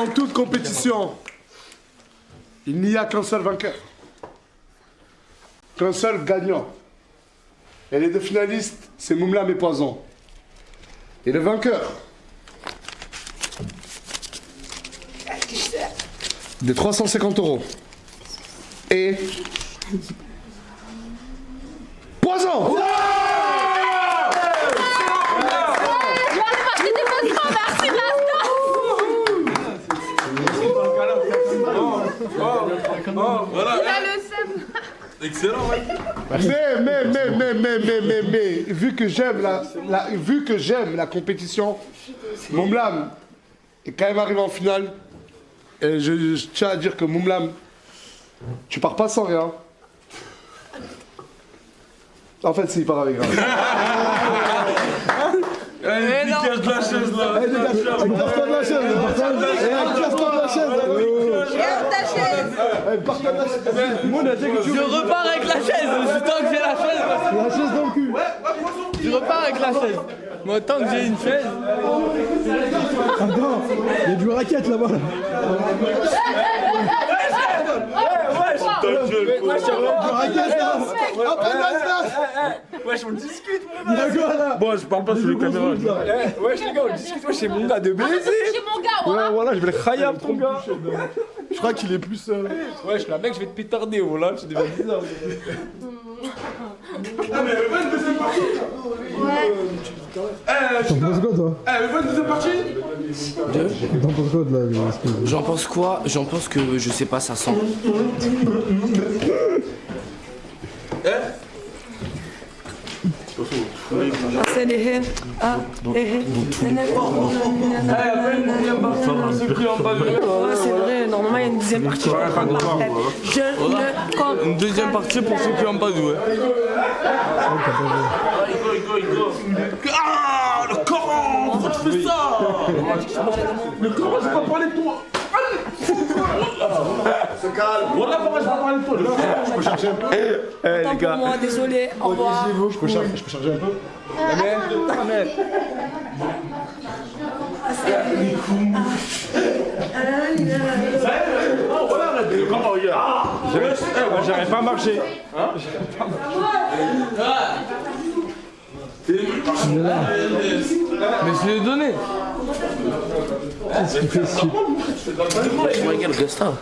dans toute compétition, il n'y a qu'un seul vainqueur. Qu'un seul gagnant. Et les deux finalistes, c'est Moumlam et Poison. Et le vainqueur de 350 € et Poison. Voilà. Il a le seum. Excellent, ouais. Mais, vu que j'aime la compétition, Moumlam est quand même arrivé en finale. Et je tiens à dire que Moumlam, tu pars pas sans rien. En fait, c'est il part avec rien. Allez, dégage de la chaise là. Allez, dégage-toi de la chaise. Dégage-toi de la chaise. Garde ta chaise. Je repars avec la chaise, tant que j'ai la chaise. La chaise dans le cul. Je repars avec la chaise. Moi, tant que j'ai une chaise. Attends, il y a du racket là-bas. Wesh, on discute, Il y a quoi là? Bon, je parle pas sur les caméras. Wesh, les gars, on discute. Wesh, c'est mon gars de baiser. C'est mon gars, Ouais, voilà. voilà, je vais le khayab ton gars. Je crois qu'il est plus. Wesh, la mec, je vais te pétarder, voilà. Tu deviens bizarre. T'en penses quoi toi? Eh, mais bonne deuxième partie. T'en penses quoi de la. J'en pense quoi? J'en pense que je sais pas, ça sent. C'est les hairs. Ah, les hairs. Ouais, c'est vrai, normalement il y a une deuxième partie. Je ne comprends. Une deuxième partie pour ceux qui n'ont pas joué. Ah, le Coran, pourquoi tu fais ça? Le Coran, j'ai pas parlé de toi. Voilà pourquoi j'ai pas parlé de toi. Je peux chercher un peu? Autant pour moi, désolé. Au revoir. Je peux charger un peu? Le Coran, regarde. J'arrive pas à marcher. Mais je l'ai donné. Je regarde Gustave.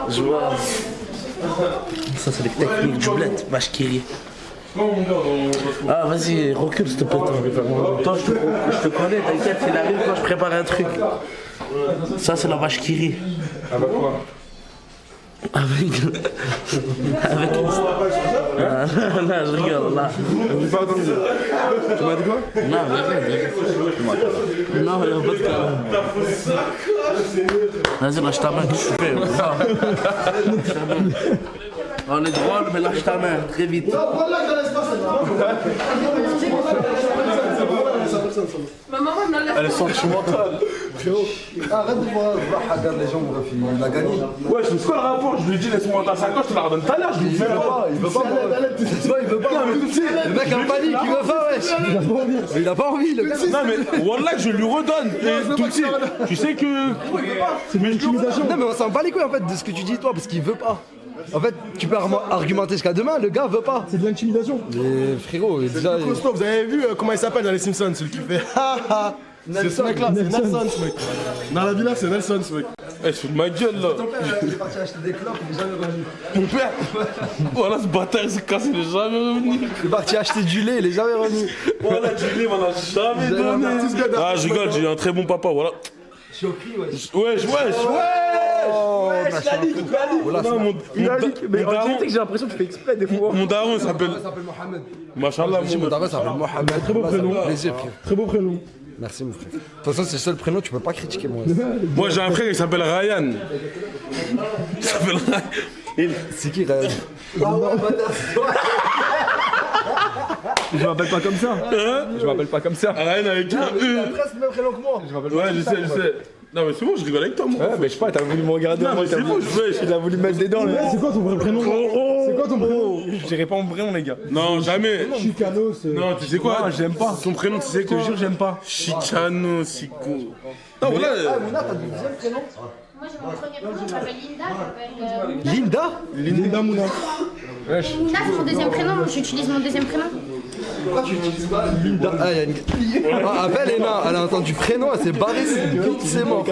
Je vois. Ça, c'est les techniques du bled, Mashkiri. Ah, vas-y, recule s'il te plaît. Toi, je te connais, t'inquiète, il arrive quand je prépare un truc. Ça, c'est la Mashkiri. Avec quoi? Avec une... Ah, non, je rigole, là. J'ai pas entendu. Tu m'as dit quoi? Non, regarde. Non, il n'y a pas de câlin. Vas-y, lâche ta main, qu'est-ce que tu fais? On est drôle, mais lâche ta main, très vite. Ma maman me l'a Elle est sentimentale. Arrête de voir regarde les gens, bref, il a gagné. Ouais, c'est quoi le rapport? Je lui ai dit, laisse-moi ta sacoche, je te la redonne tout à l'heure. Je lui fais pas. Il veut pas, il veut pas. Le mec a panique, il veut pas, wesh. Il a pas envie, le gars. Non, mais Wallah, je lui redonne. Et Toutsi, tu sais que. C'est une intimidation. Non, mais on s'en bat les couilles en fait de ce que tu dis toi, parce qu'il veut pas. En fait, tu peux argumenter jusqu'à demain, le gars veut pas. C'est de l'intimidation. Mais frérot, déjà. Costaud, vous avez vu comment il s'appelle dans les Simpsons, celui qui fait c'est ce mec là, c'est Nelson ce mec. Dans la villa, c'est Nelson ce mec. Eh, c'est de ma gueule là. Ton père, il est parti acheter des clopes, il est jamais revenu. Mon père. Voilà, ce bâtard, il s'est cassé, il est jamais revenu. Il est parti acheter du lait, il est jamais revenu. Voilà, du lait, on a jamais donné. Ah, je rigole, j'ai un très bon papa, voilà. Choqué, wesh. Wesh. Oh, Non, mon daron, J'ai l'impression que tu fais exprès des fois. mon daron, il s'appelle. Il s'appelle Mohamed. Machallah, Mon daron s'appelle Mohamed. Très beau prénom. Plaisir, frère. Très beau prénom. Merci, mon frère. De toute façon, c'est le seul prénom, tu peux pas critiquer moi. Moi, j'ai un frère, il s'appelle Ryan. Il s'appelle Ryan. C'est qui, Ryan? Je m'appelle pas comme ça. Je m'appelle pas comme ça. Ryan avec un Il a E. presque le même prénom que moi. Ouais, je sais. Non, mais c'est bon, je rigole avec toi, moi. Ouais, mais je sais pas, t'as voulu me regarder. Non, mais c'est bon, je vais. Il a voulu mettre des dents là. C'est quoi ton vrai prénom? C'est quoi quoi ton prénom? Je dirais pas mon prénom, les gars. Non, jamais. Chicanos. Non, tu sais quoi? Non, j'aime pas. Ton prénom, tu sais Je te quoi? jure, j'aime pas. Chicano, Sico. Non, voilà. Mouna, t'as le deuxième prénom? Moi j'ai mon premier prénom, je m'appelle Linda, je m'appelle Linda? Linda Mouna. Mouna, c'est mon deuxième prénom, j'utilise mon deuxième prénom. Pourquoi tu utilises pas Linda? Ah, il y a une. Ah, appelle Léna, elle a entendu prénom, elle s'est barrée, c'est mort.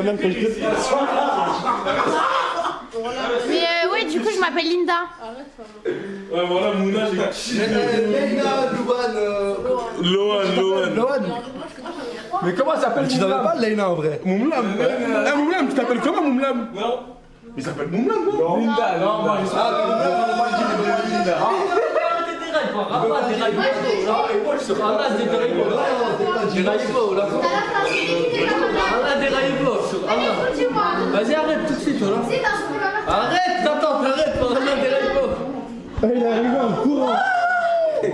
Mais ouais, du coup je m'appelle Linda. Ouais, voilà, Mouna, j'ai. Léna, Lohan. Lohan. Mais comment ça s'appelle? Tu t'appelles pas Léna en vrai? Moumlam. Eh, Moumlam, tu t'appelles comment, Moumlam? Non. Il s'appelle Moumlam, non? Linda, non, moi je suis Vas-y, arrête tout de suite, voilà. Arrête, attends, arrête, pour Allah, déraille pas. Ah, il est arrivé en courant. Tu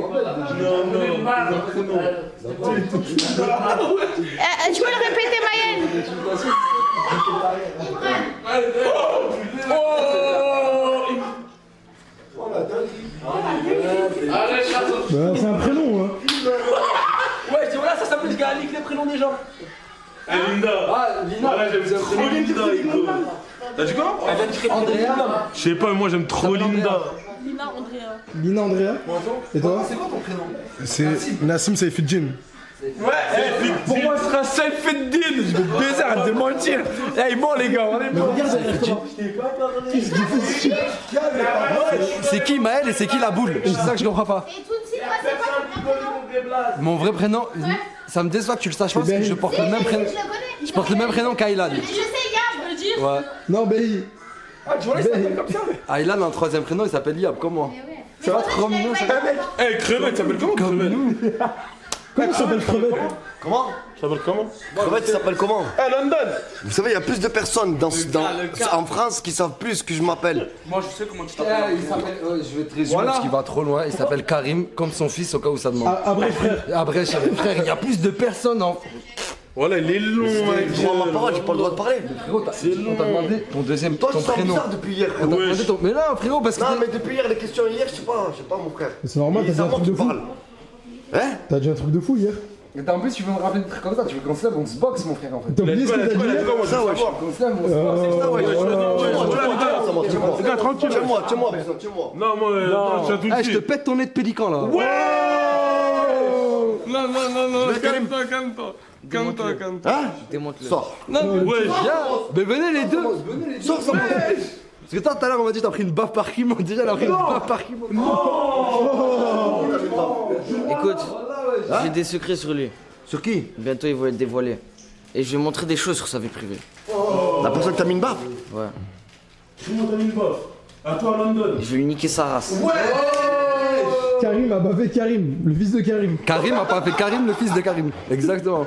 peux le répéter, Mayenne? Bah, c'est un prénom, hein. Ouais, c'est voilà, ça s'appelle Gaalik, les prénoms des gens. Eh, Linda. Ah, Lina. Voilà, j'aime trop Linda, Ico. T'as dit quoi? Andrea. Je sais pas, moi j'aime trop Linda. Lina Andrea. Et toi? C'est quoi ton prénom? C'est Nassim Saifuddin. Pour moi, ce sera Saifuddin. Je vais baiser, arrête de mentir. Eh, il ment, les gars. On est Mais regarde derrière toi. C'est qui Maël et c'est qui la boule? C'est ça que je comprends pas. Et tout de suite, moi c'est quoi ton vrai prénom? Mon vrai prénom, ça me déçoit que tu le saches pas parce que je porte le même prénom. Je le connais. Je porte le même prénom qu'Aylan. Je sais, Yab, je peux le dire. Ouais. Non, Bailly. Ah, tu vois, il s'appelle comme ça. Aylan, en troisième prénom, il s'appelle Yab, comme moi. C'est pas trop mignon, ça. Eh, Crevette, tu s'appelles comment, Crevette? Comment ça s'appelle Crevette? Comment? Tu s'appelles comment? Crevette, il s'appelle comment? Eh, London. Vous savez, il y a plus de personnes en France qui savent plus que je m'appelle. Moi, je sais comment tu t'appelles. Il s'appelle, je vais te résumer parce qu'il va trop loin. Il s'appelle Karim, comme son fils, au cas où ça demande. Après, frère. Après, frère, il y a plus de personnes en. Voilà, il est long, Je prends ma parole, j'ai pas le droit de parler. Frérot, on t'a demandé ton deuxième Toi, ton tu sens prénom. bizarre depuis hier. On t'a demandé ton. Mais non, frérot, parce que. Non, mais depuis hier, les questions hier, je sais pas, mon frère. C'est normal, t'as dit un truc de fou. Hein? T'as dit un truc de fou hier. Mais en plus, tu veux me rappeler des trucs comme ça, tu veux qu'on se lève, on se boxe, mon frère, en fait. T'as oublié ce que t'as dit hier? Ça, ouais. Qu'on se lève, on se boxe. Les gars, tranquille. Tiens-moi. Non, moi, non, je tiens tout de Eh, je te suite. pète ton nez de pélican, là. Non, calme-toi. Hein? Démonte-le. Sors. Ouais, Mais venez les deux. Sors, ça Parce que toi, tout à l'heure, on m'a dit t'as pris une baffe par Kim. Déjà, elle a pris une baffe par Kim. Écoute, j'ai des secrets sur lui. Sur qui? Bientôt, ils vont être dévoilés. Et je vais montrer des choses sur sa vie privée. La personne qui t'a mis une baffe? Ouais. je vous montre une bof. À toi, London. Je vais lui niquer sa race. Karim a bavé Karim, le fils de Karim. Karim a pas fait Karim, le fils de Karim. Exactement.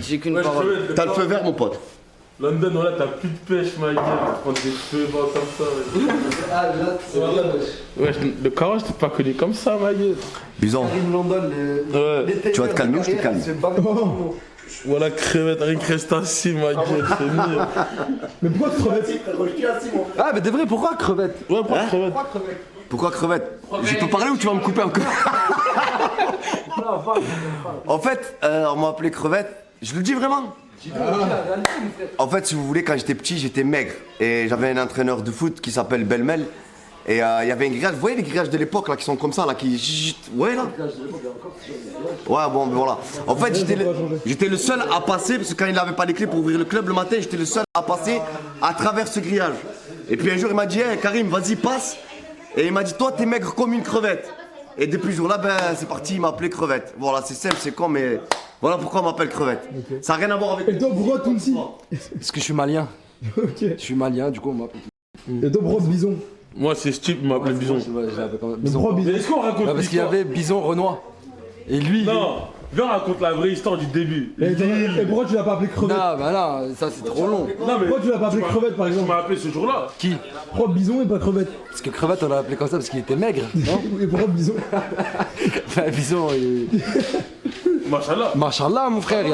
J'ai qu'une parole. T'as le feu vert, mon pote. London, voilà, t'as plus de pêche, ma gueule. Prendre des cheveux bas comme ça. Ouais, le carrosse, t'es pas connu comme ça, ma gueule. Bison, Karim London, tu vas te calmer ou je te calme? Voilà, crevette, rien que reste assis, ma gueule, c'est mieux. Mais pourquoi crevette? Ah, mais de vrai, pourquoi crevette? Ouais, pas crevette. Pourquoi crevette? Je peux parler ou tu vas me couper encore? En fait, on m'a appelé crevette. Je le dis vraiment? En fait, si vous voulez, quand j'étais petit, j'étais maigre. Et j'avais un entraîneur de foot qui s'appelle Belmel. Et il y avait un grillage, vous voyez les grillages de l'époque là qui sont comme ça là, qui... Ouais là. Ouais bon ben voilà. En fait j'étais le seul à passer, parce que quand il n'avait pas les clés pour ouvrir le club le matin, j'étais le seul à passer à travers ce grillage. Et puis un jour il m'a dit hey, Karim vas-y passe. Et il m'a dit toi t'es maigre comme une crevette. Et depuis ce jour là ben c'est parti, il m'a appelé crevette. Voilà c'est simple, c'est con mais voilà pourquoi on m'appelle crevette. Okay. Ça n'a rien à voir avec... Et toi pourquoi Tounsi? Parce que je suis malien. Ok. Je suis malien, du coup on m'appelle. Et toi pourquoi Bison? Moi, c'est Steve qui m'appelait Bison. Mais pourquoi Bison? Est-ce qu'on raconte parce qu'il y avait Bison Renoir. Et lui. Non, viens, on raconte la vraie histoire du début. Et pourquoi tu l'as pas appelé crevette? Non, bah non, ça c'est trop long. Non, mais pourquoi tu l'as pas appelé crevette par exemple? Tu m'as appelé ce jour-là. Qui? Pourquoi Bison et pas crevette? Parce que crevette on l'a appelé comme ça parce qu'il était maigre. Non? Et pourquoi Bison? Enfin, Bison. Machallah. Machallah, mon frère, Et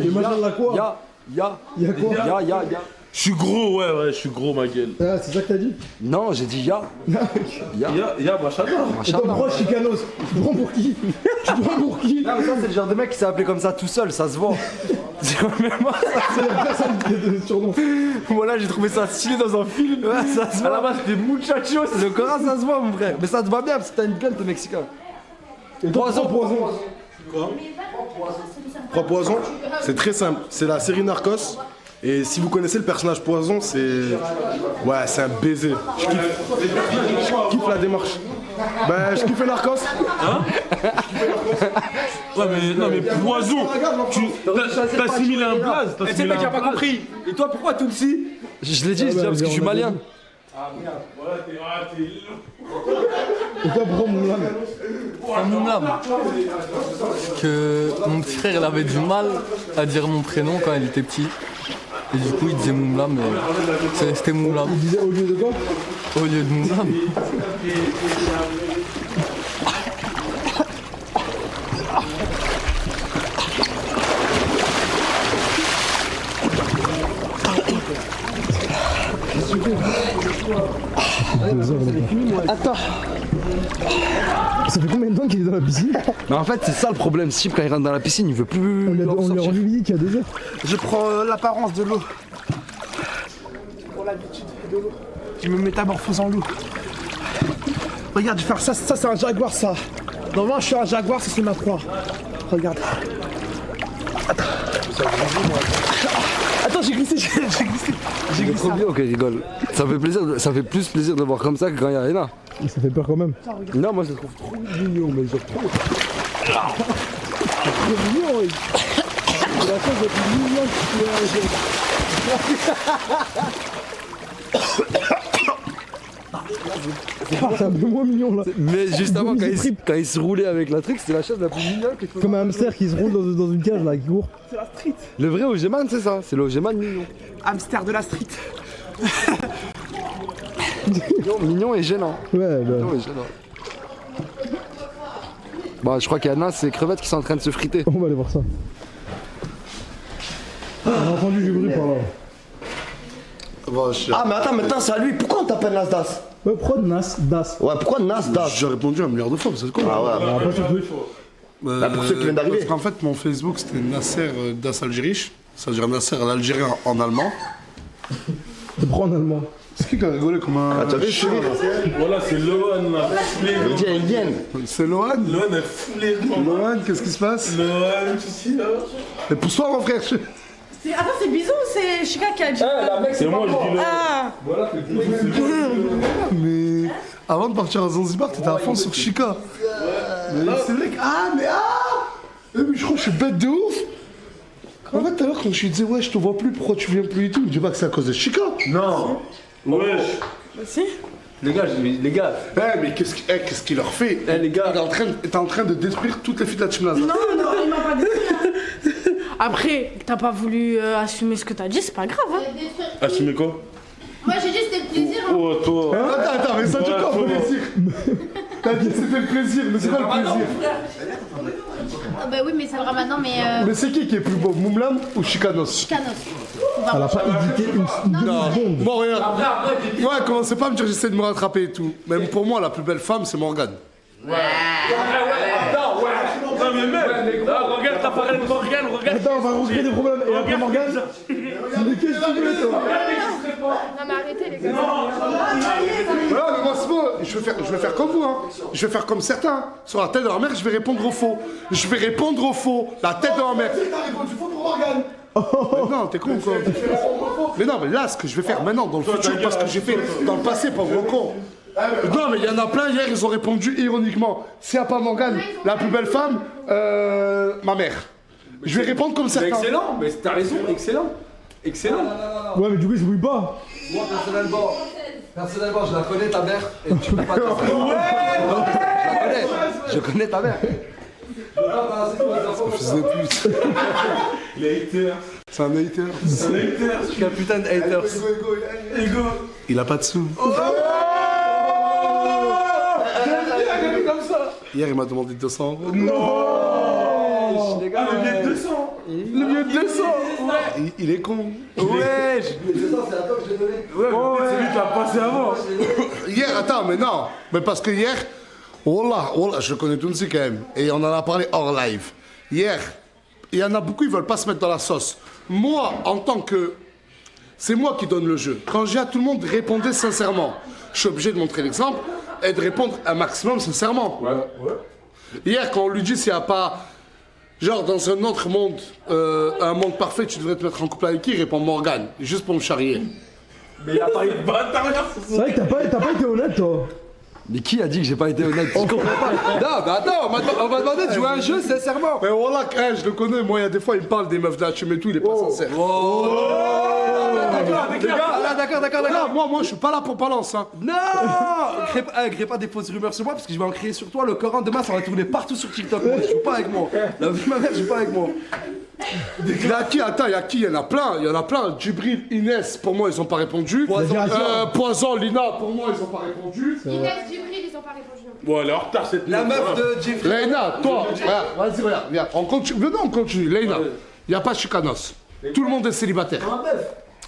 machallah quoi? Y a quoi? Y a Je suis gros, ouais, je suis gros, ma gueule. Ah, c'est ça que t'as dit? Non, j'ai dit ya. Y'a, machallah. Attends, pourquoi Chicanos? Tu te prends pour qui? Tu te prends pour qui? Non, mais ça, c'est le genre de mec qui s'est appelé comme ça tout seul, ça se voit. C'est la personne qui est de surnom. Voilà, j'ai trouvé ça stylé dans un film. Ouais, ça se voit. À la base, c'était muchacho, c'est le Coran, ça se voit, mon frère. Mais ça te va bien parce que t'as une gueule de mexicain. Et toi, Poison. Quoi? Trois poisons, c'est très simple. C'est la série Narcos. Et si vous connaissez le personnage Poison, c'est. Ouais, c'est un baiser. Je kiffe la démarche. Ben, je kiffe Narcos. Hein? Ouais, mais non, mais Poison, t'as assimilé un blaze. Et c'est le mec qui a pas compris. Et toi, pourquoi Tutsi? Je l'ai dit, déjà parce que je suis malien. Ah merde, voilà, t'es. Et toi, pourquoi mon lame? Moumlam. Que mon petit frère il avait du mal à dire mon prénom quand il était petit. Et du coup il disait Moumlam, mais c'était Moumlam. Il disait au lieu de quoi? Au lieu de Moumlam. Attends. Ça fait combien de temps qu'il est dans la piscine? Mais en fait, c'est ça le problème. Chip, quand il rentre dans la piscine, il veut plus. On lui a rendu visite il y a 2 heures. Je prends l'apparence de l'eau. Pour l'habitude de l'eau. Je me métamorphose en loup. Regarde, je vais faire ça. Ça, c'est un jaguar, ça. Normalement, je suis un jaguar, ça, c'est ma proie. Regarde. Attends, j'ai glissé, j'ai glissé. J'ai glissé. Trop bien qu'il rigole. Ça fait plaisir, ça fait plus plaisir de le voir comme ça que quand il y a rien. Ça fait peur quand même. Non, moi je le trouve trop mignon, mais genre trop. C'est mignon, oui. C'est la chose la plus mignonne c'est un peu moins mignon là. Mais juste avant, quand il se roulait avec la truc, c'était la chose la plus mignonne que je peux. Comme un hamster qui se roule dans une cage là, qui court. C'est la street. Le vrai Ogeman, c'est ça, c'est le Ogeman mignon. Hamster de la street. Mignon et gênant. Ouais, bah. Mignon et gênant. Bah, je crois qu'il y a Nas et Crevettes qui sont en train de se friter. On va aller voir ça. On a entendu du bruit par là. Ah, mais attends, maintenant c'est à lui. Pourquoi on t'appelle Nasdas? Ouais, pourquoi Das? Ouais, pourquoi Nasdas? J'ai répondu 1 milliard de fois, c'est quoi? Ah ouais. Ah, pas sur Twitch. Pour ceux qui viennent d'arriver. Parce qu'en fait, mon Facebook c'était Nasser Das Algérich. Ça veut dire Nasser l'Algérien en allemand. Prends en allemand. C'est qui a rigolé comme un. Ah, t'as vu le sourire? Voilà, c'est Lohan là. Il dit indienne. C'est Lohan? Lohan a foulé. Lohan, qu'est-ce qui se passe? Lohan, tu sais là. Mais pousse-toi, mon frère. Attends, c'est Bisou ou c'est Chica qui a dit? C'est moi, je dis Lohan. Ah. Voilà, Mais avant de partir à Zanzibar, t'étais à fond sur Chica. Mais c'est vrai que. Ah, mais je crois que je suis bête de ouf. En fait, tout à l'heure, quand je lui disais, ouais, je te vois plus, pourquoi tu viens plus et tout, il dit pas que c'est à cause de Chica. Non. Wesh. Bah si. Les gars, Mais qu'est-ce qu'il leur fait? les gars. T'es en train de détruire toutes les filles de la Team Lazare. Non, il m'a pas dit ça. Après, t'as pas voulu assumer ce que t'as dit, c'est pas grave. Hein. Assumez quoi? Moi j'ai dit c'était le plaisir. Hein. Oh, toi. Attends, mais ça dit quoi, toi. plaisir? T'as dit que c'était le plaisir, mais c'est pas le plaisir. Ah bah oui, mais c'est le ramadan, mais. Mais c'est qui est plus beau, Moumlam ou Chicanos? Chicanos. Elle a pas hésité une seconde. Bon, regarde. Ouais, commencez pas à me dire que j'essaie de me rattraper et tout. Même pour moi, la plus belle femme, c'est Morgane. Non, mais même. Regarde, t'as parlé de Morgane, regarde. Attends, on va rencontrer des problèmes. Et après Morgane? Mais qu'est-ce que tu veux, toi? Non, mais arrêtez, les gars. Voilà, mais moi c'est bon, je vais faire comme vous, hein. Je vais faire comme certains. Sur la tête de la mer, je vais répondre au faux. Je vais répondre au faux. La tête de la mer. T'as répondu faux pour Morgane. Mais non, t'es con quoi. Mais non, mais là, ce que je vais faire maintenant, dans le futur, parce que j'ai fait dans le passé, pas gros con. Non, mais il y en a plein, hier, ils ont répondu ironiquement. S'il n'y a pas Morgane, la plus belle femme, ma mère. Je vais répondre comme certains. Excellent, mais t'as raison, excellent. Excellent. Ouais, mais du coup, il se bouille pas. Moi, personnellement, je la connais ta mère. Et tu peux pas dire ça. Je connais ta mère. Fils de pute. Les haters. C'est un hater. Je suis un putain de haters. Ego. Il a pas de sous. Hier, il m'a demandé 200 €. Non. Le billet de 200. Le mieux de 200. Il est con. Ouais, c'est lui qui l'a passé avant. Hier, attends, mais non. Mais parce que hier, Wallah, je connais Tounsi quand même. Et on en a parlé hors live. Hier, il y en a beaucoup, ils veulent pas se mettre dans la sauce. Moi, en tant que... C'est moi qui donne le jeu. Quand j'ai à tout le monde, répondez sincèrement. Je suis obligé de montrer l'exemple et de répondre un maximum sincèrement. Ouais. Hier, quand on lui dit s'il n'y a pas... Genre, dans un autre monde, un monde parfait, tu devrais te mettre en couple avec qui? Il répond Morgane, juste pour me charrier. Mais il a pas eu de bâtard. C'est vrai que t'as pas été honnête, toi. Mais qui a dit que j'ai pas été honnête? Je comprends pas. Non, mais attends, on m'a demandé de jouer à un jeu, sincèrement. Mais voilà, je le connais, moi, il y a des fois, il me parle des meufs d'Hachim et tout, il est pas sincère. D'accord. Moi, je suis pas là pour balance, hein. Non, crée pas des fausses rumeurs sur moi parce que je vais en créer sur toi. Le Coran demain, ça va tourner partout sur TikTok. Moi, je joue pas avec moi. La vie de ma mère, je joue pas avec moi. Il y a qui? Attends, il y a qui? Il y en a plein. Djibril, Inès, pour moi, ils ont pas répondu. Poison, Lina, pour moi, ils ont pas répondu. Inès, Djibril, ils ont pas répondu. Bon, elle est en retard cette La meuf de Jeffrey. Leïna, toi, vas-y, regarde, viens. On continue. Venons, on continue. Leïna, il n'y a pas de chicanos. Tout le monde est célibataire.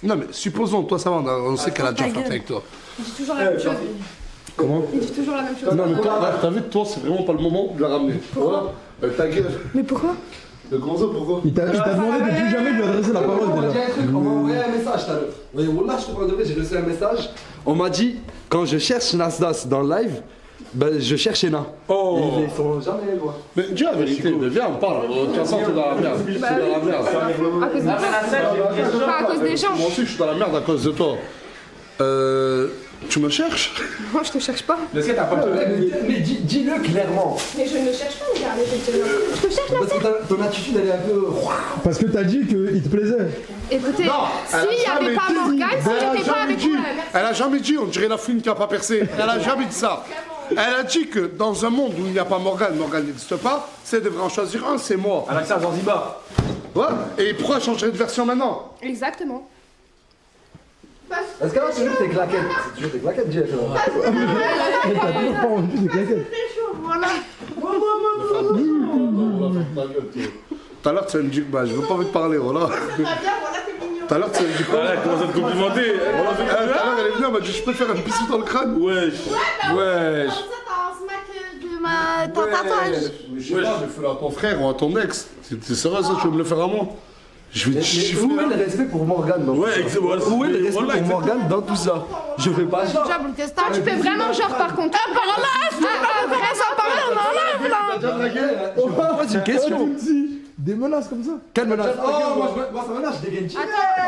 Non, mais supposons, toi, ça va, on sait qu'elle a déjà fait avec toi. Il dit toujours la même chose. Comment? Il dit toujours la même chose. Non, mais toi, t'as vu, toi, c'est vraiment pas le moment de la ramener. Voilà. Ta gueule. Mais pourquoi? Comment ça, pourquoi? Il t'a demandé de plus jamais lui adresser la parole On m'a dit déjà. un truc, on m'a envoyé un message tout à l'heure. Oui, Wallah, je te parle de vrai, j'ai reçu un message. On m'a dit, quand je cherche Nasdas dans le live, ben je cherche Ena. Oh. Et ils sont jamais loin. Mais dis la vérité, mais viens, on parle. De toute façon, t'es dans la merde. T'es dans la merde. À cause de toi. Pas à cause des gens. Moi aussi, je suis dans la merde à cause de toi. Tu me cherches? Moi, je te cherche pas. Est-ce que t'as pas Mais dis-le clairement. Mais je ne cherche pas, regarde. Je te cherche là. Parce que ton attitude, elle est un peu. Parce que t'as dit qu'il te plaisait. Écoutez, s'il n'y avait pas Morgane, si j'étais pas avec moi, Elle a jamais dit, on dirait la fouine qui a pas percé. Elle a jamais dit ça. Elle a dit que dans un monde où il n'y a pas Morgane n'existe pas, c'est devrait en choisir un, c'est moi. Elle a accès à Zanzibar. Ouais. Et pourquoi changer de version maintenant? Exactement. Est-ce que là, tu veux tes claquettes? Tu veux tes claquettes, Jeff? Mais t'as toujours pas envie de claquettes. Voilà. Tout à l'heure, tu me dis que bah, je veux pas envie de parler, voilà. Tout à l'heure, tu me dis quoi? Elle commence à te complimenter. Tout à l'heure, elle est venue, elle m'a dit, je peux te faire un bisou dans le crâne? Wesh. Comme ça, t'as un smack de ton tatouage. Je sais pas, je vais le faire à ton frère ou à ton ex. C'est sérieux ça, tu veux me le faire à moi? Je vais te chiffrer. Où est le respect pour Morgane dans tout ça? Où est le respect pour Morgane dans tout ça? Je veux pas genre. Tu fais vraiment genre par contre. Ah, par là, on commence à parler, on en live là. C'est une question. Des menaces comme ça. Quelle menace? Oh, moi ça menace, je dégaine. Attends,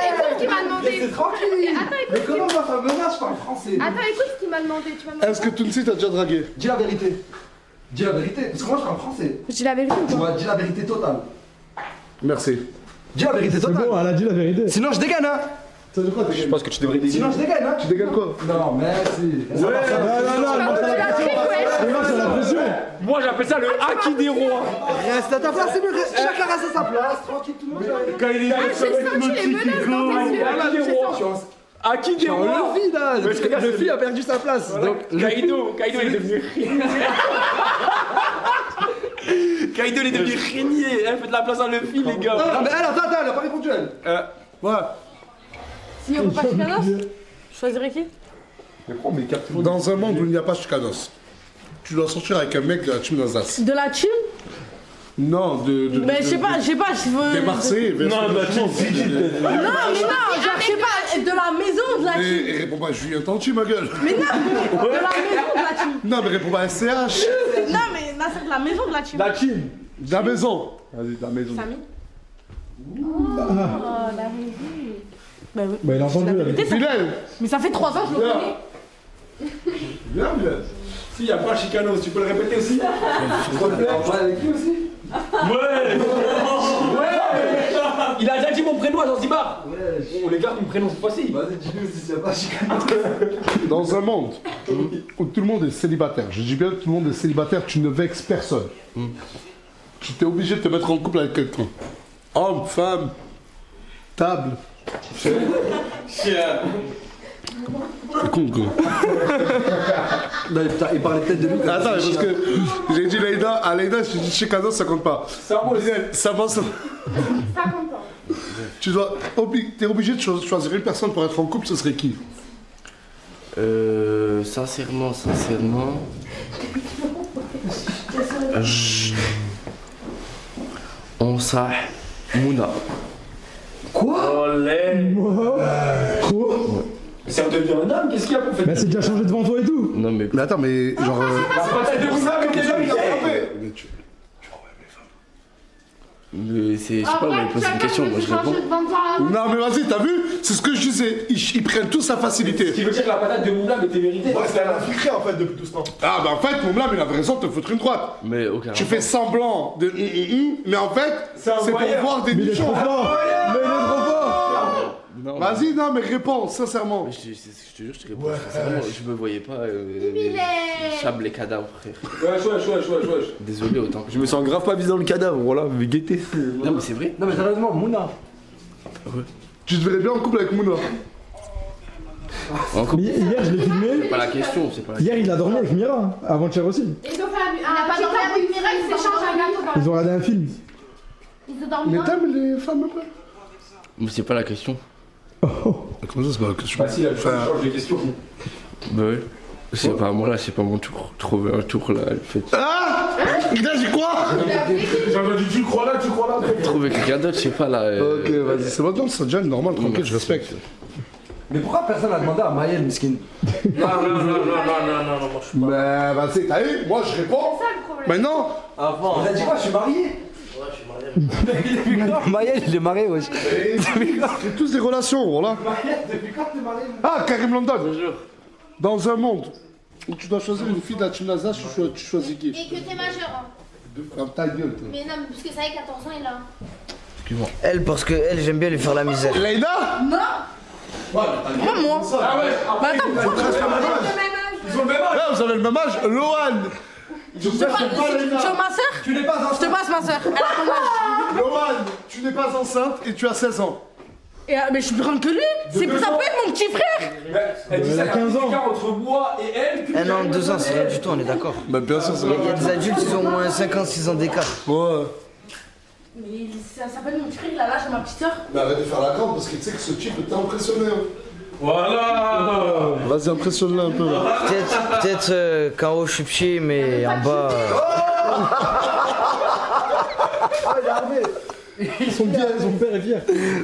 écoute ce qu'il m'a demandé. C'est tranquille. Attends, Mais écoute. comment moi ça menace? Je parle français. Attends, écoute ce qu'il m'a demandé. Tu m'as demandé. Est-ce que Tounsi t'a déjà dragué? Dis la vérité. Dis la vérité. Parce que moi je parle français. Je dis la vérité ou Tu pas? m'as dit la vérité totale. Merci. Dis la vérité C'est totale. bon, elle a dit la vérité. Sinon je dégaine, hein. Ça veut dire quoi, Je pense que tu devrais dégainer. Sinon je dégaine, hein. Tu dégaines quoi? Non, merci. Non, moi ça la pression. Moi ça la pression. Moi j'appelle ça le haki des rois. Reste à ta place, c'est mieux. Chacun reste à sa place. Tranquille, tout le monde. Quand il est J'ai senti les menaces dans tes yeux. Haki des rois. Haki des rois. Le vide, là. Le fille a perdu sa place. Donc, Kaido il est devenu Kaido il est devenu régnier. Faites de la place à Luffy les gars. non, mais elle, attends, elle a pas répondu, elle. Ouais. Si on veut pas Chicanos, je choisirais qui? Dans un monde où il n'y a pas Chicanos, tu dois sortir avec un mec de la team d'Alsace. De la team? Non, Mais je sais pas, je veux. Des Marseillais, Non, de la team Ziggy. Non, mais non, genre, je sais pas, de la maison de la team. Et réponds pas à Julien Tanti, ma gueule. Mais non, de la maison de la team. Non, mais réponds pas à SCH. Non, mais Nasser, de la maison de la team. La team. De la maison. Vas-y, de la maison. Samy? Oh, la maison. Bah oui. Bah il a entendu la vérité. Bilal. Mais ça fait 3 ans que je le connais. Viens, Bilal. S'il n'y a pas Chicanos, tu peux le répéter aussi? On va avec lui aussi. Ouais. Il a déjà dit mon prénom à Zanzibar. On les garde mon prénom cette fois-ci. Vas-y, dis-lui aussi s'il n'y a pas Chicanos. Dans un monde où tout le monde est célibataire, je dis bien tout le monde est célibataire, tu ne vexes personne. Tu t'es obligé de te mettre en couple avec quelqu'un. Homme, femme, table. C'est con, quoi. Non, putain, il parlait peut-être de lui. Attends, parce que j'ai dit Leïda, à Leïda, j'ai dit Chicanos, ça compte pas. Ça va, Ça va, ça. Ça compte pas. T'es obligé de choisir une personne pour être en couple, ce serait qui? Sincèrement. On s'a Mouna. Quoi? Olé. Quoi? C'est devenu un homme, qu'est-ce qu'il y a pour faire? Bah, c'est déjà changé devant toi et tout. Non, mais. Mais attends, mais genre. La patate de Mouna, mais déjà, il a frappé. Mais c'est. Je sais pas, mais pose une question, moi je réponds. Non, mais vas-y, t'as vu? C'est ce que je disais. Ils prennent tous sa facilité. Ce qui veut dire que la patate de Mouna était méritée. Ouais, c'était un infiltré en fait depuis tout ce temps. Ah, bah en fait, Moumlam, il avait raison de te foutre une droite. Mais aucun. Tu fais semblant de mais en fait, c'est pour voir des Mais il est nichons. trop fort. Mais il est trop fort. Non, Vas-y, non, mais réponds, sincèrement. Je te jure, je te réponds. Sincèrement, je me voyais pas. Chab les cadavres, frère. Wesh. Désolé autant. Je me sens grave pas visé dans le cadavre, voilà, mais guettez. Non, mais c'est vrai. Non, mais sérieusement, Mouna. Tu te verrais bien en couple avec Mouna. Encore. Mais hier, je l'ai filmé. C'est pas la question, c'est pas la Hier, il a dormi avec Mira, hein, avant-hier aussi. Ils ont fait un pas dormi avec Mira, ils s'échangent un gâteau. Ils ont regardé un film. Ils ont dormi. Mais t'aimes les femmes un peu? Mais c'est pas la question. Comment ça, c'est pas la question? Facile, elle change de question. Bah ouais. C'est pas moi là, c'est pas mon tour. Trouver un tour là, elle fait. Ah! Là, j'y crois! J'avais dit, tu crois là. Trouver quelqu'un d'autre, je sais pas là. Ok, vas-y, c'est bon, c'est déjà normal, tranquille, je respecte. Mais pourquoi personne n'a demandé à Maël, miskin? Non, moi je suis pas. Mais vas-y, t'as vu? Moi, je réponds. C'est ça le problème. Maintenant, Avant. Il a dit quoi? Je suis marié? Maël, il est marié, wesh. c'est tous des relations, voilà. Depuis quand t'es marié? Ah, Karim London. Dans un monde où tu dois choisir une fille d'Achimnaza, tu choisis qui? Et que t'es majeur. Hein. Ferme ta gueule, toi. Mais non, parce que ça y est, 14 ans, il a. Excuse-moi. Elle, parce que elle, j'aime bien lui faire la misère. Leïna? Non. Ouais, mais t'as Moi. Ah ouais, Bah attends, Ils ont presque le même âge. ils ont le même âge. Là, vous avez le même âge, Lohan. Tu veux ma soeur? Tu n'es pas Je te passe ma soeur. Elle a ton âge. Lohan, tu n'es pas enceinte et tu as 16 ans. Mais je suis plus grande que lui. C'est ça peut être mon petit frère. Elle dit Elle ça, a 15 ans. l'écart entre moi et elle. Eh non, 2 ans, c'est rien du tout, on est d'accord. Bah, bien sûr, c'est Il y a des adultes, ils ont au moins 56 ans d'écart. Ouais. Mais ça s'appelle mon petit frère, il a l'âge de ma petite soeur. Mais arrête de faire la grande parce que tu sais que ce type t'a impressionné. Hein. Voilà. Vas-y, impressionne-le un peu. Là. Peut-être qu'en haut, je suis petit, mais en bas. Son père est fier.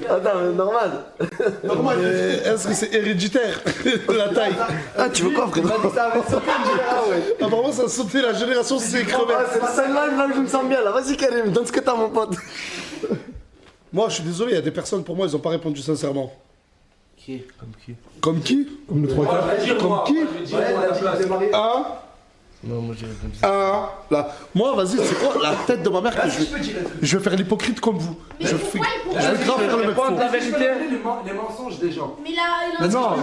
Attends, mais normal. Normal, est-ce que c'est héréditaire, la taille? Ah, tu veux quoi, frère? Apparemment, ça a sauté la génération, c'est crevé. C'est celle-là, là où je me sens bien, là. Vas-y, Karim, donne ce que t'as, mon pote. Moi, je suis désolé, il y a des personnes, pour moi, ils ont pas répondu sincèrement. Qui? Comme qui? Comme qui? Comme le 3 quarts. Comme qui? Un. Non, moi j'ai répondu. Là. Moi, vas-y, c'est quoi la tête de ma mère que je vais faire l'hypocrite comme vous. Je vais grave faire le mec faux. La vérité, les mensonges des gens. Mais là, il a. Non,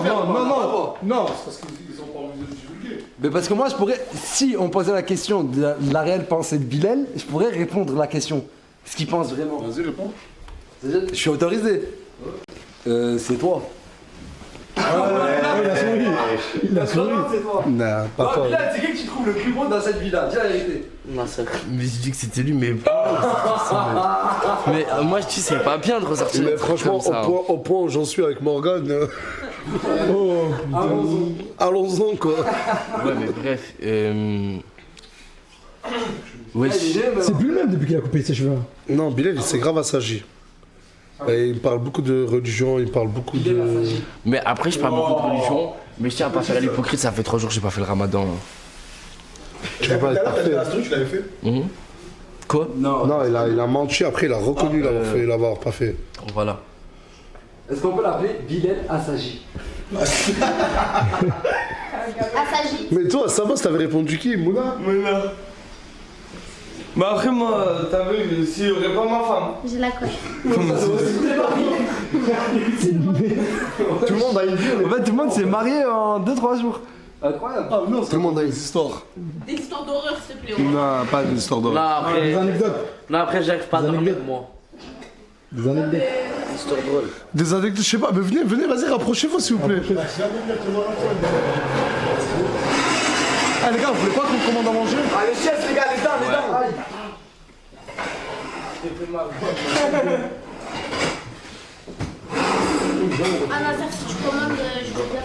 Non, c'est parce qu'ils ont pas envie de divulguer. Mais parce que moi, je pourrais, si on posait la question de la réelle pensée de Bilal, je pourrais répondre à la question. Ce qu'il pense vraiment. Vas-y, réponds. Je suis autorisé. C'est toi. Il a souri. Il a souri. C'est toi. Non, pas Non, toi. Bilal, c'est qui que tu trouves le plus beau dans cette vie-là? Dis la vérité. Ma soeur. Mais j'ai dit que c'était lui, mais. Mais moi je dis c'est pas bien de ressortir. Mais des trucs franchement, comme ça. au point où j'en suis avec Morgane, allons-en quoi. Ouais, mais bref. Ouais, C'est plus le même depuis qu'il a coupé ses cheveux. Non, Bilal, il s'est grave assagi. Et il parle beaucoup de religion, il parle beaucoup de. mais après, je parle beaucoup de religion. Mais je tiens à pas faire l'hypocrite, ça fait 3 jours que j'ai pas fait le ramadan. Tu vas pas être parfait. Tu l'avais fait? Quoi? Non, il a menti, après il a reconnu l'avoir pas fait. Voilà. Est-ce qu'on peut l'appeler Bilal Assagi? Assagi. Mais toi, ça va, si t'avais répondu qui, Mouna? Mouna. Mais après, moi, t'as vu, s'il y aurait pas ma femme. J'ai la coche. Tout le monde a une vie. En fait, tout le monde s'est marié en 2-3 jours. Incroyable. Ah non, tout le monde a des histoires. Des histoires d'horreur, s'il te plaît. Non, pas des histoires Non, d'horreur. après. Des anecdotes. Non, après, j'arrive pas à dormir, moi. Des anecdotes. Histoire drôle. Des anecdotes, je sais pas, mais venez, vas-y, rapprochez-vous s'il vous plaît. Ah les gars, vous voulez pas qu'on commande à manger? Allez, chef, les gars, les dents. Ah, Nazar, si tu commandes, je veux bien.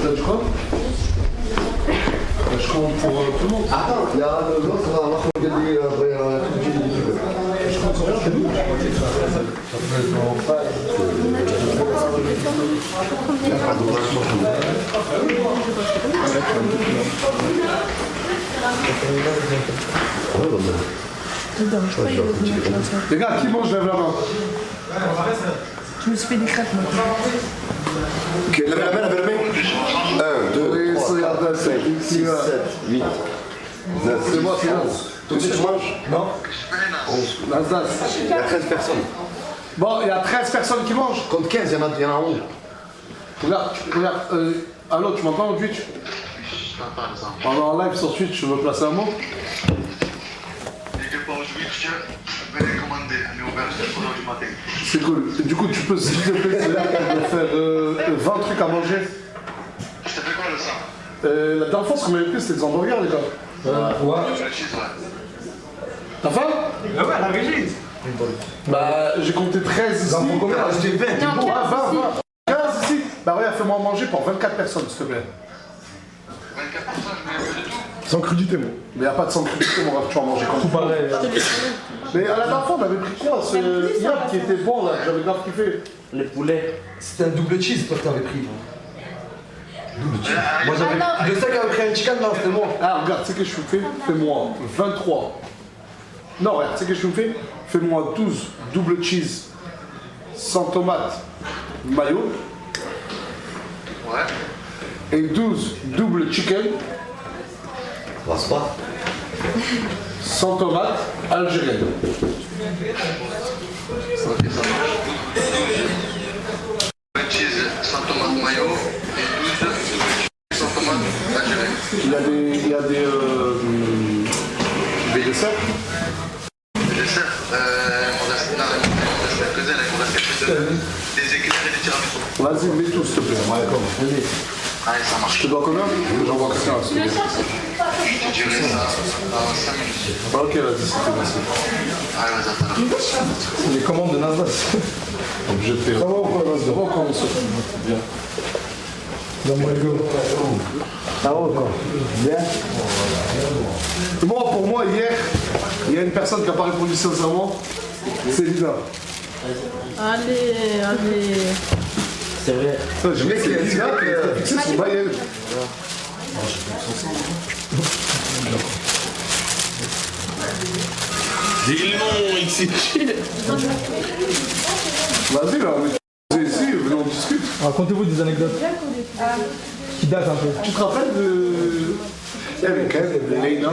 T'as du quoi? Je commande pour tout le monde. Attends, il y a l'autre, on va regarder Les gars, qui mange, lève la main. Je me suis fait des crêpes maintenant. Ok, lève la main, lève la main. 1, 2, 3, 4, 5, 6, 7, 8, 9, C'est moi, c'est 11. Tout de suite, tu manges? Non. 11. Il y a 13 personnes. Bon, il y a 13 personnes qui mangent. Contre 15, il y en a 11. Regarde, allô, tu m'entends en Twitch? On est en live sur Twitch, tu veux placer un mot? C'est cool. Du coup, tu peux, s'il te plaît, me faire 20 trucs à manger. Je t'ai fait quoi le sang? La dernière fois, ce qu'on m'avait pris, c'était des hamburgers, les gars. Ouais. T'as faim? Ouais, la régie. Bah, j'ai compté 13 ici. Combien? J'ai 20. Ah, 20. 15 ici. Bah, regarde, fais-moi manger pour 24 personnes, s'il te plaît. 24 personnes, je mets un peu de tout. Sans crudité, moi. Mais y a pas de sans crudité, mon ref, tu vas manger comme tout pareil. Mais à la dernière fois, on avait pris quoi? Ce yab qui était bon, là, que j'avais grave kiffé. Les poulets. C'était un double cheese, toi, que t'avais pris. Double cheese. Moi, j'avais. Le sac avait pris un chicken, non, c'était moi. Ah, regarde, tu sais que je fais? Fais-moi 23. Non, regarde, tu sais que je fais? Fais-moi 12 double cheese, sans tomate, mayo. Ouais. Et 12 double chicken. Passe pas. Sans tomate, algérienne. Ok, ça marche. 12 cheese sans tomate mayo et 12 sans tomate algérienne. Il y a des desserts. Des desserts, il m'en reste quelques-uns, il m'en reste quelques-uns. Des éclairs et des tiramisu. Vas-y, mets tout, s'il te plaît. Ouais, d'accord. Allez, ça marche. Je te dois combien? J'envoie que ça, s'il te plaît. Je te dirai ça dans 5 minutes. Ah, ok, vas-y, s'il te plaît, merci. Allez, vas-y, attends. C'est les commandes de Nasdaq. Obligé de payer. Ça va ou quoi, vas-y? Ça va ou quoi, monsieur? Bien. Donne-moi le go. Ça va ou quoi? Bien. Moi, pour moi, hier, il y a une personne qui n'a pas répondu sincèrement. C'est Lina. Allez, allez. C'est vrai. Je mets qu'il y a Lina qui a fixé son bail. Dis-le, il s'est chié. Vas-y, là, on est ici, venez, on discute. Racontez-vous des anecdotes qui datent un peu. Tu te rappelles de... Il y avait quand même Leïna.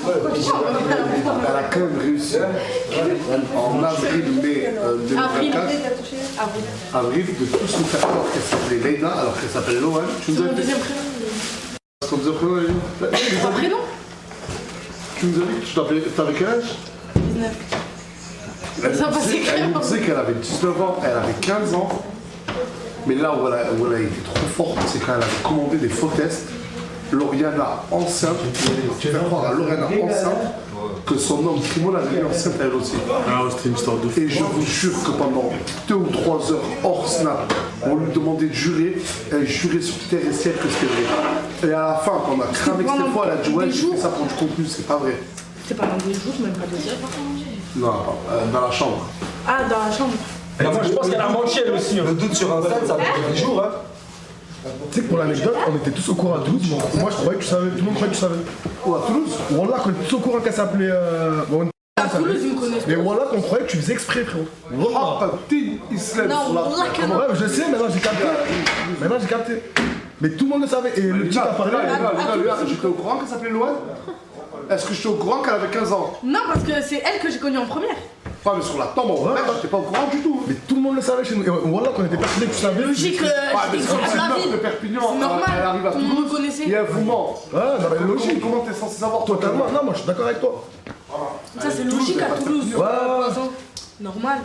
Elle a quand même réussi en avril-mai 2024. Avril, de tous nous faire croire qu'elle s'appelait Leïna alors qu'elle s'appelle Lohan. Tu nous as dit. Parce qu'on disait prénom, Son prénom? Tu nous as dit que tu avais quel âge? 19. Elle nous disait qu'elle avait 19 ans, elle avait 15 ans. Mais là où elle a été trop forte, c'est quand elle avait commandé des faux tests. Lauriana enceinte, tu fais croire à Lauriana enceinte que son homme Primo l'avait mis enceinte elle aussi. Ah ouais, c'était une histoire de fou. Et je vous jure que pendant 2 ou 3 heures hors snap, on lui demandait de jurer, elle jurait sur terre et ciel que c'était vrai. Et à la fin, quand on a cramé que cette fois, elle a dit ouais, j'ai fait ça pour du contenu, c'est pas vrai. C'est pendant des jours, même pas 2 heures. Non, dans la chambre. Ah, dans la chambre. Moi, je pense qu'elle a menti elle aussi. Le doute sur Insta, ça fait des jours, hein. Tu sais que pour l'anecdote, on était tous au courant à Toulouse. Moi, je croyais que tu savais. Tout le monde croyait que tu savais. Ou à Toulouse? Wallah, qu'on était tous au courant qu'elle s'appelait. Bon, À Toulouse, ils me connaissent. mais Wallah, qu'on croyait que tu faisais exprès, frérot. Oh, Team Islam Non, sur la... Wallah que non. Ouais, mais je sais, maintenant j'ai capté. Maintenant j'ai capté. Mais tout le monde le savait. Et le petit a parlé. J'étais au courant qu'elle s'appelait Lohan? Est-ce que j'étais au courant qu'elle avait 15 ans? Non, parce que c'est elle que j'ai connue en première. Pas mais sur la tombe, en vrai, j'étais pas au courant du tout. Mais tout le monde le savait chez nous. Et Wallah, qu'on était persuadés que tu savais. Logique, Mais j'étais c'est sur la une meuf de ville. Perpignan, C'est normal. elle arrive à Tout le monde Toulouse, me connaissait. et elle vous ment. Ouais, non, mais logique. Comment t'es censé savoir toi? Totalement. Non, moi je suis d'accord avec toi. Ça, c'est logique à Toulouse. Ouais. Normal.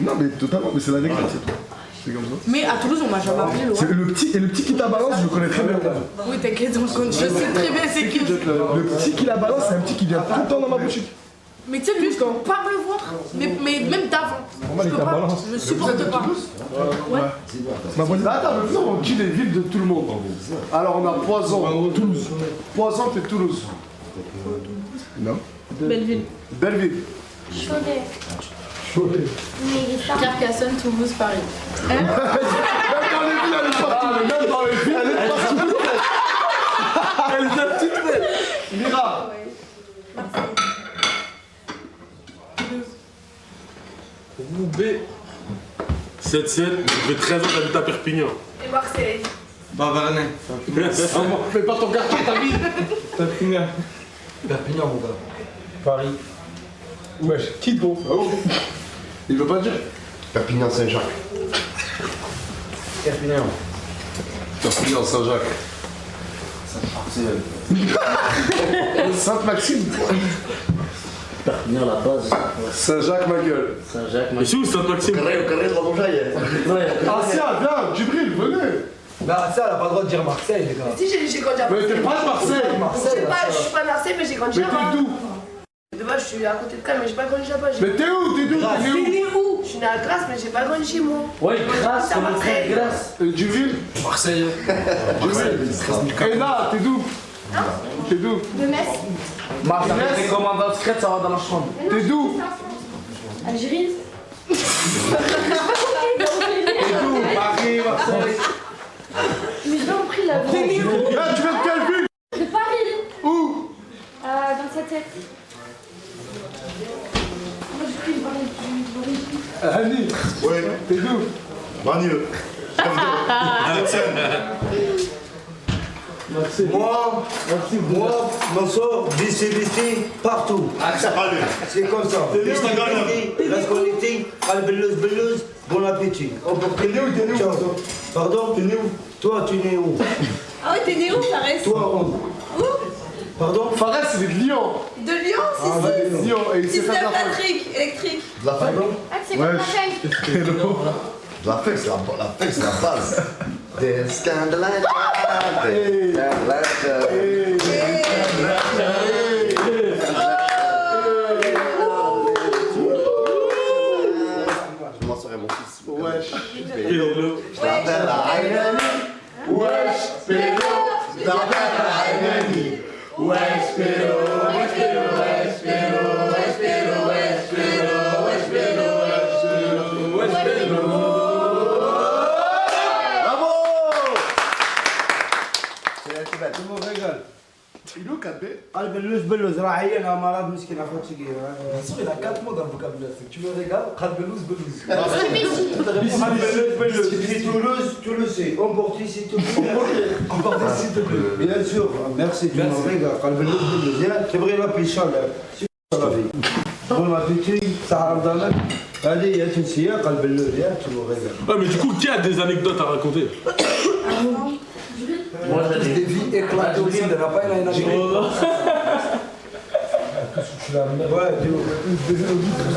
Non, mais totalement. Mais c'est la vérité, c'est tout. C'est comme ça. Mais à Toulouse, on m'a jamais appelé Laura. C'est le petit qui la balance, je le connais très bien. Oui, t'inquiète, je sais très bien c'est qui. Le petit qui la balance, c'est un petit qui vient tout le temps dans ma boutique. Mais tu sais, lui, je peux pas me le voir. Mais même d'avant. Je peux pas. Je supporte pas. Ouais. Attends, mais on dit les villes de tout le monde. Alors on a Poison, Toulouse. Poison, c'est Toulouse. Non. Belleville. Belleville. Cholet. Cholet. Carcassonne, Toulouse, Paris. Même dans les villes, elle est partout. Même dans les villes, elle est partout. Elle est toutes faites. Mira. Roubaix. 7-7, ça fait 13 ans que j'habite à Perpignan. Et Marseille. Bavernais. Fais pas ton quartier, ta vie. Perpignan. Perpignan, mon gars. Paris. Wesh, qui te gonfle? Il veut pas dire. Perpignan Saint-Jacques. Perpignan. Perpignan Saint-Jacques. Sainte-Maxime. Perpignan, la base. Saint-Jacques, ma gueule. Saint-Jacques, Mais c'est où Sainte-Maxime? Carré, droit Montjaille. Asia, viens, Djibril, venez. Bah, ça, elle a pas le droit de dire Marseille, les gars. Si, j'ai grandi à Mais Marseille. t'es pas de Marseille. Je suis pas de Marseille, mais j'ai grandi Mais là-bas. t'es d'où? De base, je suis à côté de Cannes, mais j'ai pas grandi là-bas. Mais t'es où? T'es d'où? T'es né où? Je suis né à Grasse, mais j'ai pas grandi chez moi. Ouais, Grasse, C'est à Marseille. Grasse. Djibril? Marseille. Et là, t'es d'où? T'es d'où? De Metz. Marseille, des commandantes secrètes, ça va dans la chambre. T'es d'où? Algérie. T'es d'où? Paris, Marseille. Mais j'ai pas compris la Tu viens de quelle ville? De Paris. Où? Dans sa tête. Moi, je prie de parler Annie. Ouais. T'es d'où? Bagneux. Moi, Mosso, BCBC, partout. C'est comme ça. Lascoliti, Albelleuse, bon appétit. T'es né où? T'es né où? Pardon? T'es né où? Toi, tu es où? Ah ouais, t'es né où, Fares? Toi, où? Pardon? Fares, c'est de Lyon. De Lyon, Ah, ouais, c'est Lyon. Et il s'est fait de la fête. électrique. De la fête. Ah, c'est comme la fête. De la fête, c'est la base. Des scandales. Je m'en serais mon fils. Wesh. Je l'appelle la Haïnani. Wesh, Pélo. Je l'appelle la Haïnani. Wesh, Pélo. Wesh, Pélo. Wesh, Pélo. Wesh, Pélo. Wesh, Pélo. Wesh, Pélo. Wesh, Pélo. Wesh, Pélo. Bravo! Tu me régales. Il est où, 4B? Albelleuse, Raïen, un malade, muskin, un fatigué. Bien sûr, il a 4 mots dans le vocabulaire. Tu me régales, Albelleuse. Albelleuse, c'est Toulouse, tu le sais. Emporté, s'il te plaît. Emporté, s'il te plaît. Bien sûr, merci, tu me régales. Albelleuse, viens, tu brûles la pichon, là. C'est la vie. Bon appétit, ça rentre dans la... Allez, il y a une scie, Albelleuse, viens, tu me régales. Ouais, mais du coup, qui a des anecdotes à raconter? Moi, j'ai des vies éclatées au monde, elle n'a pas une anecdote.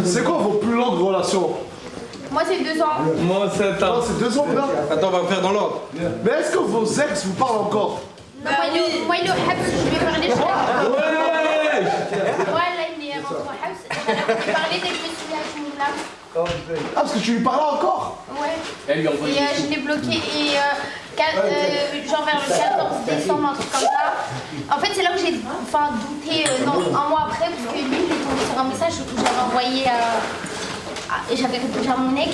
C'est quoi vos plus longues relations? Moi, c'est 2 ans. Moi, 7 ans. Non, c'est 2 ans, là. Attends, on va faire dans l'ordre. Mais est-ce que vos ex vous parlent encore? Non, moi, il est au Habs, je vais parler. Ouais! Voilà, il est rentré au Habs. Je vais parler dès que je me suis avec mon lame. Ah, parce que tu lui parlais encore? Ouais. Et je l'ai bloqué et genre vers le 14 décembre, un truc comme ça. En fait, c'est là où j'ai douté un mois après, parce que lui, il est tombé sur un message que j'avais envoyé j'avais répondu à mon ex.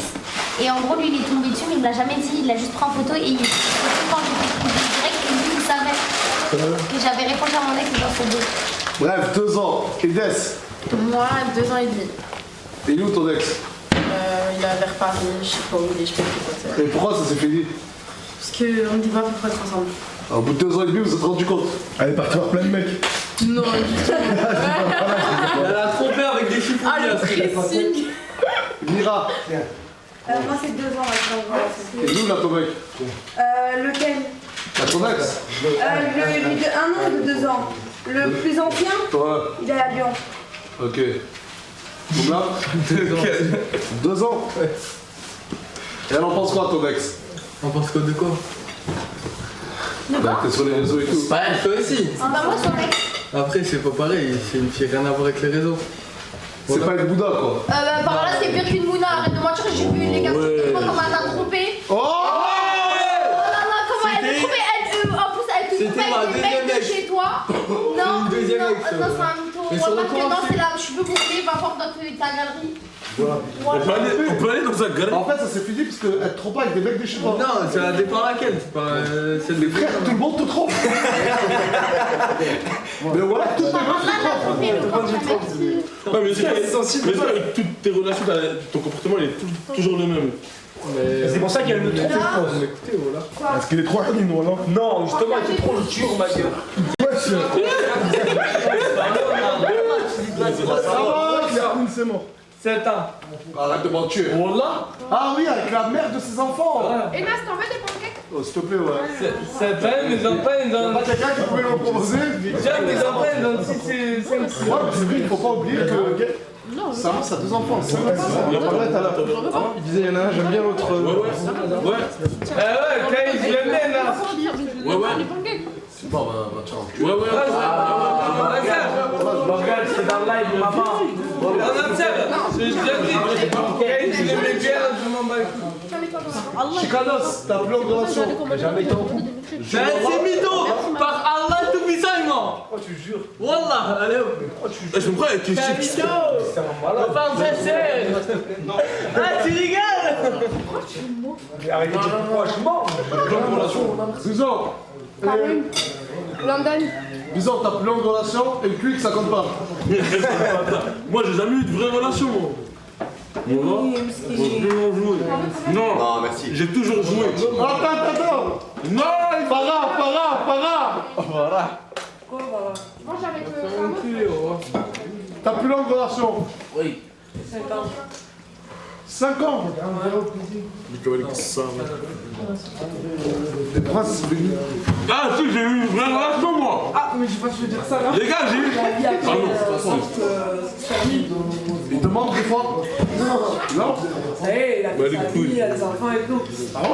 Et en gros, lui, il est tombé dessus, mais il me l'a jamais dit. Il l'a juste pris en photo et quand j'ai fait direct, lui, il savait que j'avais répondu à mon ex dans son dos. Bref, 2 ans. Et Dess? Moi, 2 ans et demi. Et il est où ton ex? Il est vers Paris, je sais pas où il est, je sais pas quoi c'est. Et pourquoi ça s'est fini? Parce qu'on ne dit pas pourquoi être ensemble. Au bout de 2 ans et demi, vous vous êtes rendu compte? Elle est partie voir plein de mecs. Non, du tout. Elle a trompé avec des chiffres. Ah, le pressing. Mira? Moi, c'est 2 ans maintenant. Et d'où là ton mec? Lequel? Ton ex? Lui de 1 an ou de 2 ans? Le plus ancien, Ouais. il est à Lyon. Ok. Donc là? 2 ans? Et elle en pense quoi ton ex? On pense quoi de quoi? Bah, t'es sur les réseaux et tout. Bah, toi aussi. Ah bah moi, son ex. Après, c'est pas pareil, c'est une fille rien à voir avec les réseaux. C'est pas une Bouddha quoi. Par là, c'est pire qu'une Mouna, arrête de mentir, j'ai vu les gars, comment elle t'a trompé. Oh non, comment elle t'a trompé, en plus, elle te trompait avec des mecs de chez toi. Non, c'est un mytho. Non, c'est là, je veux boucler, va voir dans ta galerie. On peut aller dans un galerie. En fait, ça s'est fini parce qu'elle te trompe pas avec des mecs de chez toi. Non, ça dépend laquelle. C'est pas celle des frères, tout le monde te trompe. Mais voilà, toutes les meufs te trompent. Ouais, mais c'est sensible. Mais avec toutes tes relations, ton comportement il est toujours le même. C'est pour ça qu'elle me trompe. Écoutez, voilà. Parce qu'il est trop haine, voilà. Non, justement, il est trop le dur, ma gueule. Ouais, c'est mort. 7 ans. Arrête de mentir. Wallah. Ah oui, avec la mère de ses enfants. Et Nas, t'en veux des pancakes? Oh, s'il te plaît, ouais. 7 ans, mes enfants, ils ont. Pas quelqu'un qui pouvait le proposer. Déjà, mes enfants, ils ont 6 et 5. Ouais, mais c'est vrai, il faut pas oublier que ça a 2 enfants. Il a parlé tout à l'heure. Il disait, il y en a un, j'aime bien l'autre. Ouais. Quand ils viennent, là. Ouais. Bon, bah, ciao. Ouais. Morgane, c'est dans le live, maman. Non, j'ai déjà dit. Quand ils aiment bien, je m'en bats les couilles. Chicanos, t'as plus longue relation. Jamais été en couple. C'est mytho. Par Allah tout puissant, il ment. Oh, tu jures. Wallah, allez hop. Je me crois avec les C'est chics. mytho. Enfin, c'est. Ah, tu rigoles. Arrêtez de dire franchement. Longue relation. Zizan. London. Bizarre, t'as plus longue relation et le cul, ça compte pas. Moi, j'ai jamais eu de vraie relation, moi. Non, merci. J'ai toujours joué. Attends. Non, Farah. Voilà. Moi j'avais T'as plus longue relation. Oui. 5 ans. Ah si, j'ai eu une vraie relation, moi. Ah, mais je sais pas si je veux dire ça là. Les gars, j'ai eu... Ah non, Il te manque des fois. Non. Il a fait sa vie, il a des enfants et tout. Ah ouais.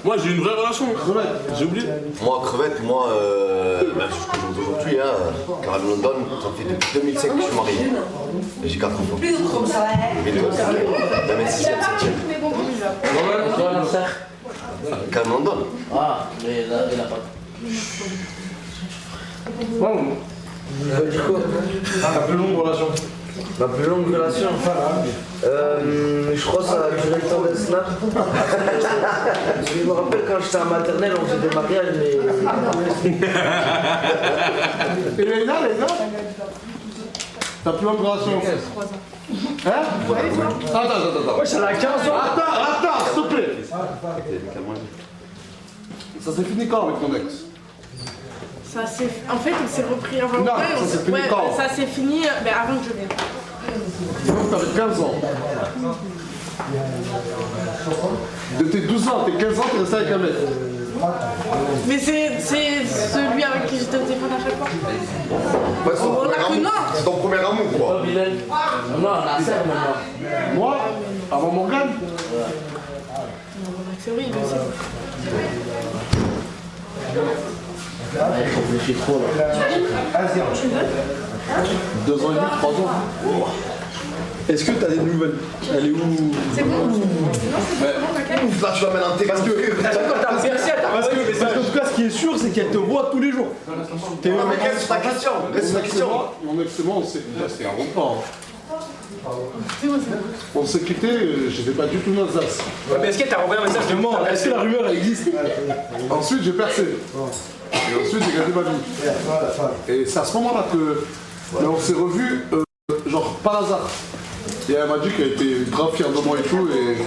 Moi, j'ai eu une vraie relation. J'ai oublié. Moi, crevette, jusqu'au jour d'aujourd'hui, car à London, ça fait depuis 2005 que je suis marié. Et j'ai 4 enfants. Plus comme ça, Mais toi, c'est même si Il a pas pris mes bonbons. Car à London. Ah, mais là, il a pas. La plus longue relation. Ma plus longue relation, je crois que ça a duré le temps d'un snap. Je me rappelle quand j'étais en maternelle, on faisait des mariages, mais... Et Léna T'as plus longue relation. 3 ans. Hein? Attends. Ouais, ça a 15 ans. Attends, s'il te plaît. Ça s'est fini quand avec ton ex? Ça s'est... En fait, on s'est repris avant. Non, ça s'est fini quand? Ça s'est fini avant que je vienne. Donc t'avais 15 ans. De tes 12 ans, tes 15 ans, t'es resté avec un mec. Mais c'est celui avec qui j'étais au téléphone à chaque fois. C'est ton premier amour, quoi. Non, Nasser maintenant. Moi, avant Morgane. C'est oui, mais c'est... Il réfléchit trop là. 2 ans et demi, 3 ans. Est-ce que t'as des nouvelles? Elle est où? C'est bon. Ouf, là, tu vas m'alenter parce que. Parce qu'en tout cas, ce qui est sûr, c'est qu'elle te voit tous les jours. Non, mais quelle est ta question? Laisse la question. Mon ex et moi, c'était un repas. On s'est quitté, j'étais pas du tout en Alsace. Ouais, mais est-ce que t'as envoyé un message de mort? Est-ce que la rumeur, elle existe? Ensuite, j'ai percé. Et ensuite, j'ai gardé ma vie. Et c'est à ce moment-là que on s'est revus, genre par hasard. Et elle m'a dit qu'elle était grave fière de moi et tout. Et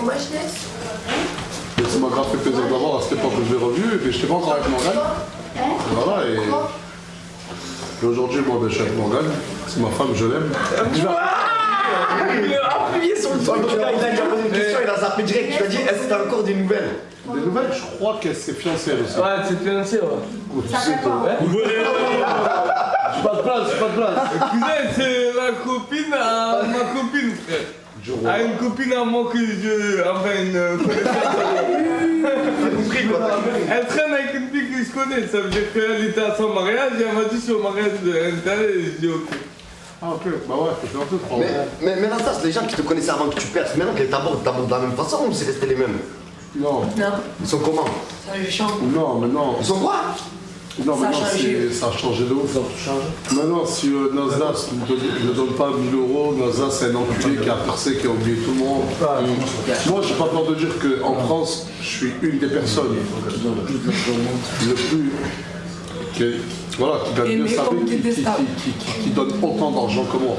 ça m'a grave fait plaisir d'avoir à cette époque que je l'ai revu. Et puis, j'étais pas encore avec Morgane. Et voilà. Et aujourd'hui, moi, je suis avec Morgane. C'est ma femme, je l'aime. Il a appuyé sur le truc. Il a posé une question, il a zappé direct. Tu lui as dit, est-ce que t'as encore des nouvelles? Des nouvelles, je crois qu'elle s'est fiancée elle aussi. Ouais, c'est fiancé, ouais. Ça fait pas. J'ai pas de place. Cousin, c'est la copine à ma copine, frère. À une copine à moi que je... Enfin, une connaissance. Elle traîne avec une fille que je connais. Ça veut dire qu'elle était à son mariage et elle m'a dit sur le mariage de Intel et je dis ok. Ah ok, bah ouais, ça fait un peu trop. Mais Nastas, les gens qui te connaissaient avant que tu perces, maintenant qu'ils t'abordent de la même façon ou c'est resté les mêmes? Non. Ils sont comment? Non, mais non. Ils sont quoi? Non, maintenant ça a changé de ouf. Maintenant, si Nasdas ne donne pas 1000 euros, Nasdas c'est un enculé qui a percé, qui a oublié tout le monde. Moi, j'ai pas peur de dire qu'en France, je suis une des personnes le plus. Voilà, qui gagne bien sa vie, qui donne autant d'argent que moi.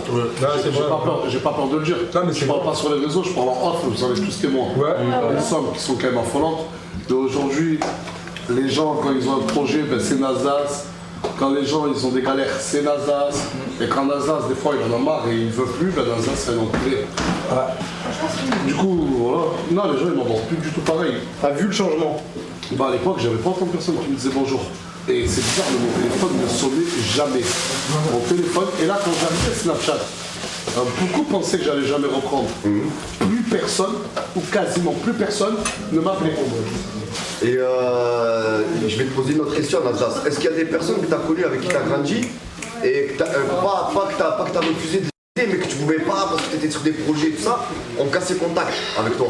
J'ai pas peur de le dire. Je parle pas sur les réseaux, je parle en off, vous savez tous témoins. Les sommes qui sont quand même affolantes. Et aujourd'hui, les gens, quand ils ont un projet, ben, c'est Nasdas. Quand les gens ils ont des galères, c'est Nasdas. Et quand Nasdas, des fois, il en a marre et il veut plus, ben Nasdas, c'est un enculé. Du coup, voilà. Non, les gens, ils m'abordent plus du tout pareil. T'as vu le changement? Bah, à l'époque, j'avais pas autant de personnes qui me disaient bonjour. Et c'est bizarre, mais mon téléphone ne sonnait jamais. Mon téléphone, et là, quand j'arrivais Snapchat, beaucoup pensaient que j'allais jamais reprendre. Plus personne, ou quasiment plus personne, ne m'appelait. Et je vais te poser une autre question, Nastas. Est-ce qu'il y a des personnes que tu as connues avec qui tu as grandi et que pas que tu as refusé de l'aider, mais que tu pouvais pas parce que tu étais sur des projets et tout ça, ont cassé contact avec toi?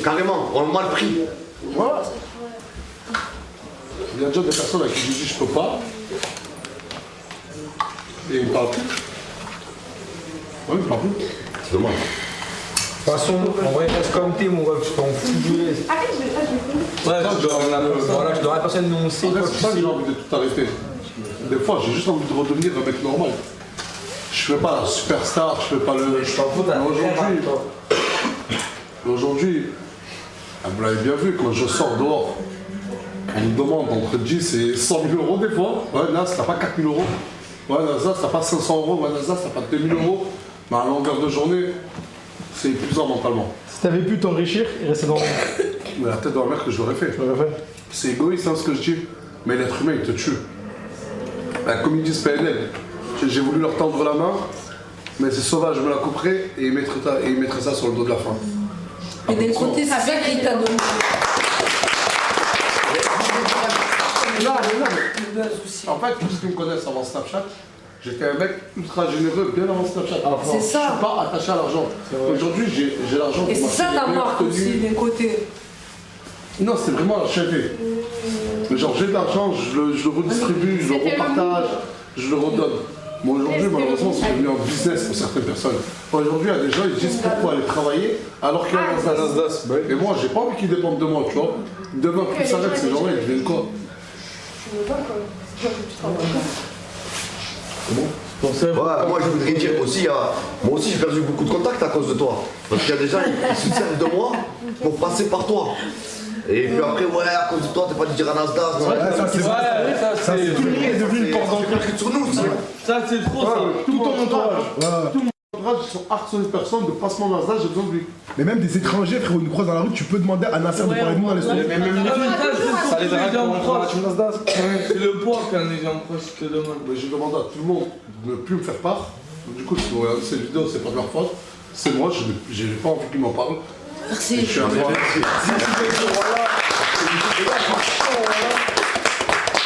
Carrément, ont mal pris. Voilà. Il y a déjà des personnes à qui je dis je peux pas. Et ils me parlent plus. Ouais, ils me parlent plus. C'est dommage. De toute façon, en vrai, reste comme t'es, mon ref, je t'en fous du reste. Ouais, je dois la personne nous sait. C'est pour ça que j'ai envie de tout arrêter. Des fois, j'ai juste envie de redevenir un mec normal. Je fais pas la superstar, je fais pas le. Aujourd'hui, vous l'avez bien vu, quand je sors dehors, on me demande entre 10 et 100 000 euros des fois. Ouais, là, t'as pas 4 000 euros. Ouais, Nasdas, t'as pas 500 euros. Ouais, Nasdas, t'as pas 2 000 euros. Mais à longueur de journée, c'est épuisant mentalement. Si t'avais pu t'enrichir et rester dans le Mais la tête dans la mer que je l'aurais fait. C'est égoïste hein, ce que je dis. Mais l'être humain, il te tue. Ben, comme ils disent PNL, j'ai voulu leur tendre la main, mais c'est sauvage, je me la couperais et ils mettraient ça sur le dos de la femme. Et d'un côté, c'est ça qui t'a donné. En fait, tous ceux qui me connaissent avant Snapchat, j'étais un mec ultra généreux bien avant Snapchat. C'est ça. Je suis pas attaché à l'argent. Aujourd'hui, j'ai l'argent Et pour c'est ça ta marque aussi, d'un côté. Non, c'est vraiment la chaîne. Genre, j'ai de l'argent, je le redistribue, je le repartage, je le redonne. Bon, aujourd'hui, malheureusement, c'est devenu un business pour certaines personnes. Aujourd'hui, il y a des gens, ils disent pourquoi aller travailler alors qu'il y a un Nasdas. Et moi, j'ai pas envie qu'ils dépendent de moi, tu vois. Demain, qu'ils s'arrêtent, ces gens-là, ils deviennent quoi? Ouais, moi je voudrais dire aussi, moi aussi j'ai perdu beaucoup de contacts à cause de toi. Parce qu'il y a des gens qui se servent de moi pour passer par toi. Et puis après, ouais, à cause de toi, t'es pas dû dire à Nasdaq. Ça c'est tout le monde est devenu une porte d'entrée sur nous. Ça c'est trop ça. Tout ton entourage. Tout mon entourage sont harcelés de personnes, de passement Nasdaq, j'ai besoin de lui. Mais même des étrangers, frérot, ils nous croisent dans la rue, tu peux demander à Nasser de parler de nous dans les stories. Même les filles, ça les drague. C'est le poids quand les gens proches te demandent. Mais j'ai demandé à tout le monde de ne plus me faire part. Du coup, si vous regardez cette vidéo, c'est pas de leur faute. C'est moi, j'ai pas envie qu'ils m'en parlent. Merci. Je suis un roi.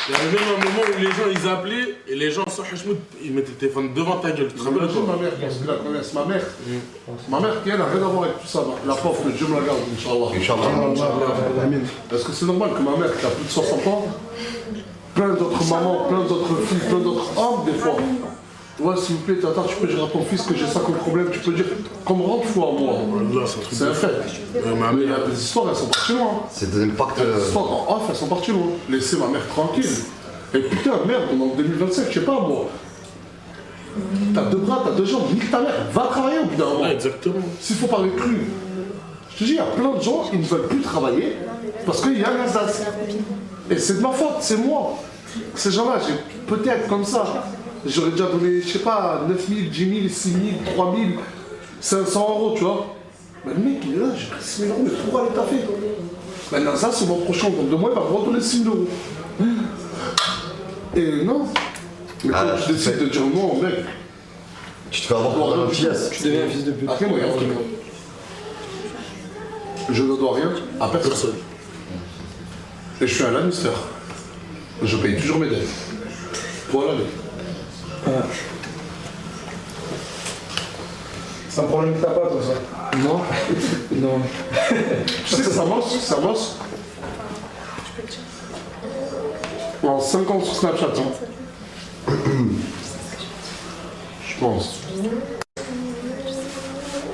Il y avait même un moment où les gens ils appelaient et les gens sur Hashmoud, ils mettaient le téléphone devant ta gueule. Tu te rappelles Imagine ma mère, parce qu'ils la connaissent, ma mère. Ma mère qui elle n'a rien à voir avec tout ça. La pauvre, que Dieu me la garde, Inch'Allah. Parce que c'est normal que ma mère qui a plus de 60 ans, plein d'autres mamans, plein d'autres filles, plein d'autres hommes des fois. Ouais, s'il vous plaît, tata, tu peux dire à ton fils que j'ai ça comme problème, tu peux dire comme rentre fou à moi. C'est un fait. Mais il y a des histoires, elles sont parties loin. C'est des impacts. Les histoires en off, elles sont parties loin. Laissez ma mère tranquille. Et putain, merde, on est en 2027, je sais pas moi. T'as deux bras, t'as deux jambes, nique ta mère, va travailler au bout d'un moment. Exactement. S'il faut parler cru. Je te dis, il y a plein de gens qui ne veulent plus travailler parce qu'il y a un Alsace. Et c'est de ma faute, c'est moi. Ces gens-là, j'ai peut-être comme ça. J'aurais déjà donné, je sais pas, 9 000, 10 000, 6 000, 3 000, 500 euros, tu vois. Mais le mec, il est là, j'ai pris 6 000 euros, mais pourquoi aller taffer? Maintenant, ça, c'est mon prochain, donc de moi, il va me redonner 6 000 euros. Et non. Mais quand tu décides de dire non, mec. Tu te fais avoir pour un fils. Tu deviens un fils de pute. Après, moi, je ne dois rien à personne. Et je suis un Lannister. Je paye toujours mes dettes. Voilà. C'est un problème que t'as pas, toi, ça. Non. Non. Tu sais que ça marche, En 5 ans sur Snapchat, hein. Je pense.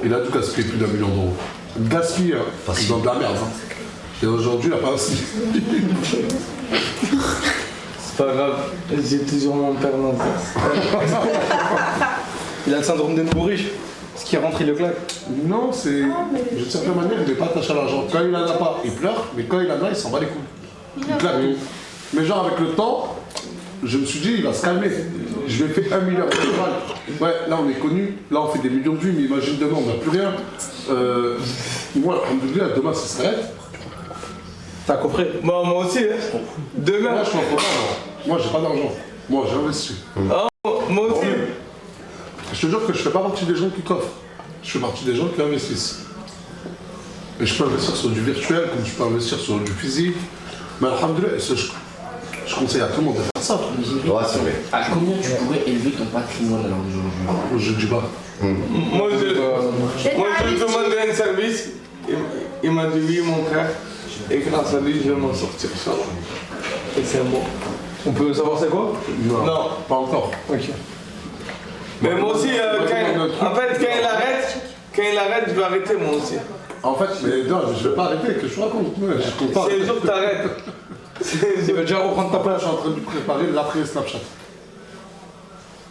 Il a dû gaspiller plus d'1 million d'euros. Gaspiller, hein. C'est dans de la merde. Hein. Et aujourd'hui, il a pas assez. C'est pas grave, j'ai toujours mon père dans Il a le syndrome des nouveaux riches. Ce qui rentre, il le claque. Non, c'est. D'une certaine manière, il n'est pas attaché à l'argent. Quand il en a pas, il pleure, mais quand il en a, il s'en bat les couilles. Il claque tout. Mais genre, avec le temps, je me suis dit, il va se calmer. Je vais faire 1 milliard de balles. Ouais, là, on est connu. Là, on fait des millions de vues, mais imagine demain, on n'a plus rien. Moi, alhamdoulilah, demain, ça s'arrête. T'as compris? Moi aussi, hein. Demain. Moi, je m'en fous pas. Moi, j'ai pas d'argent. Moi, j'ai investi. Ah, moi aussi. Je te jure que je fais pas partie des gens qui coffrent. Je fais partie des gens qui investissent. Et je peux investir sur du virtuel, comme je peux investir sur du physique. Mais alhamdoulilah, je conseille à tout le monde de faire ça. Ouais, c'est vrai. À combien tu pourrais élever ton patrimoine alors aujourd'hui? Je dis pas. Moi, je lui demande un service. Il m'a dit oui, mon frère. Et grâce à lui, je vais m'en sortir. Et c'est bon. On peut savoir c'est quoi? Non, pas encore. Ok. Mais moi aussi, en fait, quand il arrête, je vais arrêter moi aussi. En fait, mais non, je vais pas arrêter, que je te raconte. C'est le jour que t'arrêtes. Tu vas déjà reprendre ta place. Je suis en train de préparer l'après Snapchat.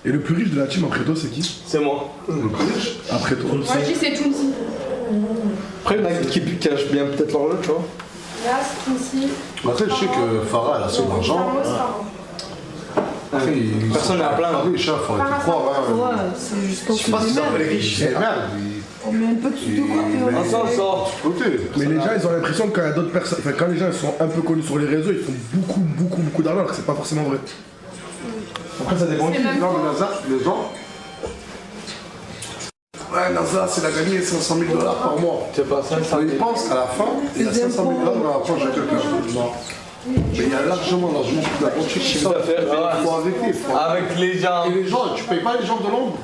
Et le plus riche de la team après toi, c'est qui? C'est moi. Le plus riche? Après toi. Moi je dis c'est Tounsi. Après, il y en a qui cachent bien peut-être l'horloge, tu vois. Là, c'est Tounsi. Après, je sais que Farah, elle a son argent. Après, personne n'est à plaindre. Oui, chef, faut arrêter de croire. Ouais, c'est juste qu'on Je sais pas si ça s'appelle riche. C'est merde. On met un peu de sous de côté. Mais les gens, ils ont l'impression que quand il y a d'autres personnes, enfin quand les gens ils sont un peu connus sur les réseaux, ils font beaucoup d'argent alors que c'est pas forcément vrai. Après ça dépend qui. Non mais NASA, les gens. Ouais, NASA, c'est la gagné 500 000 $ par mois. C'est pas ça, ils pensent qu'à la fin, il y a 500 000 $ dans la poche de quelqu'un. Non. Mais il y a largement plus d'argent qui sort. Il faut arrêter. Avec les gens. Et les gens, tu payes pas les gens de l'ombre.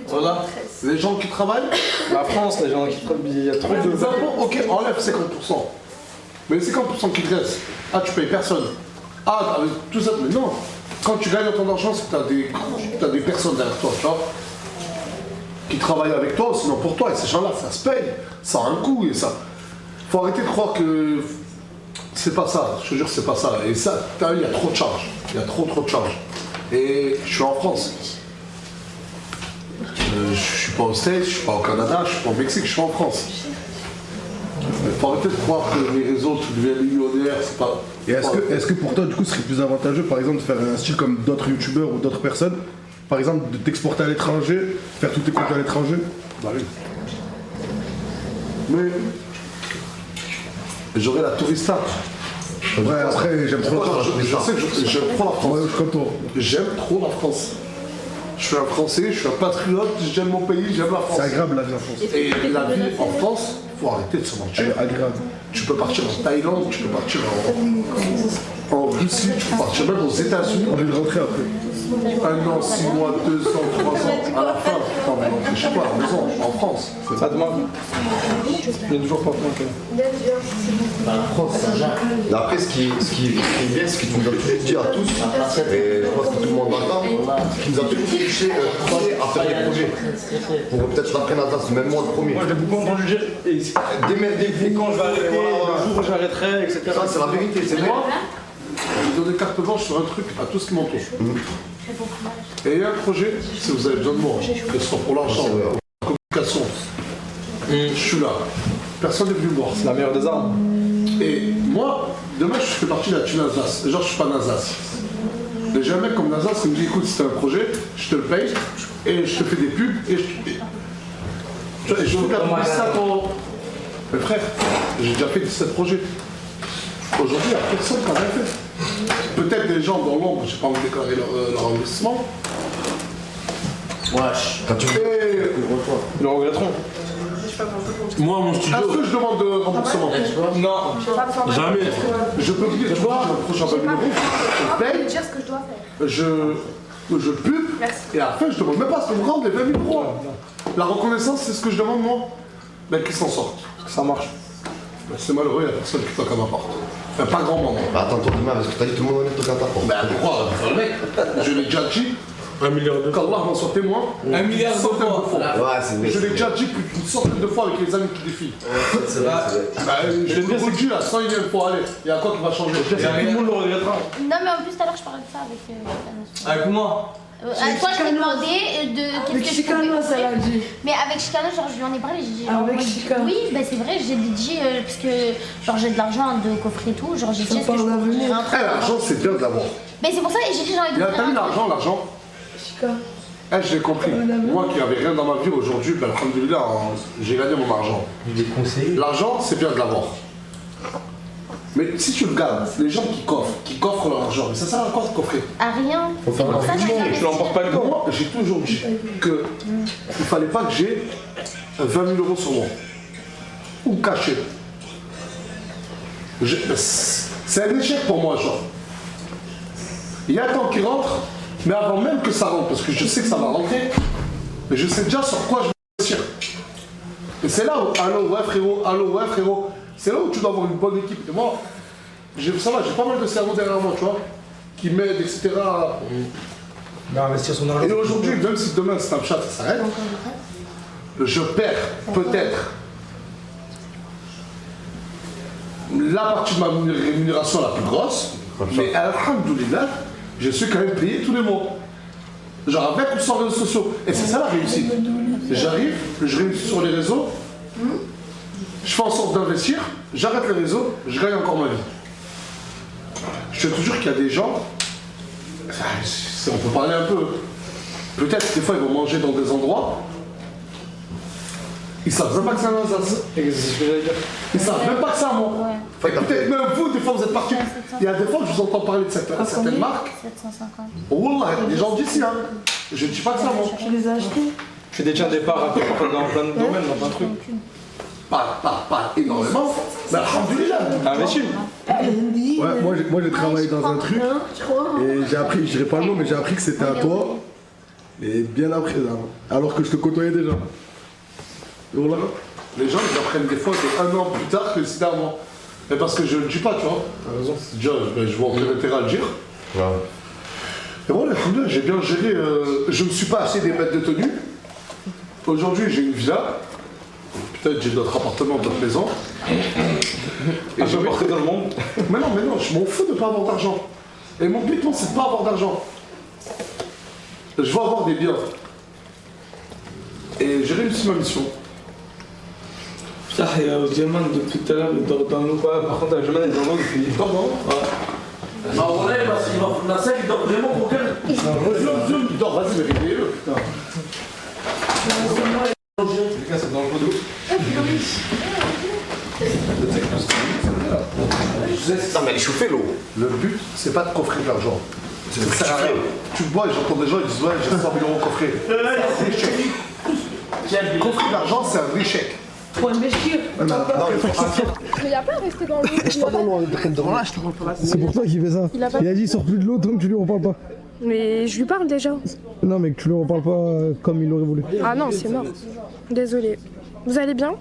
Voilà. Les gens qui travaillent. La France, les gens qui travaillent, il y a trop de impôts. Ok, enlève 50%. Mais 50% qui te reste. Ah, tu payes personne. Ah, avec tout ça. Mais non. Quand tu gagnes ton argent, c'est que tu as des personnes derrière toi, tu vois, qui travaillent avec toi, sinon pour toi. Et ces gens-là, ça se paye. Ça a un coût et ça. Faut arrêter de croire que c'est pas ça. Je te jure, c'est pas ça. Et ça, il y a trop de charges. Il y a trop de charges. Et je suis en France. Je suis pas aux States, je suis pas au Canada, je suis pas au Mexique, je suis en France. Il faut arrêter de croire que les réseaux, tu deviens millionnaire, c'est pas... Et est-ce que pour toi, du coup, ce serait plus avantageux, par exemple, de faire un style comme d'autres youtubeurs ou d'autres personnes, par exemple, de t'exporter à l'étranger, faire tous tes contenus à l'étranger? Bah oui. Mais... j'aurais la tourista. Ouais, après, j'aime trop la France. Je sais que j'aime trop la France. Ouais, comme toi. J'aime trop la France. Je suis un Français, je suis un patriote, j'aime mon pays, j'aime la France. C'est agréable la vie en France. Et la vie en France, faut arrêter de se mentir. Agréable. Tu peux partir en Thaïlande, tu peux partir en Russie, tu peux partir même aux États-Unis. On est rentré après. 1 an, 6 mois, 2 ans, 3 ans, à la fin, t'en vas rentrer chez toi, à la maison, en France. Ça te manque? Il y a toujours pas manqué. Après, ce qui est bien, ce que tu nous as toujours dit à tous, et je pense que tout le monde l'entend, ce qui nous a toujours poussé à faire des projets. Pour peut-être l'apprendre à ça, même moi le premier. Moi, je l'ai beaucoup entendu dire. Démerdez-vous. Quand je vais arrêter, le jour où j'arrêterai, etc. Ça, c'est la vérité, c'est moi. Je donne carte blanche sur un truc à tout ce qui m'entoure. Et il y a un projet, si vous avez besoin de moi, que ce soit pour l'argent, pour la communication, je suis là. Personne n'est venu me voir. C'est la meilleure des armes. Et moi, demain, je fais partie de la team Nasas. Genre, je suis pas Nasas. Mais j'ai un mec comme Nasas qui me dit, écoute, si t'as un projet, je te le paye, et je te fais des pubs, et je fais de la publicité à ton... Mais frère, j'ai déjà fait 17 projets. Aujourd'hui, il n'y a personne qui a rien fait. Peut-être des gens dans l'ombre, j'ai pas envie de déclarer leur investissement. Wesh. Quand tu fais... Ils le regretteront. Moi, mon studio. Est-ce que je demande de remboursement? Non. Jamais. Je peux oublier, tu vois, le prochain numéro, je paye, dire ce que je dois faire. je pub, et à la fin, je demande même pas ce que vous rendez les 20 000 €. La reconnaissance, c'est ce que je demande, moi. Ben, qu'ils s'en sortent, que ça marche. Ben, c'est malheureux, il n'y a personne qui toque à ma porte. Enfin, pas grand moment. Bah, attends-toi demain, parce que t'as dit tout le monde toque à ta porte. Ben, pourquoi le mec, je l'ai déjà dit. 1 milliard de fois. Qu'Allah m'en soit témoin. 1 milliard de fois. Ouais, c'est vrai. Je l'ai déjà dit plus d'une centaine de fois avec les amis qui défient. C'est vrai, c'est vrai. Bah, je l'ai déjà dit là, 101ème fois, allez, il y a quoi qui va changer? Tout le monde le regrettera. Non, mais en plus, tout à l'heure, je parlais de ça avec Chicano. Avec moi. Toi, je t'ai demandé de. Avec Chicano, ça l'a dit. Mais avec Chicano, genre, je lui en ai parlé. J'ai dit, genre, Avec moi, Chicano. Oui, bah c'est vrai, j'ai dit, parce que genre, j'ai de l'argent de coffrer et tout. Genre, j'ai dit, est-ce que je peux ouvrir un truc? L'argent, c'est bien de l'avoir. Mais c'est pour ça, et j'ai dit, j'ai envie T'as d'ouvrir vu un truc. l'argent? Chicano. Je l'ai compris. Moi qui n'avais rien dans ma vie aujourd'hui, ben, alhamdoulilah, j'ai gagné mon argent. L'argent, c'est bien de l'avoir. Mais si tu le gardes, les gens qui coffrent leur argent, mais ça sert à quoi de coffrer? À rien. C'est pour ça que Je l'emporte pas le temps. Moi, j'ai toujours dit que il fallait pas que j'ai 20 000 euros sur moi. Ou caché. C'est un échec pour moi, genre. Il y a un temps qui rentre, mais avant même que ça rentre, parce que je sais que ça va rentrer, mais je sais déjà sur quoi je vais investir. Et c'est là où, allô, ouais frérot, c'est là où tu dois avoir une bonne équipe. Et moi, ça va, j'ai pas mal de cerveaux derrière moi, tu vois, qui m'aident, etc. Investir son argent. Et aujourd'hui, même si demain Snapchat ça s'arrête, je perds peut-être la partie de ma rémunération la plus grosse, mais alhamdoulilah, je suis quand même payé tous les mois. Genre avec ou sans réseaux sociaux. Et c'est ça la réussite. J'arrive, je réussis sur les réseaux, je fais en sorte d'investir, j'arrête les réseaux, je gagne encore ma vie. Je te jure qu'il y a des gens, on peut parler un peu, peut-être des fois ils vont manger dans des endroits, ils savent même pas que c'est un Alsace. Ils savent même pas que c'est un mot. Peut-être même vous, des fois vous êtes partis. Il y a des fois je vous entends parler de certaines marques. 750. Oh wallah, les gens d'ici, hein. Je ne dis pas que c'est un mot. Tu les as achetés? Tu détiens des parts un peu dans plein de domaines, dans plein de trucs. Pas énormément, mais alhamdoulilah. Investi. Ouais, moi j'ai travaillé dans un truc et j'ai appris, je dirais pas le nom, mais j'ai appris que c'était à toi. Et bien après, là, alors que je te côtoyais déjà. Voilà. Les gens ils apprennent des fois un an plus tard que c'était avant. Mais parce que je ne le dis pas, tu vois. T'as raison. Déjà, je vois aucun intérêt à le dire. Ouais. Et voilà, alhamdoulilah, j'ai bien géré. Je ne me suis pas acheté des mètres de tenue. Aujourd'hui, j'ai une villa. Peut-être j'ai d'autres appartements, d'autres maisons. Et je vais porter dans le monde. Mais non, je m'en fous de ne pas avoir d'argent. Et mon but, non, c'est de ne pas avoir d'argent. Je veux avoir des biens. Et j'ai réussi ma mission. Putain, il y a Ojeman depuis tout à l'heure, il dort dans l'eau. Ouais, par contre, Ojeman est dans l'eau depuis. Il dort dans l'eau? Ouais. Bah, on est parce qu'il va la salle, il dort vraiment pour quel? Il dort, vas-y, mais réveillez-le, putain. Les gars, c'est dans le pot d'eau. Non, mais elle est chauffée l'eau. Le but, c'est pas de coffrer de l'argent. C'est de faire rien. Tu bois et j'entends des gens, ils disent ouais, j'ai 100 000 euros coffrés. C'est un échec. Coffrer de l'argent, c'est un échec. Faut investir. Mais il a pas resté dans l'eau. C'est pour toi qu'il fait ça. Il a dit sors plus de l'eau tant que tu lui en parles pas. Mais je lui parle déjà. Non mais que tu lui en parles pas comme il aurait voulu. Ah non, c'est mort. Désolée. Vous allez bien?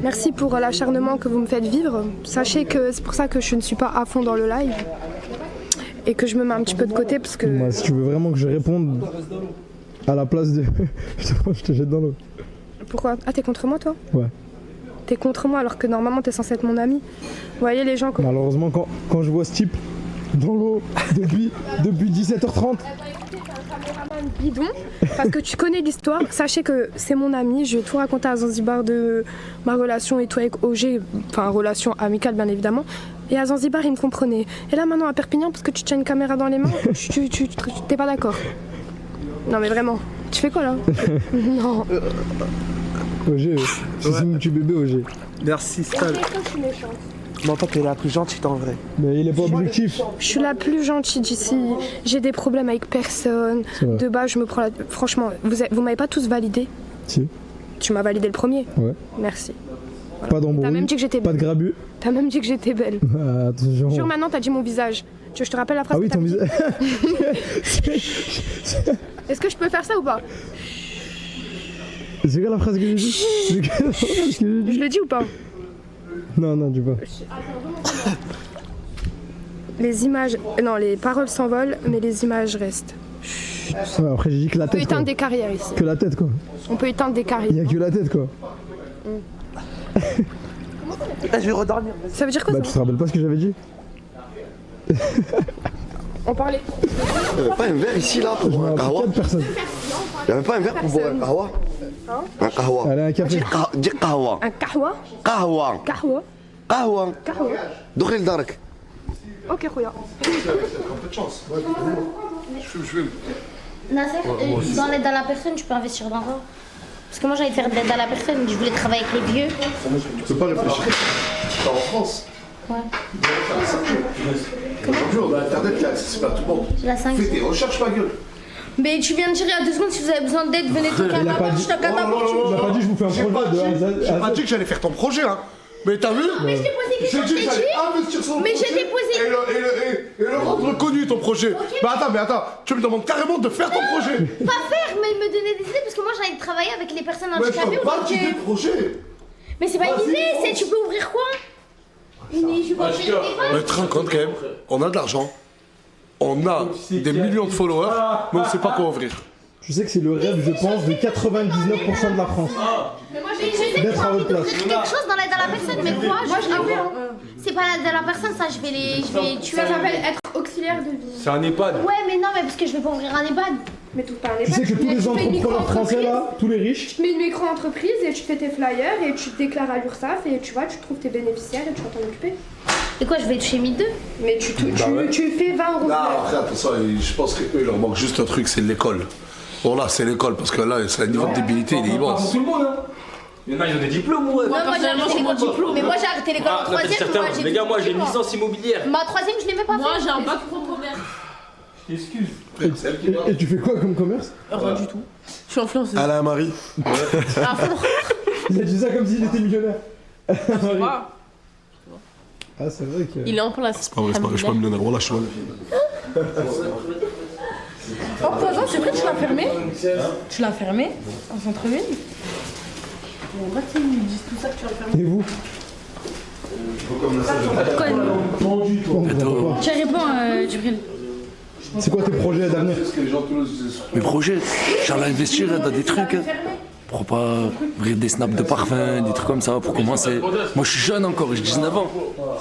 Merci pour l'acharnement que vous me faites vivre. Sachez que c'est pour ça que je ne suis pas à fond dans le live. Et que je me mets un petit peu de côté parce que... Moi, si tu veux vraiment que je réponde à la place de... je te jette dans l'eau. Pourquoi? Ah, t'es contre moi, toi? Ouais. T'es contre moi alors que normalement t'es censé être mon ami. Vous voyez les gens comme... Malheureusement, quand je vois ce type dans l'eau depuis 17h30... bidon, parce que tu connais l'histoire. Sachez que c'est mon ami, je vais tout raconter à Zanzibar de ma relation et tout avec OG, enfin relation amicale bien évidemment. Et à Zanzibar il me comprenait. Et là maintenant à Perpignan, parce que tu tiens une caméra dans les mains, t'es pas d'accord. Non mais vraiment, tu fais quoi là? Non. OG, c'est mon petit bébé OG. Merci Stal. Non, toi t'es la plus gentille en vrai. Mais il est pas objectif. Je suis la plus gentille d'ici. J'ai des problèmes avec personne. De base, je me prends la... Franchement, vous m'avez pas tous validé? Si. Tu m'as validé le premier? Ouais. Merci. Voilà. Pas d'embrouille. T'as même dit que j'étais belle. Pas de grabu. T'as même dit que j'étais belle. Ah, attention. Jure, maintenant t'as dit mon visage. Tu veux que je te rappelle la phrase? Ah oui, que t'as ton visage. Est-ce que je peux faire ça ou pas? C'est quoi la phrase que j'ai dit? C'est quoi la phrase que j'ai dit? Je le dis ou pas? Non, non, dis pas. Les images. Non, les paroles s'envolent, mais les images restent. Ouais, après, j'ai dit que la On peut tête. éteindre Quoi. des carrières ici. Que la tête, quoi. On peut éteindre des Il carrières. y a que la tête, quoi. Je vais redormir. Ça veut dire quoi Bah, ça? tu te rappelles pas ce que j'avais dit? On parlait. Y'avait pas un verre ici là pour boire un kahwa? Y'avait pas un verre pour boire un kahwa? Un kahwa. Allez, un café. Dis kahwa. Un kahwa? Kahwa. Kahwa? Kahwa. Kahwa. دخل دارك. Ok, Rouya. Un peu de chance. Ouais, je fume. Nasser, dans l'aide à la personne, tu peux investir dans quoi? Parce que moi j'allais faire de l'aide à la personne, je voulais travailler avec les vieux. Tu peux pas réfléchir. T'es en France. Ouais. Aujourd'hui, on a internet qui est accessible à tout le monde. La 5. Fais tes recherches, ma gueule. Mais tu viens de dire il y a 2 secondes, si vous avez besoin d'aide, venez toquer à ma porte, je toque à ta porte. Il a pas dit je vous fais un J'ai projet pas de A à dit- Z. J'ai pas dit que j'allais faire ton projet, hein. Mais t'as vu? Mais je t'ai posé une question, J'ai dit je que t'ai j'allais dit. investir sur le Mais projet. je t'ai posé. Et le rendre connu, ton projet. Mais attends, tu me demandes carrément de faire ton projet. Pas faire, mais me donner des idées, parce que moi j'ai envie de travailler avec les personnes Mais tu handicapées. as pas donc, d'idée de projet. Mais c'est pas une Vas-y, idée, c'est fonce. tu peux ouvrir quoi? Je peux ouvrir une Mais te rends compte quand même, on a de l'argent, on a des millions de followers, mais on sait pas quoi ouvrir. Je sais que c'est le rêve, je pense, de 99% de la France. Mais moi j'ai sais que D'être j'ai à envie votre place. d'ouvrir quelque chose dans l'aide à la personne, mais quoi? Je c'est pas l'aide à la personne, ça je vais tuer. Ça s'appelle être auxiliaire de vie. C'est un EHPAD. Ouais, mais non, mais parce que je vais pas ouvrir un EHPAD. Mais tout par Tu sais que tous les entrepreneurs français là, tous les riches, Tu te mets une micro-entreprise et tu fais tes flyers et tu te déclares à l'URSSAF et tu vois, tu trouves tes bénéficiaires et tu vas t'en occuper. Et quoi, je vais toucher 1002? Mais tu fais 20 euros. Non, après, ça, je pense qu'eux, il leur manque juste un truc, c'est l'école. Bon, là, c'est l'école, parce que là, c'est le niveau de débilité, il est immense. Tout le monde, hein. Il y en a, ils ont des diplômes, ouais. Non, moi j'ai arrêté l'école diplôme, mais moi j'ai arrêté l'école en 3ème. Les gars, moi j'ai une licence immobilière. Ma 3ème, je l'ai même pas fait. Moi j'ai un bac pro commerce. Excuse. et tu fais quoi comme commerce? Rien du tout. Je suis influenceuse. Alain Marie. À fond. Il a dit ça comme s'il était millionnaire. C'est pas. Ah, c'est vrai que. Il est en place. C'est pas vrai, je suis pas millionnaire. Voilà, je suis Oh, par exemple, c'est vrai que tu l'as fermé. Tu l'as fermé en centre-ville. Mais en vrai, tu sais, ils disent tout ça que tu l'as fermé. Et vous? Tu réponds, Djibril. C'est quoi tes projets d'avenir? Mes projets, j'allais investir dans des trucs. Hein. Pourquoi pas ouvrir des snaps de parfum, des trucs comme ça pour commencer. Moi je suis jeune encore, j'ai 19 ans.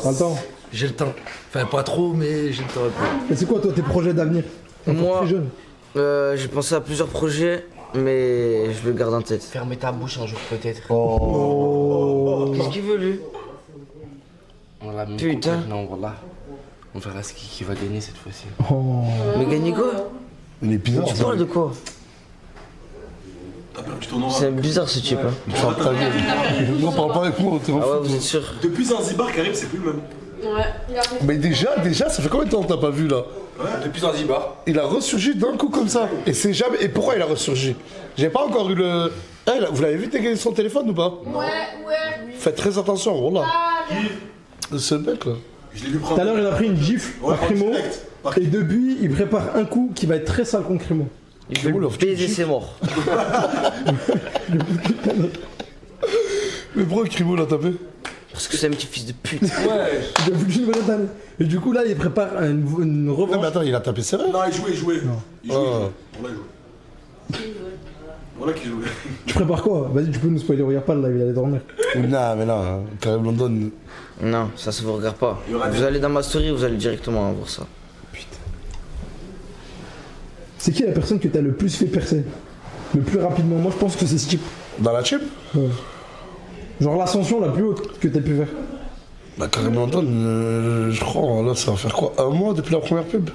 T'as le temps? J'ai le temps. Enfin pas trop, mais j'ai le temps un peu. Et c'est quoi toi tes projets d'avenir? Moi, Très jeune. j'ai pensé à plusieurs projets, mais je le garde en tête. Fermez ta bouche un jour peut-être. Qu'est-ce qu'il veut lui? Voilà, Putain. Non, voilà. On verra ce qui va gagner cette fois-ci. Mais gagner quoi? Il est bizarre. Tu parles de quoi? C'est bizarre ce type. Hein. Non, parle pas avec moi, t'es en Ah ouais, foot. vous êtes sûr? Depuis Zanzibar, Karim, c'est plus le même. Ouais. Mais déjà, ça fait combien de temps que t'as pas vu là? Depuis Zanzibar. Il a ressurgi d'un coup comme ça. Et c'est jamais. Et pourquoi il a ressurgi? J'ai pas encore eu le. Eh, vous l'avez vu dégainer son téléphone ou pas? Ouais. Faites très attention, voilà. Ce mec là. Je l'ai vu Tout prendre. à l'heure il a pris une gifle à Crimo. direct. Et depuis il prépare un coup qui va être très sale contre Crimo. Il veut le baiser, c'est mort. Mais pourquoi Crimo l'a tapé? Parce que c'est un petit fils de pute. Ouais. Il a foutu une vraie tannée. Et du coup là il prépare une Non, revanche. mais attends, il a tapé, c'est vrai? Non, il jouait. Il jouait. Ah. Voilà, il jouait. Voilà qui jouait. Tu prépares quoi? Vas-y tu peux nous spoiler, regarde pas le live, il allait dormir. Non, mais là, hein, Karim London. Non, ça se vous regarde pas. Vous allez dans ma story, vous allez directement voir ça. C'est qui la personne que t'as le plus fait percer? Le plus rapidement? Moi je pense que c'est ce type. Dans la chip? Ouais. Genre l'ascension la plus haute que t'as pu faire. Bah, Karim London, je crois, là, ça va faire quoi? Un mois depuis la première pub?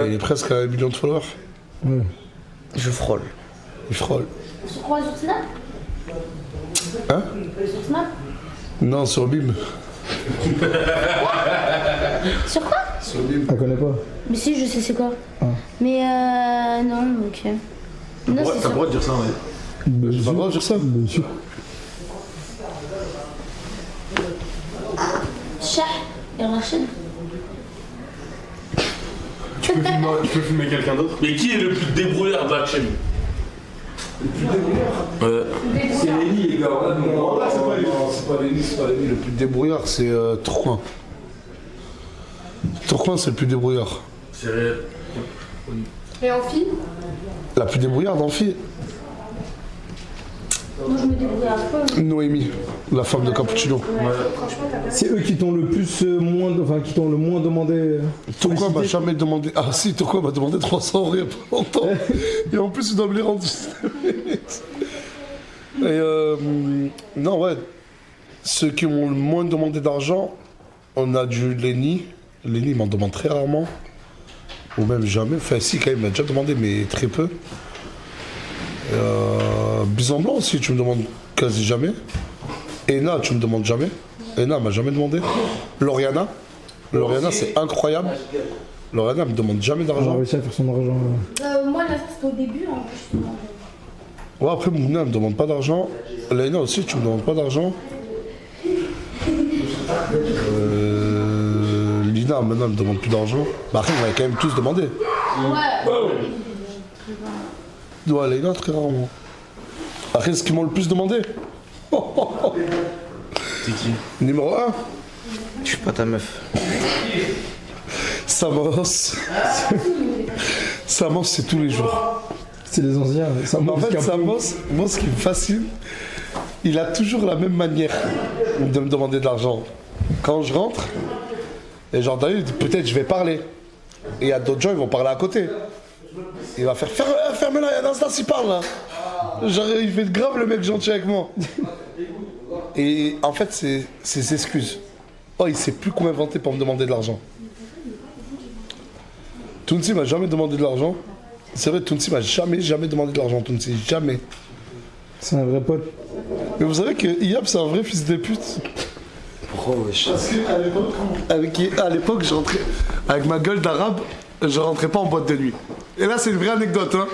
Il est presque à 1 million de followers. Ouais. Je frôle. Il frôle. Sur quoi, sur Snap? Hein? Sur Snap? Non, sur Bim. Sur quoi? Sur Bim. Elle connaît pas. Mais si, je sais c'est quoi. Ah. Mais non, ok. Non, c'est T'as sûr. le droit de dire ça, ouais. J'ai pas le droit de dire ça? Bien sûr. Chah et Rachid. Tu peux filmer quelqu'un d'autre? Mais qui est le plus débrouillard de la team? C'est Lenny, les gars. Non, là, c'est pas Lenny. Le plus débrouillard, c'est Tourcoing. Tourcoing, c'est le plus débrouillard. C'est réel. Et en fille? La plus débrouillarde en fille? Moi, je me débrouille un peu. Noémie, la femme de Cappuccino. C'est eux qui t'ont le plus qui t'ont le moins demandé. Tourcoing m'a jamais demandé. Ah si, Tourcoing m'a demandé 300 € il y a pas longtemps. Et en plus, il doit me les rendre. Et non, ouais. Ceux qui m'ont le moins demandé d'argent, on a du Lenny. Lenny, il m'en demande très rarement. Ou même jamais. Enfin, si, quand même, il m'a déjà demandé, mais très peu. Bison Blanc aussi, tu me demandes quasi jamais. Ena, tu me demandes jamais. Ena m'a jamais demandé. Lauriana, c'est incroyable. Lauriana me demande jamais On a d'argent. réussi à faire son argent. Moi, là, c'était au début, en plus, je demandais. Ouais, après, Mouna, elle me demande pas d'argent. Laina aussi, tu me demandes pas d'argent. Lina, maintenant, elle me demande plus d'argent. Bah, après, on m'avait quand même tous demandé. Ouais, Laina, très rarement. Après, ce qu'ils m'ont le plus demandé. C'est qui? Numéro 1. Je suis pas ta meuf. Samos. Samos, c'est tous les jours. C'est les anciens. En fait, Samos, moi, ce qui me fascine, il a toujours la même manière de me demander de l'argent. Quand je rentre, et genre, peut-être je vais parler. Et il y a d'autres gens, ils vont parler à côté. Il va faire ferme-la, il y a un instant, il parle là. Genre, il fait grave le mec gentil avec moi. Et en fait, c'est ses excuses. Oh, il sait plus comment inventer pour me demander de l'argent. Tounsi m'a jamais demandé de l'argent. C'est vrai, Tounsi m'a jamais demandé de l'argent, Tounsi, jamais. C'est un vrai pote. Mais vous savez que Iyab, c'est un vrai fils de pute. Pourquoi, wesh? Parce qu'à l'époque, je rentrais avec ma gueule d'arabe, je rentrais pas en boîte de nuit. Et là, c'est une vraie anecdote, hein.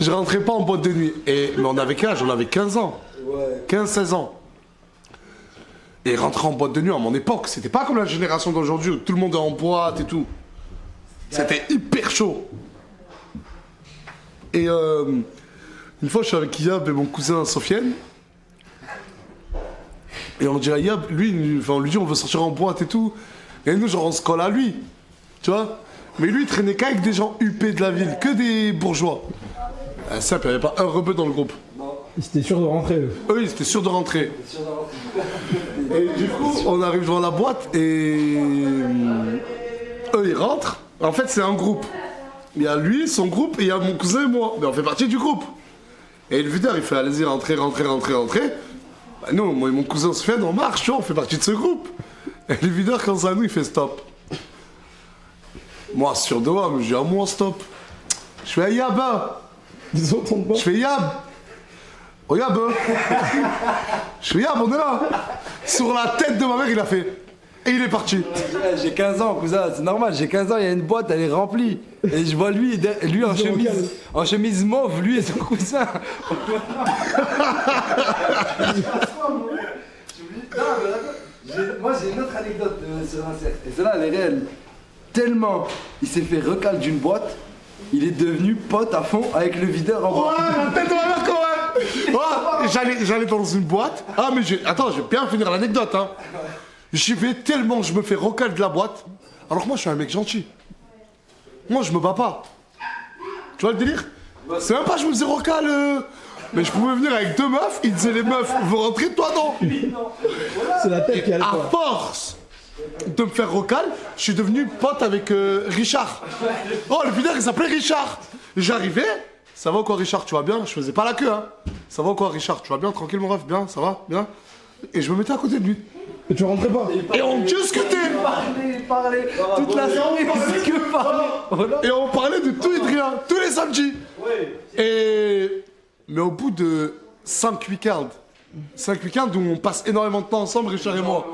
Je rentrais pas en boîte de nuit. Mais on avait quel âge? On avait 15 ans. 15-16 ans. Et rentrer en boîte de nuit à mon époque, c'était pas comme la génération d'aujourd'hui où tout le monde est en boîte et tout. C'était hyper chaud. Et une fois, je suis avec Iyab et mon cousin Sofiane. Et on dit à Iyab, on lui dit on veut sortir en boîte et tout. Et nous, genre, on se colle à lui. Tu vois? Mais lui, il traînait qu'avec des gens huppés de la ville, que des bourgeois. Simple, il n'y avait pas un rebeu dans le groupe. Ils étaient sûrs de rentrer, eux. Eux, ils étaient sûrs de rentrer. Et du coup, on arrive devant la boîte et eux, ils rentrent. En fait, c'est un groupe. Il y a lui, son groupe, et il y a mon cousin et moi. Mais on fait partie du groupe. Et le videur, il fait allez-y, rentrez. Bah, nous, moi et mon cousin se fait, on marche, tu vois, on fait partie de ce groupe. Et le videur, quand c'est à nous, il fait stop. Moi, sur deux, mais je dis à moi, stop. Je fais Yab. Ils entendent pas. Je fais Yab. Oh Yab. Je fais Yab, on est là. Sur la tête de ma mère, il a fait. Et il est parti. J'ai 15 ans, cousin, c'est normal, j'ai 15 ans, il y a une boîte, elle est remplie. Et je vois lui en chemise mauve, lui et son cousin. Moi j'ai une autre anecdote sur Nasser, et celle-là elle est réelle. Tellement il s'est fait recal d'une boîte, il est devenu pote à fond avec le videur en boîte. Ouais, la tête de ma mère quand même. Ouais, j'allais dans une boîte. Ah mais attends, je vais bien finir l'anecdote, hein. J'y vais tellement, je me fais recal de la boîte. Alors que moi, je suis un mec gentil. Moi, je me bats pas. Tu vois le délire? C'est même pas je me faisais recal. Mais je pouvais venir avec deux meufs, ils disaient les meufs, vous rentrez, toi non. C'est la tête qui a le À poids. force de me faire recal, je suis devenu pote avec Richard. Oh, le videur, il s'appelait Richard. J'arrivais, ça va ou quoi, Richard, tu vas bien? Je faisais pas la queue, hein. Ça va ou quoi, Richard, tu vas bien, tranquille, mon ref, bien, ça va, bien. Et je me mettais à côté de lui. Et tu rentrais pas. Et on discutait. Parlait toute la soirée, c'est que parler. Et on parlait de tout et de rien, tous les samedis. Mais au bout de 5 week-ends où on passe énormément de temps ensemble, Richard et moi,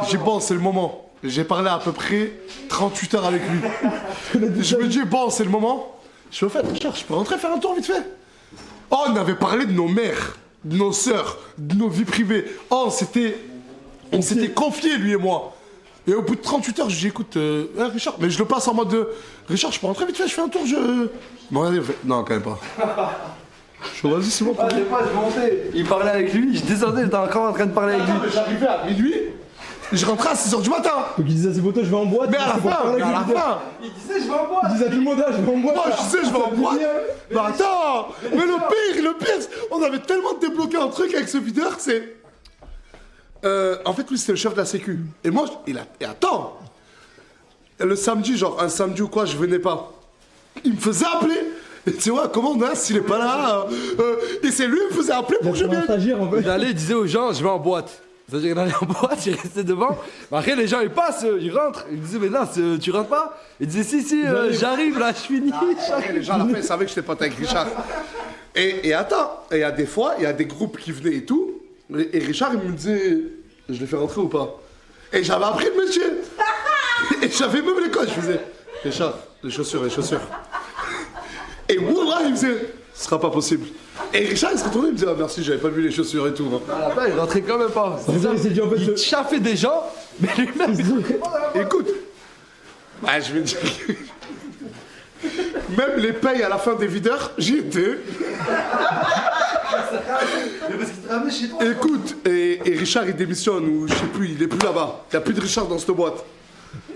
j'ai dit bon, c'est le moment. J'ai parlé à peu près 38 heures avec lui. Je me dis bon, c'est le moment. Je fais au fait, Richard, je peux rentrer faire un tour vite fait. Oh, on avait parlé de nos mères, de nos sœurs, de nos vies privées. Oh, on s'était confiés, lui et moi. Et au bout de 38 heures, je dis écoute, Richard, mais je le passe en mode de Richard, je peux rentrer vite fait, je fais un tour, je. Bon, regardez, non, quand même pas. Je suis vas-y, c'est bon. Ah, des fois, je montais, il parlait avec lui, je descendais, j'étais encore en train de parler avec lui. J'arrivais à minuit, je rentrais à 6h du matin. Donc il disait c'est bon, toi je vais en boîte. Mais à la fin, Il disait, je vais en boîte. Il disait à tout le monde, ah, je vais en boîte. Moi, je disais, je vais en boîte. Mais attends, mais le pire, on avait tellement débloqué un truc avec ce videur, c'est. En fait, lui, c'était le chef de la sécu. Et moi, et attends, le samedi, genre un samedi ou quoi, je venais pas. Il me faisait appeler. Et tu vois, comment Nas, il est pas là. Et c'est lui qui me faisait appeler pour que je vienne. Il allait, il disait aux gens, je vais en boîte. C'est-à-dire qu'il allait en boîte, il restait devant. Mais après, les gens, ils passent, ils rentrent. Ils disaient, mais Nas, tu rentres pas? Il disait, si, j'arrive là, je finis. Après, les gens, à la fin, ils savaient que j'étais pote avec Richard. Et attends, il y a des fois, il y a des groupes qui venaient et tout. Et Richard, il me disait, je les fais rentrer ou pas? Et j'avais appris le métier. Et j'avais même les codes, je faisais, Richard, les chaussures. Et Wallah, il me disait, ce sera pas possible. Et Richard, il se retournait, il me disait, ah merci, j'avais pas vu les chaussures et tout. Hein. À la fin, il rentrait quand même pas. Il chaffait des gens, mais lui-même, écoute, bah, je vais dire. Même les payes à la fin des videurs, j'y étais. Écoute, et Richard il démissionne ou je sais plus, il est plus là-bas. Il n'y a plus de Richard dans cette boîte.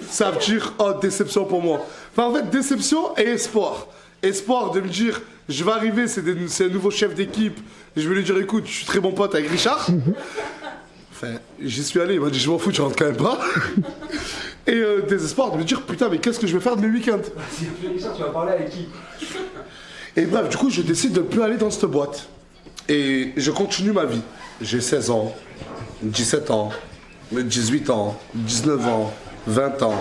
Ça veut dire, oh, déception pour moi. Enfin, en fait, déception et espoir. Espoir de me dire, je vais arriver, c'est un nouveau chef d'équipe. Je vais lui dire, écoute, je suis très bon pote avec Richard. Enfin, j'y suis allé, il m'a dit, je m'en fous, tu rentres quand même pas. Et désespoir de me dire, putain, mais qu'est-ce que je vais faire de mes week-ends? Si Richard, tu vas parler avec qui? Et bref, du coup, je décide de ne plus aller dans cette boîte. Et je continue ma vie. J'ai 16 ans, 17 ans, 18 ans, 19 ans, 20 ans,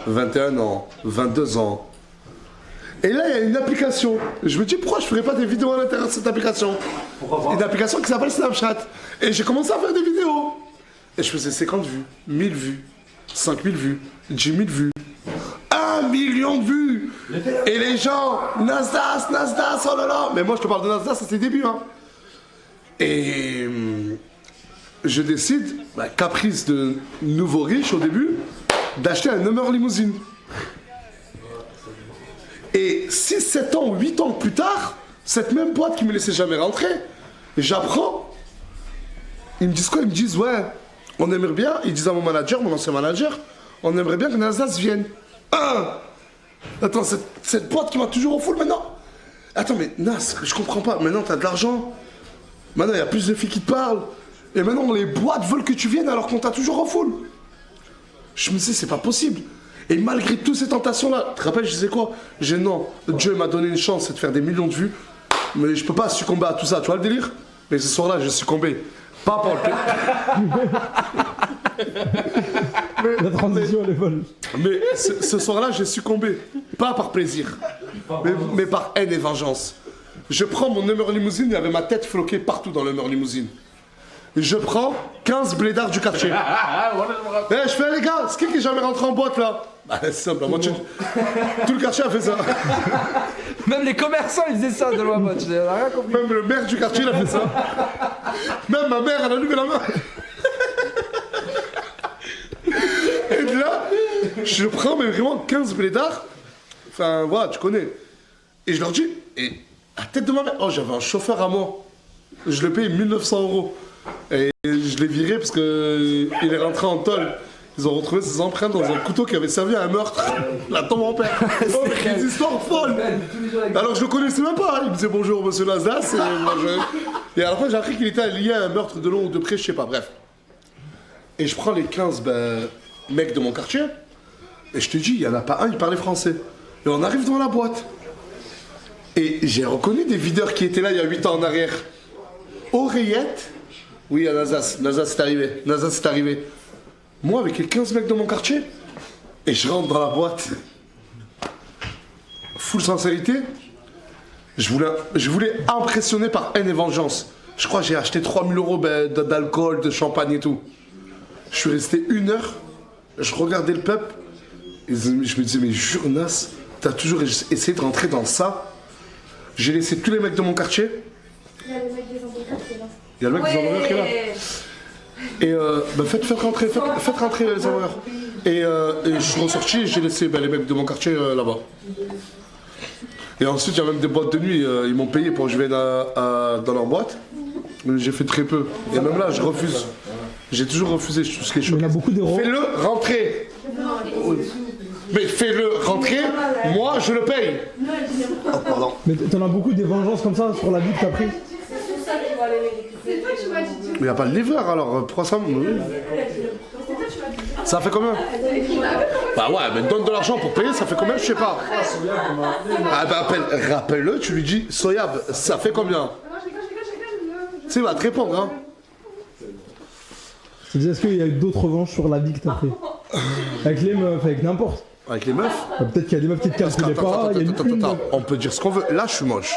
21 ans, 22 ans. Et là, il y a une application. Je me dis, pourquoi je ne ferais pas des vidéos à l'intérieur de cette application? Une application qui s'appelle Snapchat. Et j'ai commencé à faire des vidéos. Et je faisais 50 vues, 1000 vues, 5000 vues, 10 000 vues, 1 million de vues. Et les gens, Nasdaq, oh là là. Mais moi, je te parle de Nasdaq, c'est ses débuts. Hein. Et je décide, caprice de nouveau riche au début, d'acheter un Hummer limousine. Et 6, 7 ans, 8 ans plus tard, cette même boîte qui me laissait jamais rentrer, j'apprends. Ils me disent quoi? Ils me disent, ouais, on aimerait bien, ils disent à mon manager, mon ancien manager, on aimerait bien que Nasdaq vienne. Attends, cette boîte qui m'a toujours au full maintenant. Attends, mais Nas, je comprends pas. Maintenant, t'as de l'argent. Maintenant, il y a plus de filles qui te parlent. Et maintenant, les boîtes veulent que tu viennes alors qu'on t'a toujours au full. Je me disais, c'est pas possible. Et malgré toutes ces tentations-là, tu te rappelles, je disais quoi? Non, Dieu m'a donné une chance, c'est de faire des millions de vues. Mais je peux pas succomber à tout ça, tu vois le délire? Mais ce soir-là, j'ai succombé. Pas pour le La transition, elle est folle. Mais ce soir-là, j'ai succombé. Pas par plaisir, mais par haine et vengeance. Je prends mon Hummer limousine, il y avait ma tête floquée partout dans l'Hummer limousine. Je prends 15 blédards du quartier. Je fais, les gars, c'est qui est jamais rentré en boîte là? C'est simple, la moitié. Tout le quartier a fait ça. Même les commerçants, ils faisaient ça de ma boîte. Même le maire du quartier, il a fait ça. Même ma mère, elle a levé la main. Et là, je prends mais vraiment 15 blédards. Enfin, voilà, tu connais. Et je leur dis, et à tête de ma mère, oh, j'avais un chauffeur à moi. Je le paye 1900 €. Et je l'ai viré parce qu'il est rentré en tôle. Ils ont retrouvé ses empreintes dans un couteau qui avait servi à un meurtre. La tombe en père. C'est une histoire folle. Alors je le connaissais même pas. Il me disait bonjour monsieur Nasdaq. Et à la fin j'ai appris qu'il était lié à un meurtre de long ou de près, je sais pas, bref. Et je prends les 15 mecs de mon quartier. Et je te dis, il n'y en a pas un, il parlait français. Et on arrive dans la boîte. Et j'ai reconnu des videurs qui étaient là il y a 8 ans en arrière. Oreillette. Oui, à Nasdaq. Nasdaq c'est arrivé. Nasdaq c'est arrivé. Moi, avec les 15 mecs de mon quartier, et je rentre dans la boîte. Full sincérité, je voulais impressionner par haine et vengeance. Je crois que j'ai acheté 3000 € d'alcool, de champagne et tout. Je suis resté 1 heure, je regardais le peuple, et je me disais, mais jure, Nas, t'as toujours essayé de rentrer dans ça. J'ai laissé tous les mecs de mon quartier. Il y a le mec des hamburgers qui est là. Il y a le mec des hamburgers qui est là. Et faites rentrer les hamburgers. Et je suis ressorti et j'ai laissé les mecs de mon quartier là-bas. Et ensuite, il y a même des boîtes de nuit, ils m'ont payé pour que je vienne dans leur boîte. Mais j'ai fait très peu. Et même là, je refuse. J'ai toujours refusé tout ce qui est chaud. Il y en a beaucoup des ronds. Fais-le rentrer. Mais fais-le rentrer, moi je le paye. Oh, pardon. Mais t'en as beaucoup des vengeances comme ça sur la vie que t'as pris. Mais il n'y a pas de liver alors, pourquoi ça Ça fait combien? Bah ouais, mais donne de l'argent pour payer, ça fait combien? Je sais pas. Ah bah rappelle-le, tu lui dis, Soyab, ça fait combien? Tu sais, il va te répondre, hein. C'est-à-dire, est-ce qu'il y a eu d'autres revanches sur la vie que t'as fait? Avec les meufs, avec n'importe. Avec les meufs? Peut-être qu'il y a des meufs qui te calculaient pas. Attends, on peut dire ce qu'on veut. Là, je suis moche.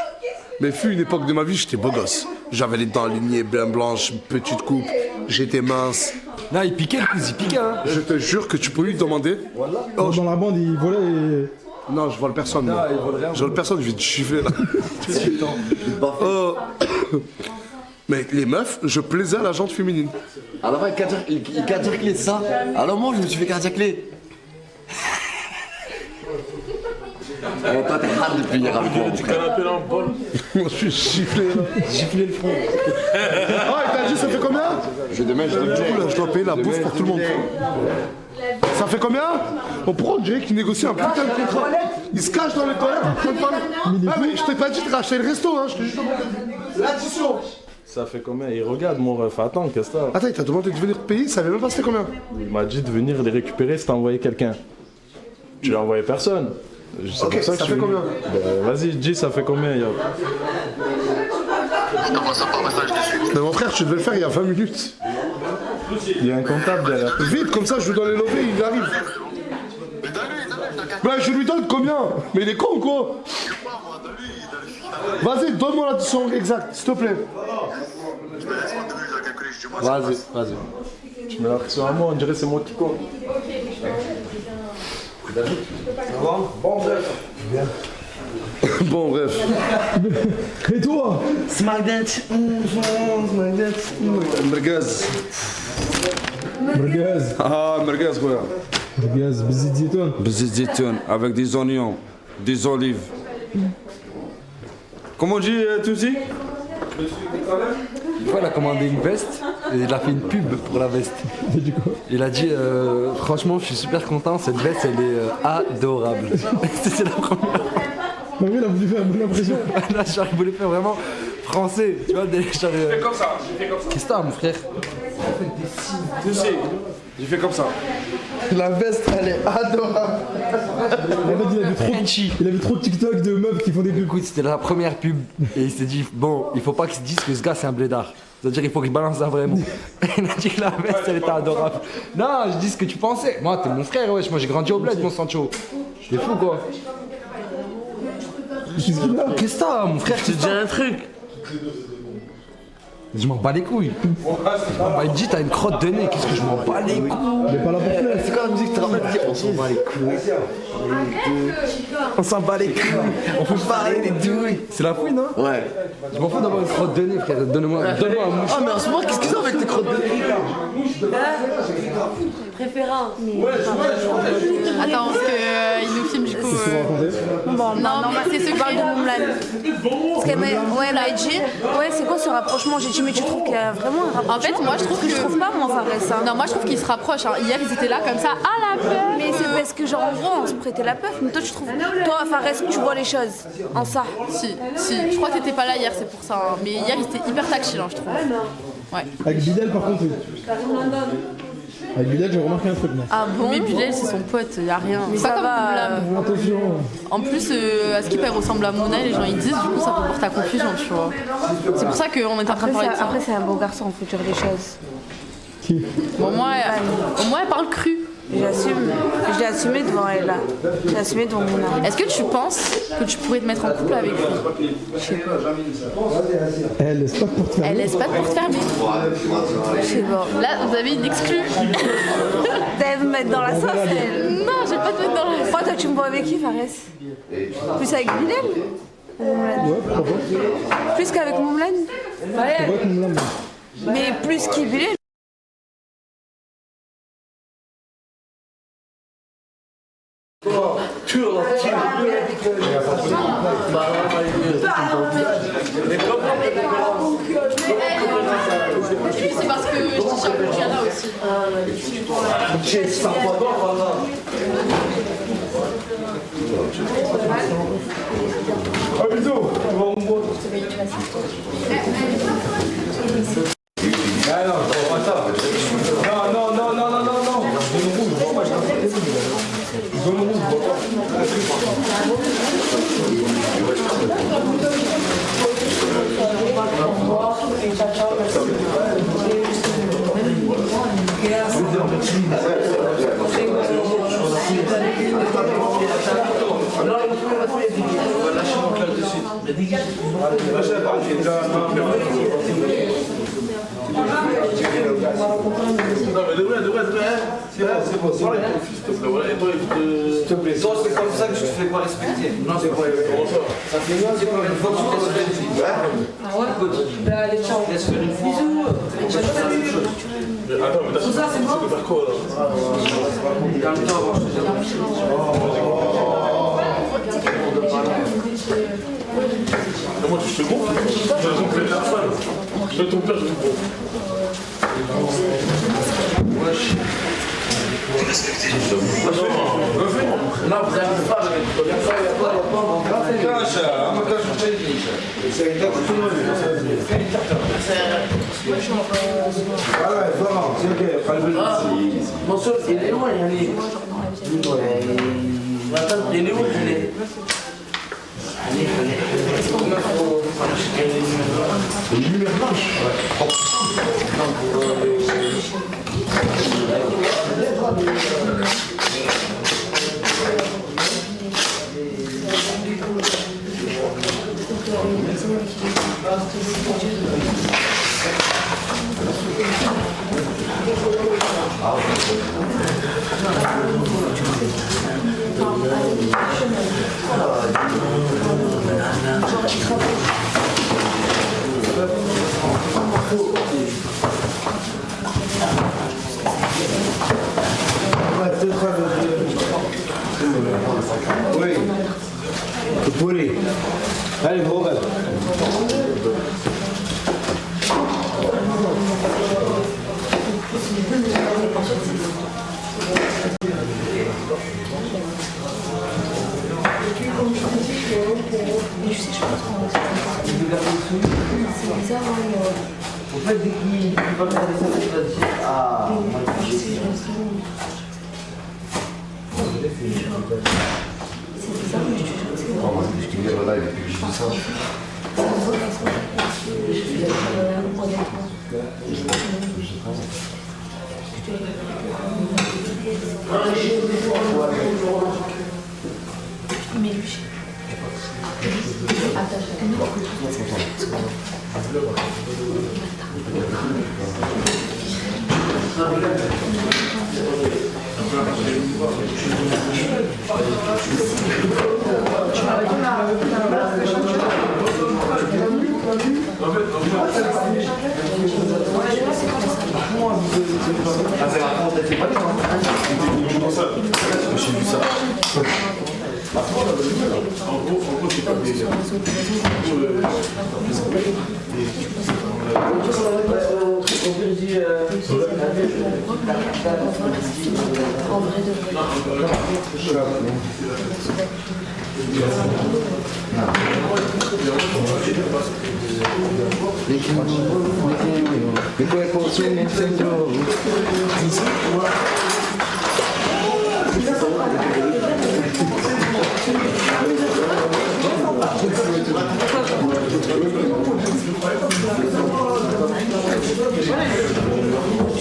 Mais fut une époque de ma vie, j'étais beau gosse. J'avais les dents alignées, bien blanches, petite coupe, j'étais mince. Là, il piquait le cousin, il piquait, hein. Je te jure que tu peux lui demander. Oh, dans la bande, il volait et... Non, je vole personne. Non, moi. il vole rien. Je vole personne, je vais te chiffrer là. Mais les meufs, je plaisais à la jante féminine. Alors, il cardiaque ça. Alors, moi, je me suis fait cardiaque. Oh, toi, t'es hard depuis hier avec moi. Du canapé dans le bol. Moi, je suis giflé là. Giflé le front. Ah, il t'a dit, ça fait combien? Du coup, là, je dois payer la bouffe pour tout le monde. Ça fait combien? On prend Jake qui négocie un putain de contrat. Il se cache dans les toilettes en train de parler. Ah, mais je t'ai pas dit de racheter le resto, hein. Je t'ai juste demandé l'addition. Ça fait combien? Il regarde mon ref, attends, qu'est-ce que t'as? Attends, il t'a demandé de venir payer, il savait même pas c'était combien. Il m'a dit de venir les récupérer si t'as envoyé quelqu'un. Tu l'as envoyé personne. C'est Ok, pour ça que fait combien? Bah, vas-y, dis, ça fait combien, Yop? Je t'envoie ça par message de suite. Mais mon frère, tu devais le faire il y a 20 minutes. Il y a un comptable derrière. Vite, comme ça, je lui donne les levées, il arrive. Bah, je lui donne combien? Mais il est con ou quoi? Vas-y, donne-moi l'addition exacte, s'il te plaît. Vas-y. Tu mets la pression à moi, on dirait que c'est moi qui compte. Bon, bref. Et toi? Smackdance. Merguez. Merguez. Ah, merguez, quoi. Merguez, bzit zitoun. Bzit zitoun, avec des oignons, des olives. Comment on dit, Tousi? Une fois, il a commandé une veste et il a fait une pub pour la veste. Il a dit franchement, je suis super content, cette veste elle est adorable. C'était la première. Mais oui, il a voulu faire une bonne impression. Là, il voulait faire vraiment français. Tu vois, J'ai fait comme ça, Qu'est-ce que t'as, mon frère? Tu sais, j'ai fait comme ça. La veste, elle est adorable. En fait, il avait trop de TikTok de meufs qui font des pubs. Écoute, c'était la première pub et il s'est dit bon, il faut pas qu'ils se disent que ce gars c'est un blédard. C'est-à-dire qu'il faut qu'il balance un vrai mot. Il a dit que la veste elle était adorable. Non, je dis ce que tu pensais. Moi, t'es mon frère, wesh. Moi, j'ai grandi au bled, mon Sancho. T'es fou, quoi. Qu'est-ce que t'as, mon frère? Tu te dis un truc. Je m'en bats les couilles. Bah, il me dit t'as une crotte de nez, qu'est-ce que je m'en bats les couilles? Mais pas là pour faire. C'est quoi la musique que tu rappelles? On s'en bat les couilles. On s'en bat les couilles. On peut parler des douilles. C'est la fouille, non? Ouais. Je m'en fous d'avoir une crotte de nez, frère. Donne-moi un mouche. Ah, mais en ce moment, qu'est-ce qu'ils ont avec tes crottes de nez? Préférence. Attends, parce qu'il nous filme du coup. Bon, non, c'est ceux qui parlent de Moumlan. Parce qu'elle m'a dit, ouais, c'est quoi ce rapprochement? J'ai dit, mais tu trouves qu'il y a vraiment un rapprochement? En fait, moi je trouve que je trouve pas, moi, Fares. Non, moi je trouve qu'ils se rapprochent. Hein. Hier, ils étaient là comme ça, à la peur. Mais c'est parce que, genre, en gros, on se prêtait la puff. Mais toi, tu trouves. Toi, Fares, tu vois les choses en ça. Si. Je crois que t'étais pas là hier, c'est pour ça. Hein. Mais hier, ils étaient hyper tactile, hein, je trouve. Ouais. Avec Bidel, par contre, oui. Avec Bilal, j'ai remarqué un truc. Moi. Ah bon? Mais Bilal, c'est son pote, y a rien. Mais c'est pas ça comme va. Moumlam. Attention. En plus, à Skip, elle ressemble à Mouna, les gens ils disent, du coup, ça peut porter à confusion, tu vois. C'est pour ça qu'on est en train de parler de ça. Après, c'est un beau garçon, faut dire les choses. Qui? Bon, au moins, elle parle cru. J'assume. Je l'ai assumé devant elle, là. J'ai assumé devant Mouna. Est-ce que tu penses que tu pourrais te mettre en couple avec lui? Je sais pas. Elle laisse pas de porte fermée. Elle laisse pas de porte fermée. Je sais pas. Là, vous avez une exclue. T'allais me mettre dans la sauce, elle. Non, je vais pas te mettre dans la sauce. Toi, tu me vois avec qui, Fares? Plus avec Bilal? Ouais, pourquoi pas? Plus qu'avec Moumlan? Ouais, comme Moumlan. Mais plus qui Bilal? Bah, Oh, bisous. Ah non, je vois pas ça. Non. Zone rouge, je vois pas. Zone rouge, je vois Non mais de vrai, c'est bon. S'il te plaît, toi c'est comme ça que je te fais pas respecter. Non, c'est pas ça fait c'est pas une fois que tu te respectes. Ah ouais, bah allez, ciao. Laisse faire une fois. Attends, mais t'as ça, c'est bon. Tu veux faire quoi là? Calme-toi, moi je te dis. Moi tu te gonfles. Je vais tromper personne. Je vais tromper, je vais tromper. Wesh. Non, vous n'avez pas mon soeur, il est loin, il est. Il est où il est? Allez. Le numéro blanche. Oui. Le poulet. Allez, gros gars. Mais tu sais, je pense qu'on c'est bizarre, En fait, dès qu'il va regarder ça, il va dire ah. C'est bizarre, mais je te jure que c'est Moi, je te dis le live et puis je dis ça. Mais lui, J'ai vu ça. En gros, c'est pas des...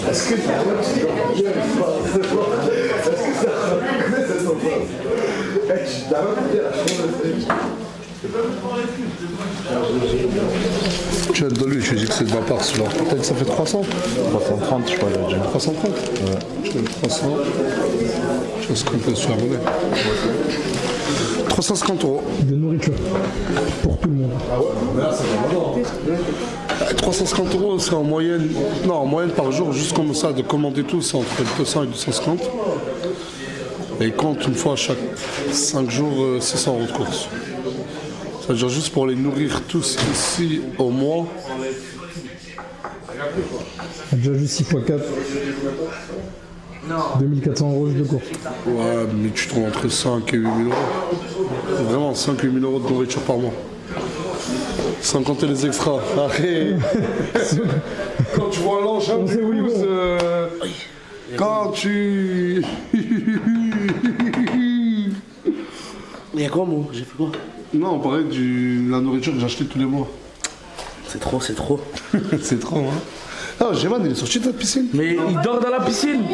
Est-ce que ça Tu as donné, tu dis que c'est de ma part celui-là. T'as dit que ça fait 300 330, je crois, j'ai dit. 330 Ouais. Je fais 300. Je pense qu'on peut se faire monnaie. 350 €. De nourriture. Pour tout le monde. Ah ouais, mais là, ça va 350 €, c'est en moyenne. Non, en moyenne par jour, juste comme ça, de commander tout, c'est entre 200 et 250. Et ils comptent une fois chaque 5 jours 600 € de course. C'est-à-dire juste pour les nourrir tous ici au mois. Déjà juste 6 x 4. 2400 € de course. Ouais, mais tu trouves entre 5 et 8 000 euros. Vraiment, 5 et 8 000 euros de nourriture par mois. Sans compter les extras. Après, quand tu vois l'engin de l'épouse, quand tu... Il y a quoi, moi? J'ai fait quoi? Non, on parlait de la nourriture que j'achetais tous les mois. C'est trop, c'est trop. C'est trop, hein. Ah, Jéman, il est sorti de la piscine. Mais il dort dans la piscine. Non,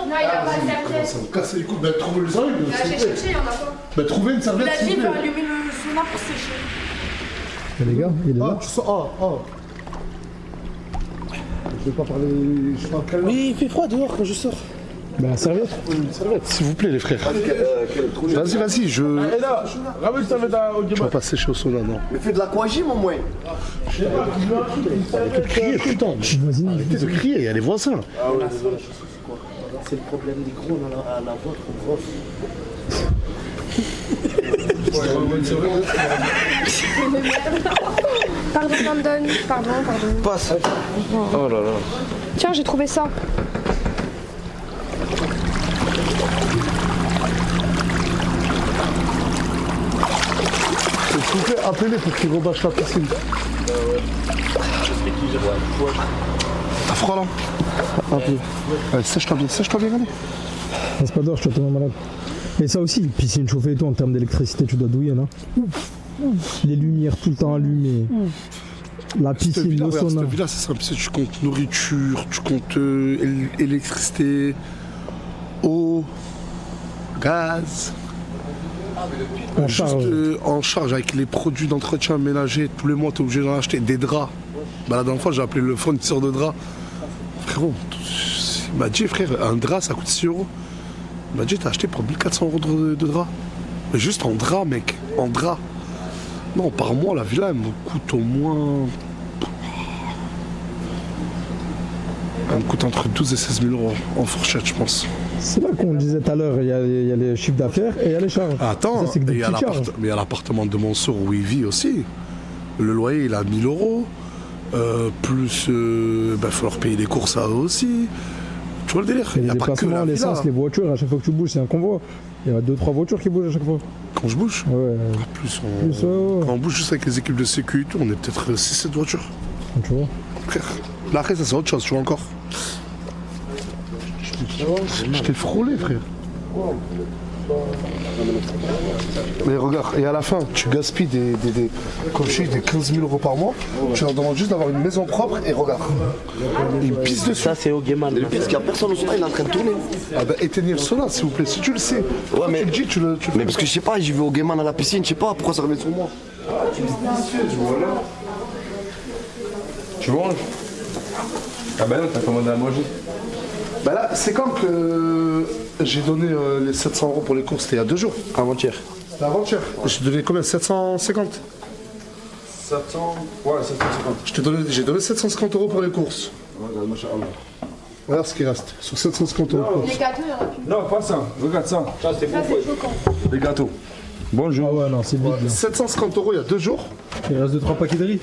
il a pas de serviette. Ça me casse les couilles. Bah, trouvez le serviette. Là, j'ai cherché, il y en a pas. Bah, trouvez une Il serviette. a dit, s'il il vous faut plaît. allumer le sauna pour sécher. Les gars, il est là. Tu sens. Je vais pas parler. Je sais pas quelle. Oui, il fait froid dehors quand je sors. Bah, la serviette. Une serviette, s'il vous plaît, les frères. Vas-y, je. Et là, ramène une serviette au Tu vas pas sécher au sauna, non. Mais fais de l'aquagym au moins. Arrêtez de crier, putain. Arrêtez de crier, il y a les voisins. Ah ouais, désolé. C'est le problème des gros à la voix trop grosse. Pardon, Brandon. Pardon. Passe. Oh là là. Tiens, j'ai trouvé ça. S'il vous plaît, appelez-les pour qu'ils rebâchent la piscine. T'as froid là? Un peu. Allez, sèche-toi bien, allez. C'est pas d'or, je suis totalement malade. Et ça aussi, piscine chauffée et tout, en termes d'électricité, tu dois douiller, non? Les lumières tout le temps allumées. La piscine, le sauna. Cette villa, c'est simple. Tu comptes nourriture, tu comptes électricité, eau, gaz. En charge avec les produits d'entretien ménager, tous les mois tu es obligé d'en acheter des draps. Bah, la dernière fois j'ai appelé le fournisseur de draps. Frérot, il m'a dit frère, un drap ça coûte 6 euros. Il m'a dit t'as acheté pour 1400 € de draps. Mais juste en drap mec, en drap. Non, par mois la villa elle me coûte au moins... Elle me coûte entre 12 et 16 000 € en fourchette je pense. C'est là qu'on disait tout à l'heure, il y a les chiffres d'affaires et il y a les charges. Attends, ça, c'est que des il y a petites charges. mais il y a l'appartement de Mansour où il vit aussi. Le loyer il a 1000 €. Plus, il faut leur payer des courses à eux aussi. Tu vois le délire? Et Il les n'y a pas que déplacements, la l'essence, villa. les voitures, à chaque fois que tu bouges, c'est un convoi. Il y a 2-3 voitures qui bougent à chaque fois. Quand je bouge? Ouais. Plus, ouais. Quand on bouge juste avec les équipes de sécu et tout, on est peut-être 6-7 voitures. Tu vois? Frère, là après ça c'est autre chose, tu vois encore. Je t'ai frôlé frère. Mais regarde, et à la fin, tu gaspilles comme je dis, des 15 000 € par mois, tu leur demandes juste d'avoir une maison propre et regarde. Ils pissent dessus. Ça, c'est au Gaiman. Le pire, c'est qu'il n'y a personne au sauna, il est en train de tourner. Ah bah éteignez le sauna s'il vous plaît, si tu le sais. Ouais, mais tu le dis, tu le mais parce que je sais pas, j'y vais au Gaiman à la piscine, je sais pas pourquoi ça remet sur moi. Tu manges? Ah bah non, t'as commandé à manger. Bah là, c'est quand que j'ai donné les 700 € pour les courses? C'était il y a 2 jours. Avant-hier. C'était avant-hier. J'ai donné combien? 750? 700. Ouais, 750. J'ai donné 750 € pour les courses. Regarde ce qui reste. Sur 750 € de courses. Les gâteaux, il y en a plus. Non, pas ça. Regarde ça. Ça, c'est Ça, c'est choquant. Les gâteaux. Bonjour. Ah ouais, non, c'est vide. là. 750 € il y a 2 jours. Il reste 2-3 paquets de riz.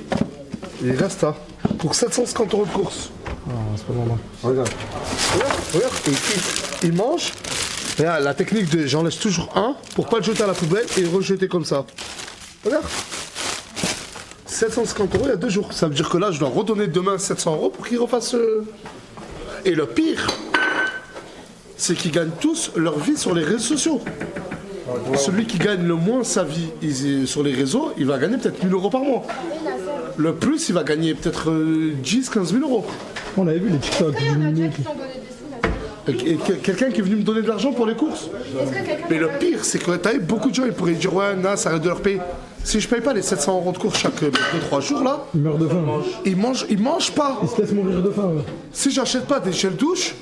Et il reste ça. Pour 750 € de courses. Ah, c'est pas normal. Regarde. Regarde. Et il mange. Regarde, la technique de j'en laisse toujours un pour pas le jeter à la poubelle et le rejeter comme ça. Regarde. 750 € il y a 2 jours. Ça veut dire que là, je dois redonner demain 700 € pour qu'ils refassent. Et le pire, c'est qu'ils gagnent tous leur vie sur les réseaux sociaux. Celui qui gagne le moins sa vie sur les réseaux, il va gagner peut-être 1000 € par mois. Le plus, il va gagner peut-être 10-15 000 €. On avait vu les TikTok du minute. Et quelqu'un qui est venu me donner de l'argent pour les courses. Mais le pire, c'est que t'as beaucoup de gens, ils pourraient dire ouais, non, ça arrête de leur payer. Si je paye pas les 700 € de course chaque 2-3 jours là, Ils meurent de faim. ils mangent pas. Ils se laissent mourir de faim. Ouais. Si j'achète pas des gels douche,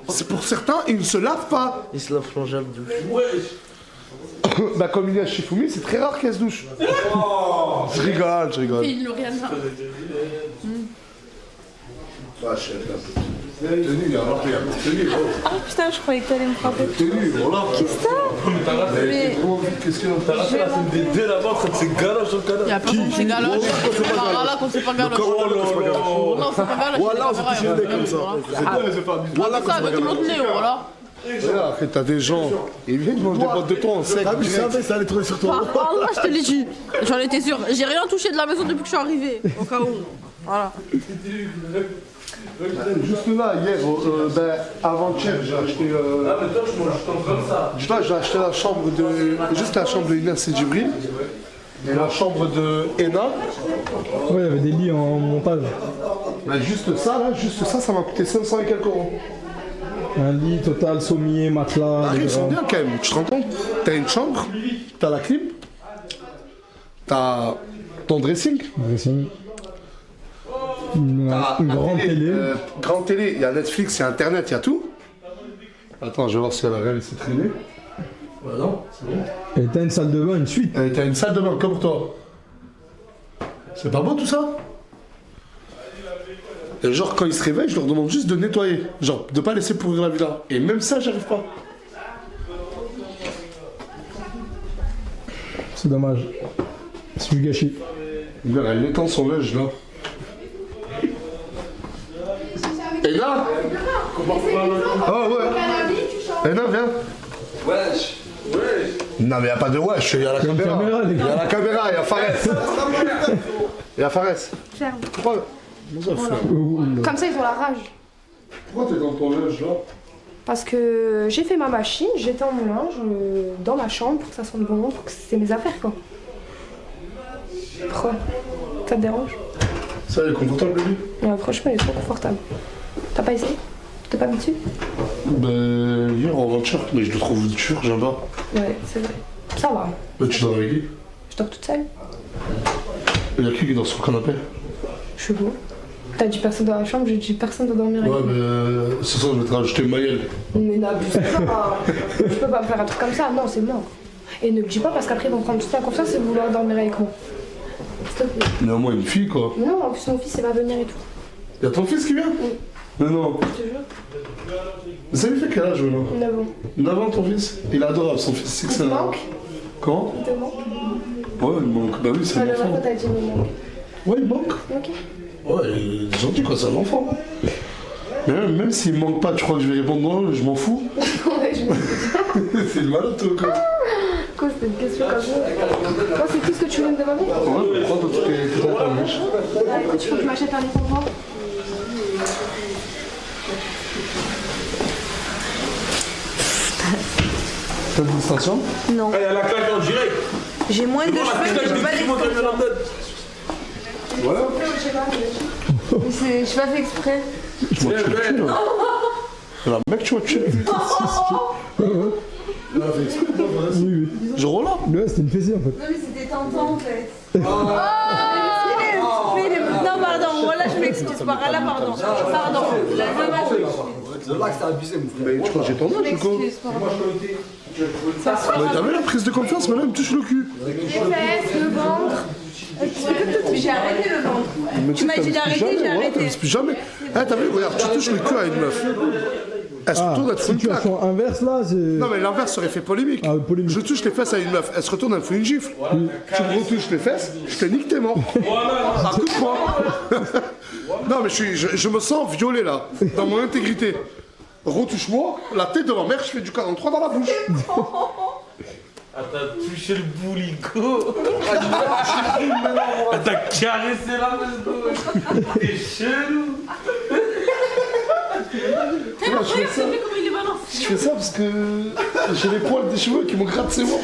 c'est pour certains, ils ne se lavent pas. Il se lave son gel douche. Bah comme il y a chez Fumi, c'est très rare qu'elle se douche. Je rigole. Et il Lauriana. Tenue, alors il y a tenue, gros. Ah putain, je croyais que t'allais me frapper. Tenue, voilà. Qu'est-ce que c'est? Mais qu'est-ce que t'as raté la scène des deux là-bas, c'est galoche sur le canal. Y'a pas qu'on c'est galoche. Là, qu'on c'est pas galoche. Non, c'est pas galoche. Voilà, on s'est touché le nez comme ça. Voilà, ça avec l'autre nez, voilà. Regarde, après t'as des gens, ils viennent manger des boîtes de thon en sec. Ah, mais je savais, ça allait trouver sur toi. Allah, je te l'ai dit. J'en étais sûr. J'ai rien touché de la maison depuis que je suis arrivé. Au cas où. Voilà. Juste là, hier, avant-hier, j'ai acheté. Ah, mais toi, je mange comme ça. Dis-toi, j'ai acheté la chambre de. Juste la chambre de Inès et Djibril. Et la chambre de Ena. Ouais, il y avait des lits en montage. Bah, juste ça, ça m'a coûté 500 et quelques euros. Un lit total, sommier, matelas. Ils sont bien quand même, tu te rends compte? T'as une chambre, t'as la clim, t'as ton dressing. Une grande télé. Grande télé, il y a Netflix, il y a Internet, il y a tout. Attends, je vais voir si elle a rien laissé traîner. Bah non, c'est bon. Et t'as une salle de bain, une suite. Et t'as une salle de bain, comme pour toi. C'est pas beau tout ça? Et genre quand ils se réveillent, je leur demande juste de nettoyer. Genre de pas laisser pourrir la villa. Et même ça, j'arrive pas. C'est dommage. C'est du gâchis. Elle étend son linge là. Et là? Oh ouais. Et là, viens. Wesh. Non mais y a pas de wesh, y a la caméra. Y a la caméra, y a Fares. Y a Fares. Ferme. Pourquoi? Voilà. Comme ça, ils ont la rage. Pourquoi t'es dans ton linge là? Parce que j'ai fait ma machine, j'étais en mon linge dans ma chambre pour que ça sente bon, pour que c'est mes affaires quoi. Pourquoi? Ça te dérange? Ça, il est confortable le lit? Ouais, franchement, il est trop confortable. T'as pas essayé? T'es pas mis dessus? Ben, hier en voiture, mais je le trouve dur, j'aime pas. Ouais, c'est vrai. Ça va. Mais tu dors avec qui? Je dors toute seule. Il y a qui dort sur le canapé? Je suis beau. T'as dit personne dans la chambre, j'ai dit personne doit dormir avec Ouais, moi. mais ce soir je vais te rajouter Maëlle. Mais n'abuse pas. Je peux pas me faire un truc comme ça, non, c'est mort. Et ne me dis pas parce qu'après ils vont prendre toute la confiance et vouloir dormir avec moi. S'il te plaît. Mais au moins une fille quoi. Non, en plus mon fils il va venir et tout. Y'a ton fils qui vient? Oui. Mais non. Je te jure. Ça lui fait quel âge maintenant? 9 ans. 9 ans ton fils? Il est adorable son fils, c'est Il te excellent. manque? Comment? Il te manque? Ouais, il manque. Bah oui, c'est Ah, un le enfant. reste t'as dit il me manque. Ouais, il manque. Ok. Ouais, il est gentil quoi, c'est un enfant. Mais même s'il me manque pas, tu crois que je vais répondre non, je m'en fous. Ouais, je me suis C'est le malade toi quoi. Quoi, c'était une question comme ça? Toi, c'est tout ce que tu voulais me demander? Ouais, pourquoi toi tu t'es dans ta mèche? Écoute, il faut que je m'achète un éponge. T'as une distinction? Non. Elle a la claque en direct. J'ai moins de cheveux, mais j'ai pas d'expression. Voilà. Je suis pas fait exprès. Je m'en tue. La mec, tu m'as tué. Oui. Je roule. Ouais, c'était une fessée en fait. Non, mais c'était tentant en fait. Non, pardon, voilà, je m'excuse. Par là, pardon. Pardon. C'est là que c'est abusé, mon frère. Mais tu crois que j'ai ton âge ou quoi? Mais t'as vu la prise de confiance, maintenant il me touche le cul. Les fesses, le ventre. J'ai arrêté le ventre. Tu m'as dit d'arrêter, j'ai arrêté. Plus jamais. Eh, t'as vu, regarde, tu touches le cul à une meuf. Elle se retourne, elle te fout une claque. Situation inverse là, c'est. Non, mais l'inverse serait fait polémique. Je touche les fesses à une meuf, elle se retourne, elle me fout une gifle. Tu me retouches les fesses, je te nique, t'es mort. Un coup de poing. Non, mais je me sens violé là, dans mon intégrité. Retouche-moi, la tête de ma mère, je fais du 43 dans la bouche. Ah, t'as touché le boulico. Elle t'a caressé la main. T'es chelou. Non, je fais ça parce que j'ai les poils des cheveux qui me grattent, c'est bon.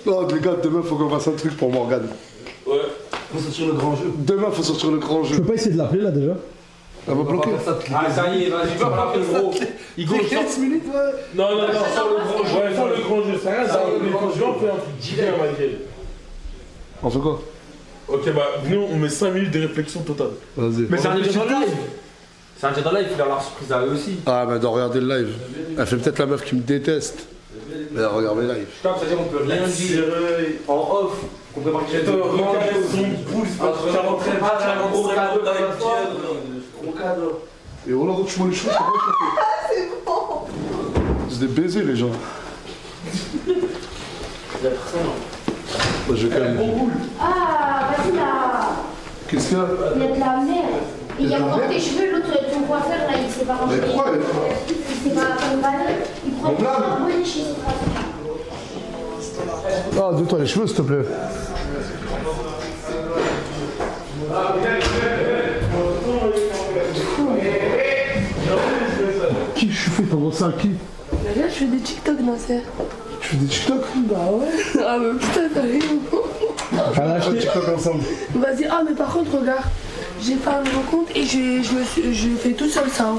Non, les gars, demain faut qu'on fasse un truc pour Morgane. Ouais. Faut sortir le grand jeu. Demain faut sortir le grand Je jeu. peux pas essayer de l'appeler là déjà? Elle va bloquer. Ah, ça y est, vas-y, va pas faire gros. Igo, 15 minutes, ouais. Non, sans le grand jeu. Ouais, sans le grand jeu, c'est rien. Sans le grand jeu, on fait un truc divin, Michael. On fait quoi? Ok, bah, nous, on met 5 minutes de réflexion totale. Vas-y. Mais c'est un déjà dans le live. C'est un déjà dans le live, il a leur surprise à eux aussi. Ah, mais doit regarder le live. Elle fait peut-être la meuf qui me déteste. Mais elle regarde le live. Putain, c'est-à-dire qu'on peut rien dire en off. On peut marquer Regarde son pouce, parce que ça rentrait pas, ça rentrait pas. Et voilà, retouche-moi les cheveux, c'est quoi? C'est bon. C'est des baisers, les gens. Bah, je vais quand même. Ah, vas-y là. Qu'est-ce qu'il y a? Il y a de la merde. Et il y a encore tes cheveux, l'autre, ton coiffeur là, il s'est pas rangé. Mais pourquoi elle est pas? Il s'est pas fait une balade. Il prend tout un bonnet chez son Ah, donne-toi les cheveux, s'il te plaît. Qui je suis fait pour ça? Qui? Là, je fais des TikTok, Nasser. Tu fais des TikTok? Bah ouais. Ah, mais putain, t'as raison. On va acheter TikTok ensemble. Vas-y, ah, mais par contre, regarde. J'ai fait un nouveau compte et je fais tout seul ça. Hein.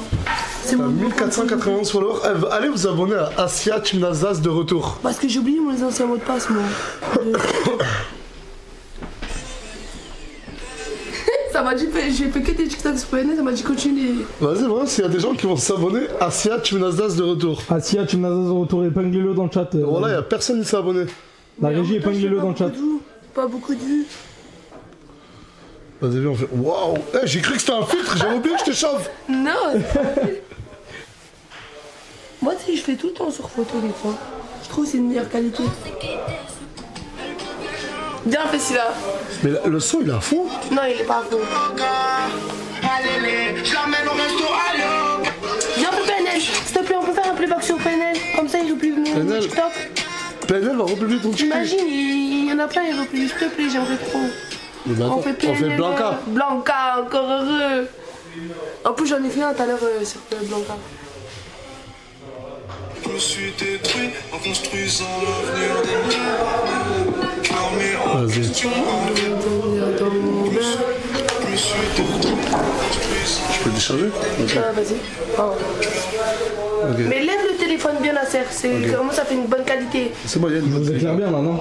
C'est mon 1491 followers. Allez vous abonner à Asia Chimnazas de retour. Parce que j'ai oublié mon anciens mots de passe, moi. Ça m'a dit, j'ai fait que des TikTok sur PNL, ça m'a dit continue. Vas-y, voilà, s'il y a des gens qui vont s'abonner, Asia Chimnazas de retour. Asia Chimnazas de retour, épinglez-le dans le chat. Voilà, il n'y a personne qui s'est abonné. La régie, épinglez-le dans le chat. Pas beaucoup de vues. Vas-y, viens, on fait. Waouh! Hey, j'ai cru que c'était un filtre, j'avais oublié que je te chauffe! Non! Moi, tu sais, je fais tout le temps sur photo des fois. Je trouve que c'est une meilleure qualité. Bien fait celui-là. Mais le son, il est à fond? Non, il est pas à fond. Viens, on fait PNL. S'il te plaît, on peut faire un playback sur PNL. Comme ça, il republie mon TikTok. PNL va republier ton TikTok? T'imagines, il y en a plein, il republie. S'il te plaît, j'aimerais trop. On fait Blanca. Blanca, encore heureux. En plus, j'en ai fait un tout à l'heure sur Blanca. Je me suis détruit en construisant l'avenir des miens. Vas-y. Je me suis détruit en construisant. Je peux décharger? Ah, vas-y. Oh. Okay. Mais lève le téléphone bien à serre, comment ça fait une bonne qualité. C'est moyen. Vous éclairez bien là, non?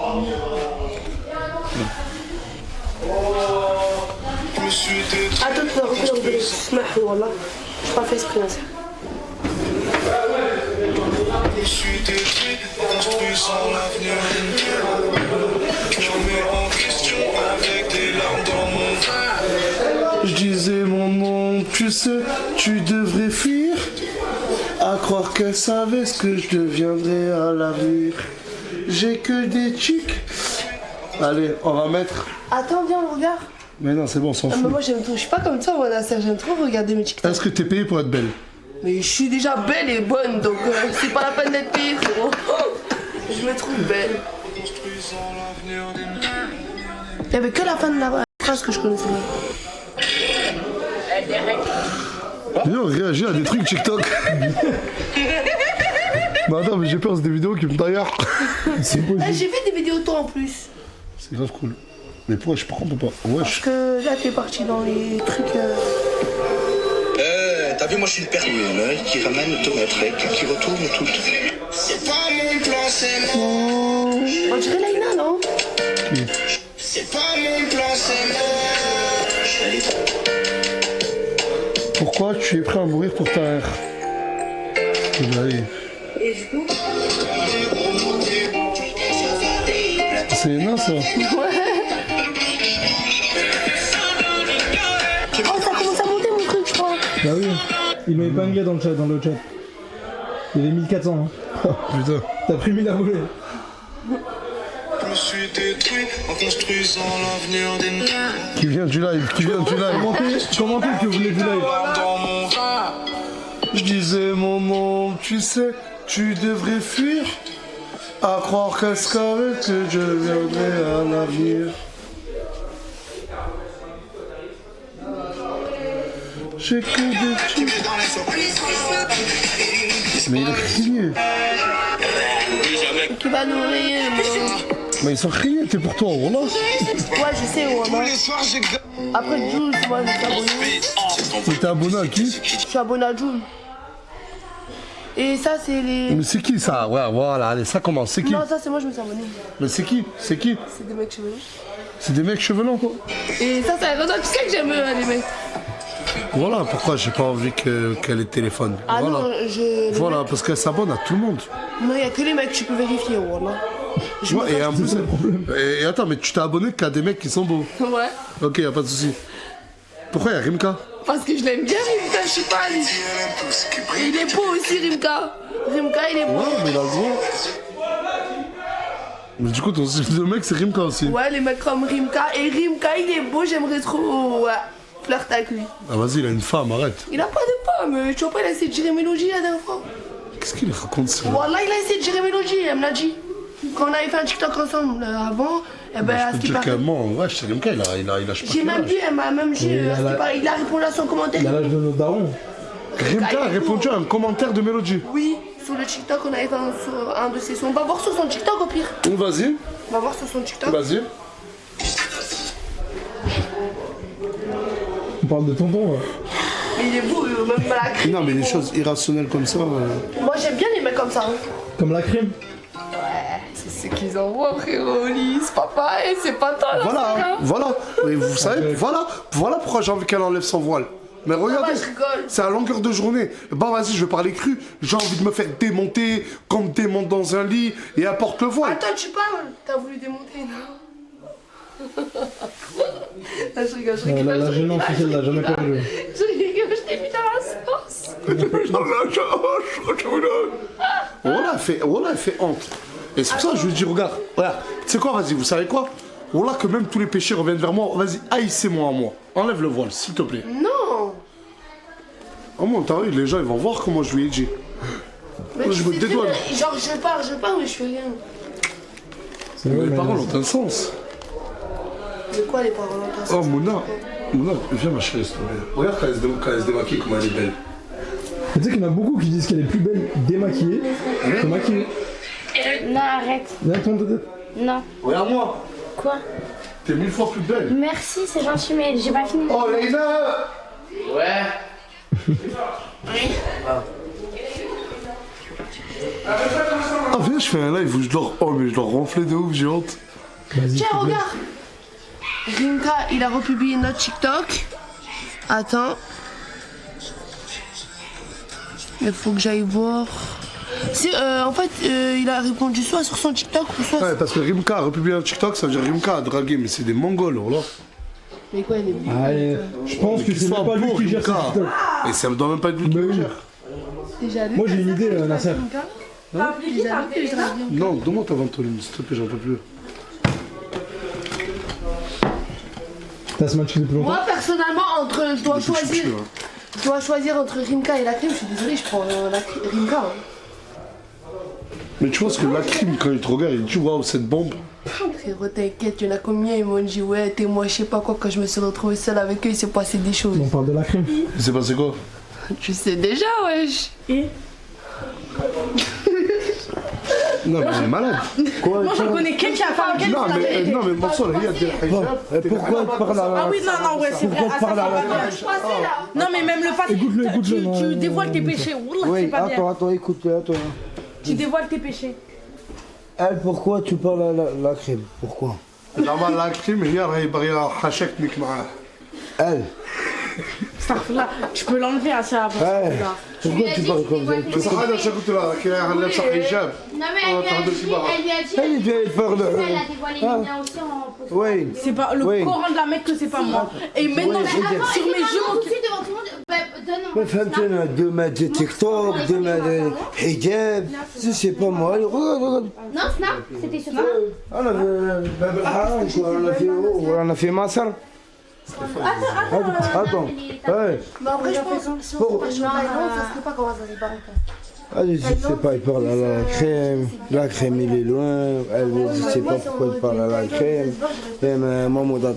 Attends, tu dois reculer un peu. Wallah. Je pas fait exprès, Nasser. Je me suis détruit en construisant l'avenir des miens. Je remets en question avec des larmes dans mon verre. Je disais mon nom, tu sais, tu devrais fuir. À croire qu'elle savait ce que je deviendrais à l'avenir. J'ai que des chics. Allez, on va mettre. Attends, viens, on regarde. Mais non, c'est bon, on s'en fout. Mais moi, j'aime trop. Je suis pas comme ça, moi, Nasser. J'aime trop regarder mes TikTok. Est-ce que t'es payé pour être belle? Mais je suis déjà belle et bonne, donc c'est pas la peine d'être payée, frérot. Je me trouve belle. Il y avait que la fin de la phrase que je connaissais. Viens, on réagit à des trucs TikTok. Mais attends, mais j'ai peur, c'est des vidéos qui me taillent. J'ai fait des vidéos toi en plus. C'est grave cool. Mais pourquoi je prends pas? Ouais, parce que là, t'es parti dans les trucs. T'as vu, moi je suis le père l'œil qui ramène le tomate qui retourne tout. C'est pas mon plan, c'est moi. On dirait Laïna, non? C'est pas mon plan, c'est moi. Pourquoi tu es prêt à mourir pour ta mère? Et du coup? C'est énorme ça. Ouais. Oh, ça commence à monter mon truc, je crois. Bah oui, il m'a épinglé dans le chat. Il est 1400. Hein. Putain. T'as pris 1000 abonnés. Je me suis détruit en construisant l'avenir des miens. Qui vient du live, Commentez que vous voulez du live. Je disais mon nom, tu sais, tu devrais fuir. À croire qu'est-ce qu'avec que je viendrai à l'avenir. J'ai que des trucs. Mais il a crié. Qui va nous rire, Mais ils sont criés, t'es pour toi, voilà. Ouais, je sais, ouais. Après Jules, moi, je suis abonné. Mais t'es abonné à qui? Je suis abonné à Jules. Et ça, c'est les. Mais c'est qui ça? Ouais, voilà, allez, ça commence, c'est qui? Non, ça, c'est moi, je me suis abonné. Mais c'est qui? C'est qui? C'est des mecs chevelus. C'est des mecs chevelants, quoi. Et ça, c'est un réseau, tu sais que j'aime les mecs. Voilà pourquoi j'ai pas envie qu'elle ait téléphone. Ah voilà. non, Voilà, parce qu'elle s'abonne à tout le monde. Non, il y a que les mecs, tu peux vérifier, voilà. Ouais, et en plus, et attends, mais tu t'es abonné qu'à des mecs qui sont beaux. Ouais. Ok, y a pas de souci. Pourquoi y a Rimka? Parce que je l'aime bien, Rimka, je sais pas. Il est beau aussi, Rimka. Rimka, il est beau. Ouais, mais il a le droit. Mais du coup, ton style de mec, c'est Rimka aussi. Ouais, les mecs comme Rimka. Et Rimka, il est beau, j'aimerais trop flirter avec lui. Ah, vas-y, il a une femme, arrête. Il a pas de femme, tu vois pas, il a essayé de gérer Mélodie la dernière fois. Qu'est-ce qu'il raconte ça? Wallah, il a essayé de gérer Mélodie, elle me l'a dit. Quand on avait fait un TikTok ensemble avant, eh ben, à Je ce peux qui dire paraît. carrément, ouais, je sais Rimka, il a je sais pas J'ai quel même âge. dit, elle m'a même dit, à ce qui paraît, il a répondu à son commentaire. Il a l'âge de nos darons. Rimka a répondu à un commentaire de Mélodie. Oui, sur le TikTok, on avait fait un de ses sons. On va voir sur son TikTok au pire. Vas-y. On va voir sur son TikTok. Vas-y. On parle de tonton. Mais il est beau, même la crème. Non, mais des choses irrationnelles comme ça. Moi j'aime bien les mecs comme ça. Hein. Comme la crème. Ouais, c'est ce qu'ils envoient, frérot. C'est pas pareil, c'est pas toi là. Voilà. Et vous savez, voilà pourquoi j'ai envie qu'elle enlève son voile. Mais regardez, je rigole. c'est à longueur de journée. Bah vas-y, je vais parler cru. J'ai envie de me faire démonter, qu'on me démonte dans un lit et apporte le voile. Attends, tu parles. T'as voulu démonter, non? Là, je rigole. La gênance, c'est celle-là, jamais perdu. Je rigole, je t'ai mis dans la sauce. Wallah, elle fait honte. Et c'est pour ça que je lui dis, regarde, tu sais quoi, vas-y, vous savez quoi? Wallah, que même tous les péchés reviennent vers moi. Vas-y, haïssez-moi à moi. Enlève le voile, s'il te plaît. Non. Oh mon, t'as vu, les gens, ils vont voir comment je lui ai dit. Mais Je me dédouane. Genre, je parle, mais je fais rien. Mais les paroles ont un sens. De quoi les paroles ont un sens? Oh, Mouna, viens ma chérie, s'il te plaît. Regarde quand elle se démaquille, comment elle est belle. Tu sais qu'il y en a beaucoup qui disent qu'elle est plus belle démaquillée que maquillée. Non, arrête. Viens, tourne ta tête. Non. Regarde-moi. Quoi? T'es 1000 fois plus belle. Merci, c'est gentil, mais j'ai pas fini. Oh, Leïna. Ouais. Ah, viens, je fais un live où je dois... Oh, mais je dois ronfler de ouf, j'ai honte. Tiens, regarde. Rimka, il a republié notre TikTok. Attends. Il faut que j'aille voir. En fait, il a répondu soit sur son TikTok ou soit... Ouais, parce que Rimka a republié un TikTok, ça veut dire Rimka a dragué, mais c'est des Mongols, là. Mais quoi, il est beau. Allez, je pense que c'est même pas lui qui gère son TikTok. Et ça me doit même pas être lui qui le gère. Déjà, Moi, j'ai une idée, Nasser. T'as appliqué, je drague bien. Non, donne-moi ta ventoline, s'il te plaît, j'en peux plus. T'as ce match depuis longtemps? Moi, personnellement, je dois choisir entre Rimka et la crime. Je suis désolée, je prends Rimka. Hein. Mais tu vois ce que la crime, quand il te regarde, il dit waouh, cette bombe. Frérot, t'inquiète, il y en a combien ils m'ont dit ouais, t'es moi, je sais pas quoi. Quand je me suis retrouvée seule avec eux, il s'est passé des choses. On parle de la crime. Il s'est passé quoi? Tu sais déjà, wesh. Non, mais elle est malade. Moi, je connais quelqu'un qui a fait un gars. Non, mais Mansour, il y a des hijabs. Pourquoi tu parles à la... Ah oui, non, ouais, c'est vrai. Pourquoi tu parles à la... Non, mais même le passé. Écoute-le. Tu dévoiles tes péchés. Wallah, c'est Oui, pas bien. attends, écoute, attends. Tu dévoiles tes péchés. Elle, pourquoi tu parles à la crème? Pourquoi? Normal, la crime, هي راهي باغيه حاشاكنك معاه. Elle. Là, tu peux l'enlever à ça après. Ouais. Pourquoi tu parles comme ça? بس هذا شو قلت لها كي لابسه حجاب. Non, mais elle lui a dit. Elle parle. Elle a dévoilé les miens aussi en postant. Oui. C'est pas le Coran de la Mecque que c'est pas moi. Et maintenant, sur mes genoux. Tout de suite devant tout le monde. Donne-moi. Mais femme, deux mètres de TikTok, 2 mètres de hijab, c'est pas moi. Regarde. Non, Snap, c'était sur ça. On a fait ma salle. Attends. Ouais. Mais après, je pense que si on se passe ça serait pas comment ça s'est barré. Je sais pas, il parle à la crème. La crème, il est loin. Je sais pas pourquoi il parle à la crème. Mais maman, t'as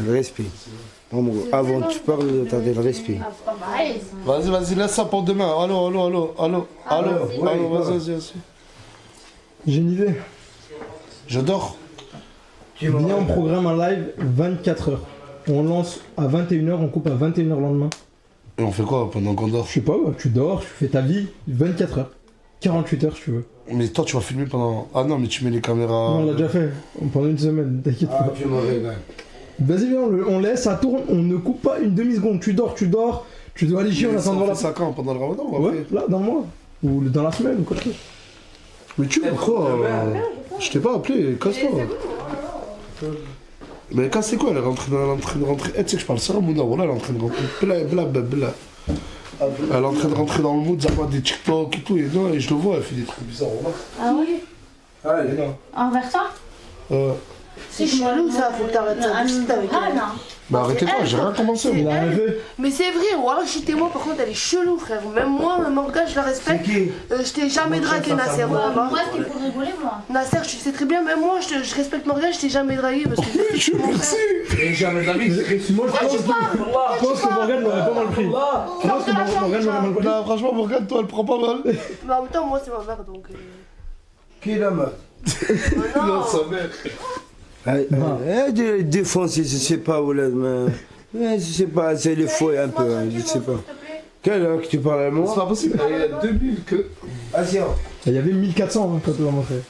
le respect. Avant que tu parles, t'as le respect. Vas-y, laisse ça pour demain. Allô, vas-y. J'ai une idée. Je dors. Viens, on programme un live 24h. On lance à 21h, on coupe à 21h le lendemain. Et on fait quoi pendant qu'on dort? Je sais pas, tu dors, tu fais ta vie 24h. 48h si tu veux. Mais toi, tu vas filmer pendant... Ah non, mais tu mets les caméras... Non, on l'a déjà fait. Pendant une semaine, t'inquiète pas. Tu me régales. Vas-y, viens, on laisse, ça tourne, on ne coupe pas une demi-seconde. Tu dors, tu dois aller chier, on attend devant la... Ça quand? Pendant le ramadan ou après? Ouais, là, dans le mois. Ou dans la semaine, ou quoi que ce soit. Mais tu veux quoi? Je t'ai pas appelé, casse-toi. Mais quand c'est quoi, elle est en train de rentrer. Eh, tu sais que je parle ça, Mouna, voilà, elle est en train de rentrer. Elle est en train de rentrer dans le mood, ça des TikTok et tout, et je le vois, elle fait des trucs bizarres, voilà. Ah oui? Ah, elle est là. Envers toi? C'est chelou ça, faut que t'arrêtes ça. Ah non. Bah arrêtez-toi, j'ai rien commencé. Il a rêvé. Mais c'est vrai, voilà, je suis témoin, par contre, elle est chelou, frère. Même moi, Morgane, je la respecte. Je t'ai jamais dragué, Nasser. Moi, c'était pour rigoler, moi. Nasser, tu sais très bien, même moi, je respecte Morgane, je t'ai jamais dragué. Parce que Je merci. Et jamais dragué. Moi, je pense que Morgane l'aurait pas mal pris. Je pense que Morgane l'aurait mal pris. Non, franchement, Morgane, toi, elle prend pas mal. Mais en même temps, moi, c'est ma mère, donc. Qui est la meuf? Non, sa mère. Défonce, je sais pas, Ouled, mais. Je sais pas, c'est les fouilles un peu, je sais pas. Quelle heure que tu parles à moi? C'est pas possible, il y a 2000 que. Vas-y. Il y avait 1400 quand tu l'as montré.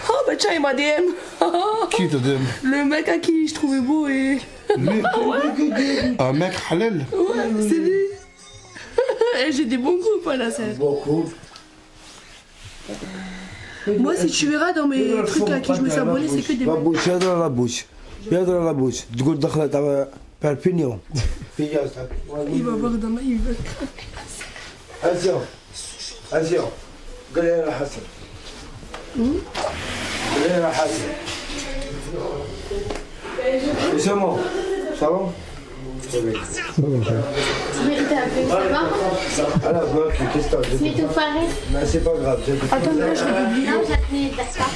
Oh, bah tiens, il m'a DM. Qui te DM? Le mec à qui je trouvais beau et. Un mec halal? Ouais, c'est lui. Et j'ai des bons groupes à la scène. Bon couple. Moi, si tu verras dans mes trucs à qui je me suis abonné, c'est que des La mecs. bouche, y'a dans la bouche. Y'a dans la bouche. Du coup, دخلت على Perpignan. Il va voir dans il va Attention. Attention. قال لي انا حسن. قال لي انا حسن. C'est bon. Ça va? Mais t'as fait ça va? Alors, qu'est-ce que t'as? C'est tout faré. Mais c'est pas grave. Attends, mais là, je vais oublier. Non, j'attendais d'accord.